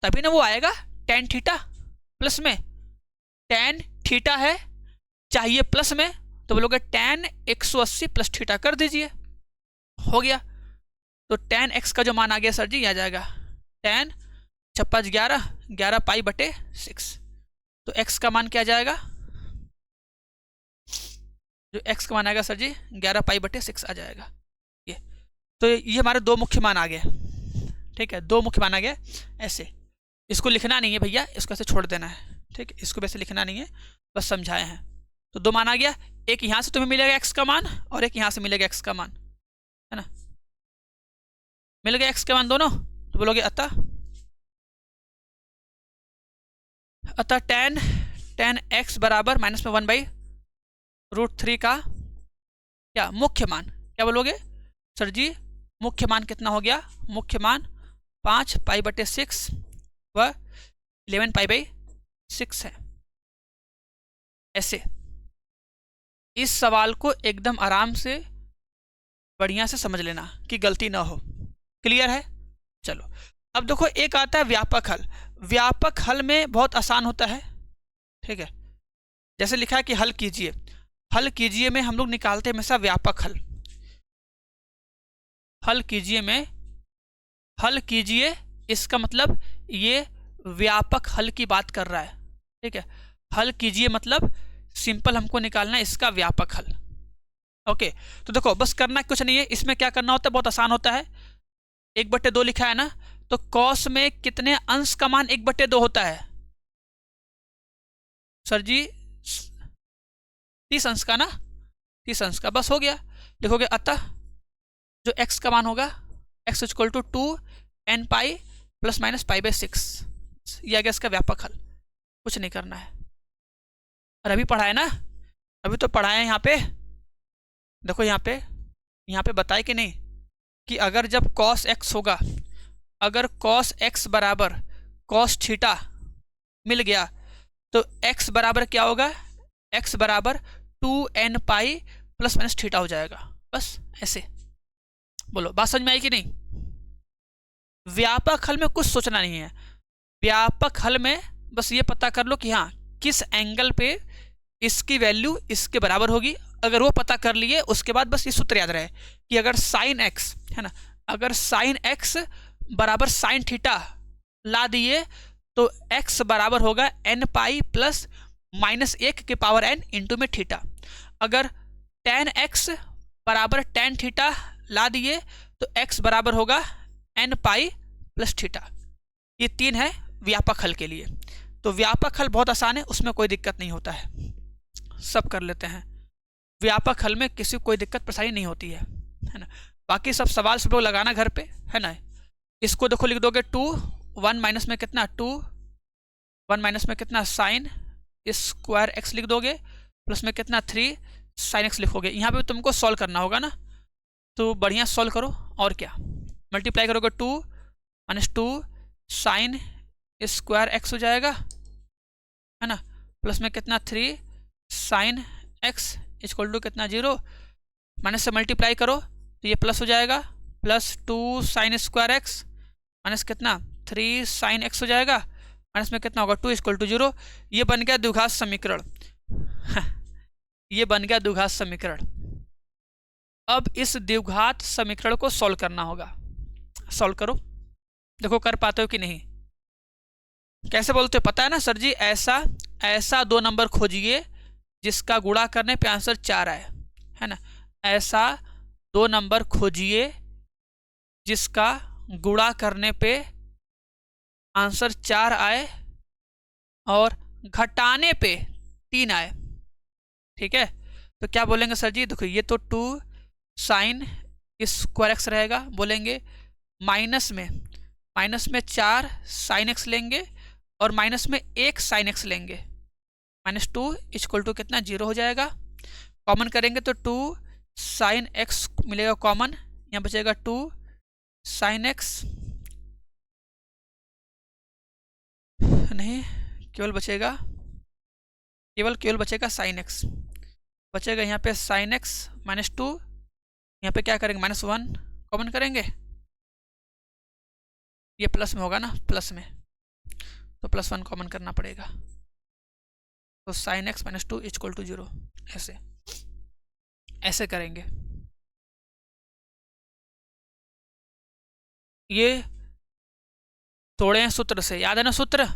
तभी ना वो आएगा tan थीटा प्लस में। tan थीटा है चाहिए प्लस में, तो बोलोगे tan 180 प्लस थीटा कर दीजिए, हो गया। तो tan x का जो मान आ गया सर जी, आ जाएगा tan 5 11 11 π/6। तो x का मान क्या जाएगा? जो x का मान आएगा सर जी 11 π/6 आ जाएगा। ये तो ये हमारे दो मुख्य मान आ गए, ठीक है, दो मुख्य मान आ गए। ऐसे इसको लिखना नहीं है भैया, इसको ऐसे छोड़ देना है, ठीक है, इसको वैसे लिखना नहीं है, बस समझाए हैं। तो दो मान आ गया, एक यहाँ से तुम्हें मिलेगा x का मान और एक यहाँ से मिलेगा x का मान, है ना? मिल गया x के मान दोनों, तो बोलोगे अतः tan x बराबर माइनस में 1/√3 का क्या मुख्य मान, क्या बोलोगे सर जी? मुख्य मान कितना हो गया? मुख्य मान 5π/6 व 11π/6 है। ऐसे इस सवाल को एकदम आराम से बढ़िया से समझ लेना कि गलती ना हो। क्लियर है? चलो अब देखो, एक आता है व्यापक हल। व्यापक हल में बहुत आसान होता है, ठीक है। जैसे लिखा है कि हल कीजिए, हल कीजिए में हम लोग निकालते हैं हमेशा व्यापक हल। हल कीजिए में, हल कीजिए इसका मतलब ये व्यापक हल की बात कर रहा है, ठीक है। हल कीजिए मतलब सिंपल हमको निकालना है इसका व्यापक हल। ओके, तो देखो बस करना कुछ नहीं है, इसमें क्या करना होता है, बहुत आसान होता है। 1/2 लिखा है ना, तो कॉस में कितने अंश का मान 1/2 होता है सर जी? 30 अंश का ना, 30 अंश का, बस हो गया। लिखोगे अतः जो x का मान होगा x = 2n pi plus minus π/6, ये आ गया इसका व्यापक हल। कुछ नहीं करना है। और अभी पढ़ाए ना, अभी तो पढ़ाए यहाँ पे। देखो यहाँ पे बताए कि नहीं कि अगर जब cos x होगा, अगर cos x बराबर cos थीटा मिल गया तो x बराबर क्या होगा? x बराबर 2n pi plus minus theta हो जाएगा। बस ऐसे बोलो, बात समझ में आई कि नहीं? व्यापक हल में कुछ सोचना नहीं है। व्यापक हल में बस ये पता कर लो कि हाँ किस एंगल पे इसकी वैल्यू इसके बराबर होगी। अगर वो पता कर लिए, उसके बाद बस ये सूत्र याद रहे कि अगर साइन x है ना, अगर साइन x बराबर साइन थीटा ला दिए तो x बराबर होगा n पाई प्लस -1 के पावर n इंटू में थीटा। अगर tan x बराबर tan थीटा ला दिए तो x बराबर होगा n पाई प्लस थीटा। ये 3 है व्यापक हल के लिए। तो व्यापक हल बहुत आसान है, उसमें कोई दिक्कत नहीं होता है, सब कर लेते हैं। व्यापक हल में किसी को कोई दिक्कत परेशानी नहीं होती है ना। बाकी सब सवाल सब लोग लगाना घर पे, है ना। इसको देखो लिख दोगे 2 1 माइनस में कितना 2 1 माइनस में कितना साइन स्क्वायर x लिख दोगे, प्लस में कितना 3 साइन x लिखोगे। यहाँ पे तुमको सॉल्व करना होगा ना, तो बढ़िया सॉल्व करो। और क्या, मल्टीप्लाई करोगे 2 माइनस 2 साइन स्क्वायर x हो जाएगा, है ना, प्लस में कितना 3 साइन x इक्वल टू कितना 0, माइनस से मल्टीप्लाई करो तो ये प्लस हो जाएगा, plus 2 sine square x minus कितना 3 साइन x हो जाएगा, माइनस में कितना होगा 2 इक्वल टू 0। ये बन गया द्विघात समीकरण। ये बन गया द्विघात समीकरण। अब इस द्विघात समीकरण को सॉल्व करना होगा। सॉल्व करो, देखो कर पाते हो कि नहीं। कैसे बोलते हो पता है ना सर जी? ऐसा 2 नंबर खोजिए जिसका गुणा करने पे आंसर 4 आए, है ना। ऐसा 2 नंबर खोजिए जिसका गुणा करने पे आंसर 4 आए और घटाने पे 3 आए। ठीक है, तो क्या बोलेंगे सर जी? देखो ये तो 2 साइन स्क्वायर एक्स रहेगा, बोलेंगे माइनस में 4 साइन एक्स लेंगे और माइनस में 1 साइन एक्स लेंगे। -2 इक्वल टू कितना? 0 हो जाएगा। कॉमन करेंगे तो 2 साइन एक्स मिलेगा कॉमन, यहाँ बचेगा 2 साइन एक्स, नहीं केवल बचेगा साइन एक्स, बचेगा यहाँ पे साइन एक्स -2, यहाँ पे क्या करेंगे? -1 कॉमन करेंगे, ये प्लस में होगा ना, प्लस में तो +1 कॉमन करना पड़ेगा, तो साइन एक्स -2 इक्वल टू 0। ऐसे करेंगे। ये तोड़े हैं सूत्र से, याद है ना सूत्र?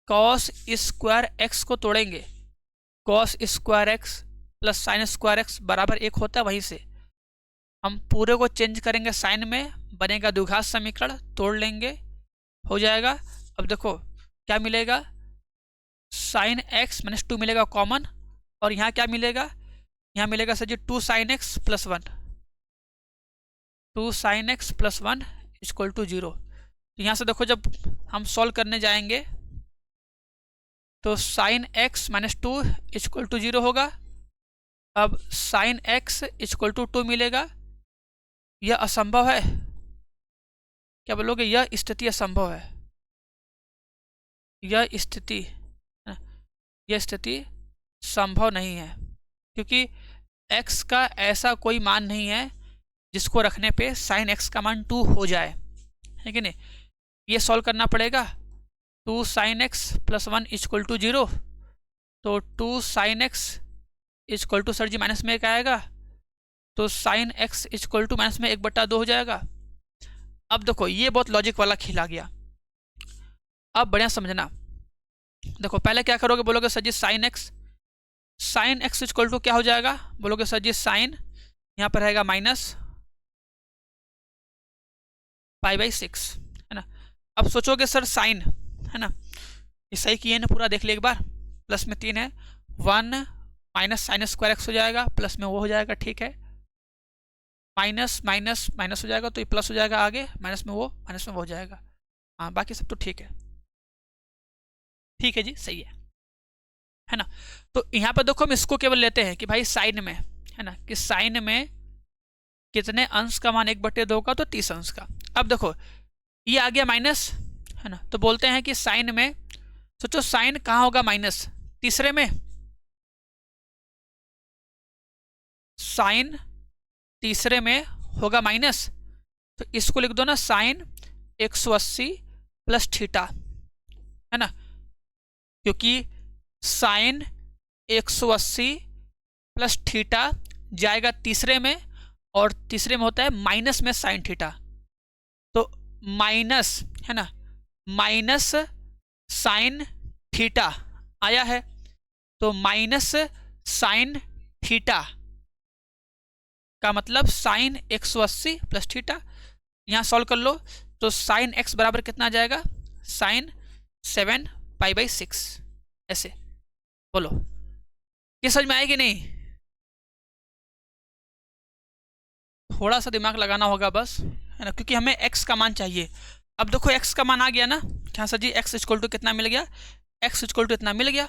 कॉस स्क्वायर एक्स को तोड़ेंगे, cos square x plus sine square x बराबर 1 होता है, वहीं से हम पूरे को चेंज करेंगे साइन में, बनेगा द्विघात समीकरण, तोड़ लेंगे, हो जाएगा। अब देखो क्या मिलेगा? साइन एक्स -2 मिलेगा कॉमन, और यहाँ क्या मिलेगा? यहाँ मिलेगा sir ji 2 sine x plus 1, 2 sine x plus 1 equal to 0। तो यहाँ से देखो जब हम सॉल्व करने जाएंगे तो साइन एक्स -2 इक्वल टू 0 होगा। अब साइन एक्स इक्वल टू 2 मिलेगा, यह असंभव है। क्या बोलोगे? यह स्थिति असंभव है, यह स्थिति संभव नहीं है, क्योंकि x का ऐसा कोई मान नहीं है जिसको रखने पे साइन x का मान 2 हो जाए, है कि नहीं? ये सॉल्व करना पड़ेगा। 2 sine x plus 1 equal to 0, तो 2 sine x equal to sir ji minus में 1 आएगा, तो sine x equal to minus में 1/2 हो जाएगा। अब देखो ये बहुत लॉजिक वाला खेल आ गया, अब बढ़िया समझना। देखो पहले क्या करोगे? बोलोगे sir ji sine x equal to क्या हो जाएगा? बोलोगे सर जी साइन, यहाँ पर रहेगा -π/6, है ना। अब सोचोगे सर साइन, है ना, ये सही किए ना, पूरा देख ले एक बार। प्लस में 3 है, 1 माइनस साइन स्क्वायर एक्स हो जाएगा, प्लस में वो हो जाएगा, ठीक है। माइनस माइनस माइनस हो जाएगा तो ये प्लस हो जाएगा आगे, माइनस में वो हो जाएगा। हाँ बाकी सब तो ठीक है, ठीक है जी, सही है ना। तो यहाँ पर देखो हम इसको केवल लेते हैं कि भाई साइन में, है ना, कि साइन में कितने अंश का मान 1/2 का? तो 30 अंश का। अब देखो ये आ गया माइनस, है ना, तो बोलते हैं कि साइन में, सोचो साइन कहाँ होगा? माइनस तीसरे में, साइन तीसरे में होगा माइनस, तो इसको लिख दो ना साइन 180 प्लस थीटा, है ना, क्योंकि साइन 180 प्लस थीटा जाएगा तीसरे में, और तीसरे में होता है माइनस में साइन थीटा, तो माइनस, है ना, माइनस साइन थीटा आया है, तो माइनस साइन थीटा का मतलब साइन 180 प्लस थीटा। यहाँ सॉल्व कर लो तो साइन एक्स बराबर कितना आ जाएगा? साइन 7π/6। ऐसे बोलो, ये समझ में आएगी नहीं? थोड़ा सा दिमाग लगाना होगा बस, है ना, क्योंकि हमें x का मान चाहिए। अब देखो x का मान आ गया ना, क्या sir ji x equal to कितना मिल गया? x इक्वल टू इतना मिल गया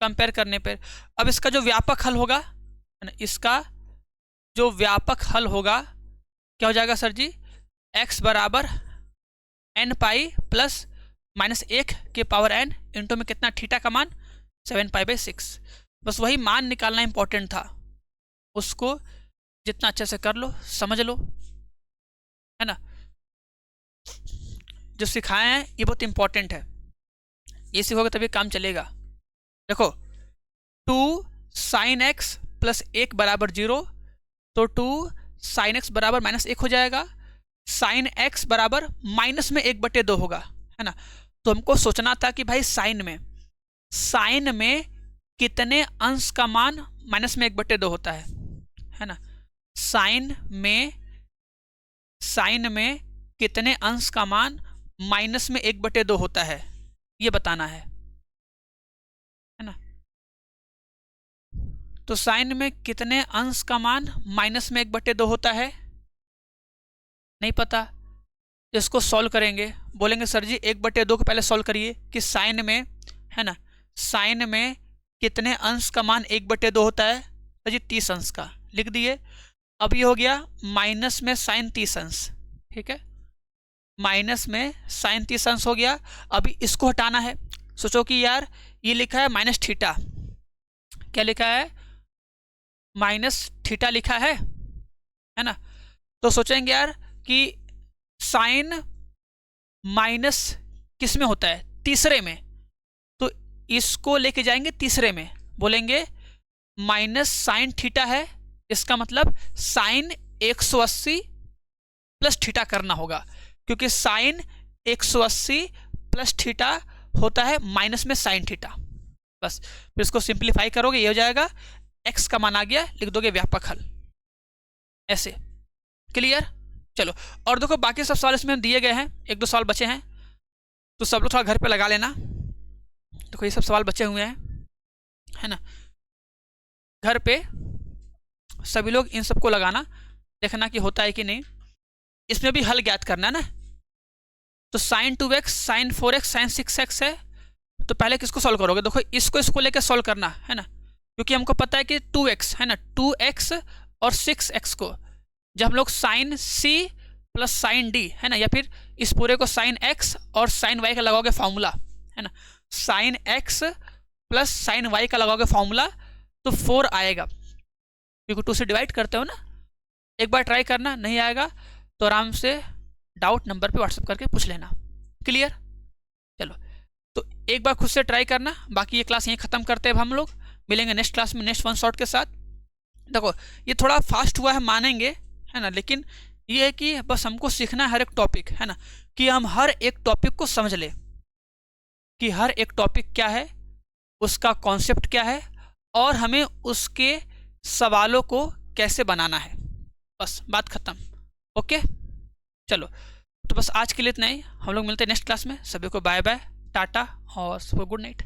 कंपेयर करने पर। अब इसका जो व्यापक हल होगा, है ना, इसका जो व्यापक हल होगा क्या हो जाएगा सर जी? x बराबर n π प्लस -1 के पावर n इंटू में कितना? थीटा का मान 7π/6। बस वही मान निकालना इंपॉर्टेंट था, उसको जितना अच्छे से कर लो, समझ लो, है ना। जो सिखाए हैं ये बहुत इंपॉर्टेंट है, ये सीखोगे तभी काम चलेगा। देखो 2 साइन एक्स प्लस 1 बराबर 0, तो 2 साइन एक्स बराबर -1 हो जाएगा, साइन एक्स बराबर माइनस में 1/2 होगा, है ना। तो हमको सोचना था कि भाई साइन में कितने अंश का मान माइनस में 1/2 होता है ना। साइन में कितने अंश का मान माइनस में 1/2 होता है, ये बताना है ना। तो साइन में कितने अंश का मान माइनस में 1/2 होता है, नहीं पता। इसको सॉल्व करेंगे, बोलेंगे सर जी 1/2 को पहले सॉल्व करिए कि साइन में, है ना, साइन में कितने अंश का मान 1/2 होता है, तो जी 30 अंश का, लिख दिए। अब ये हो गया माइनस में साइन 30 अंश, ठीक है, माइनस में साइन 30 अंश हो गया। अभी इसको हटाना है। सोचो कि यार ये लिखा है माइनस थीटा, क्या लिखा है, माइनस थीटा लिखा है ना। तो सोचेंगे यार कि साइन माइनस किस में होता है, तीसरे में, तो इसको लेके जाएंगे तीसरे में, बोलेंगे माइनस साइन थीटा है, इसका मतलब साइन 180 प्लस थीटा करना होगा, क्योंकि साइन 180 प्लस थीटा होता है माइनस में साइन थीटा। बस फिर इसको सिंप्लीफाई करोगे, ये हो जाएगा x का मान आ गया, लिख दोगे व्यापक हल, ऐसे। क्लियर। चलो और देखो बाकी सब सवाल इसमें दिए गए हैं, 1-2 सवाल बचे हैं, तो सब लोग थोड़ा घर पे लगा लेना। देखो ये सब सवाल बचे हुए हैं, है ना, घर पे सभी लोग इन सबको लगाना, देखना कि होता है कि नहीं। इसमें भी हल ज्ञात करना है ना। तो sign 2x, sign 4x, sign 6x है, तो पहले किसको सॉल्व करोगे, देखो इसको लेकर सॉल्व करना है ना, क्योंकि हमको पता है कि 2x है ना, 2x और 6x को जब हम लोग sine c plus sine d, है ना, या फिर इस पूरे को साइन x और साइन y का लगाओगे फॉर्मूला, है ना, sine x plus sine y का लगाओगे फॉर्मूला, तो 4 आएगा, क्योंकि 2 से डिवाइड करते हो ना। एक बार ट्राई करना, नहीं आएगा तो आराम से डाउट नंबर पे व्हाट्सएप करके पूछ लेना। क्लियर। चलो तो एक बार खुद से ट्राई करना, बाकी ये क्लास यहीं ख़त्म करते हैं। अब हम लोग मिलेंगे नेक्स्ट क्लास में नेक्स्ट वन शॉट के साथ। देखो ये थोड़ा फास्ट हुआ है, मानेंगे, है ना, लेकिन ये है कि बस हमको सीखना है हर एक टॉपिक, है ना, कि हम हर एक टॉपिक को समझ ले कि हर एक टॉपिक क्या है, उसका कॉन्सेप्ट क्या है, और हमें उसके सवालों को कैसे बनाना है। बस बात ख़त्म। ओके चलो, तो बस आज के लिए इतना ही। हम लोग मिलते हैं नेक्स्ट क्लास में। सभी को बाय बाय, टाटा और गुड नाइट।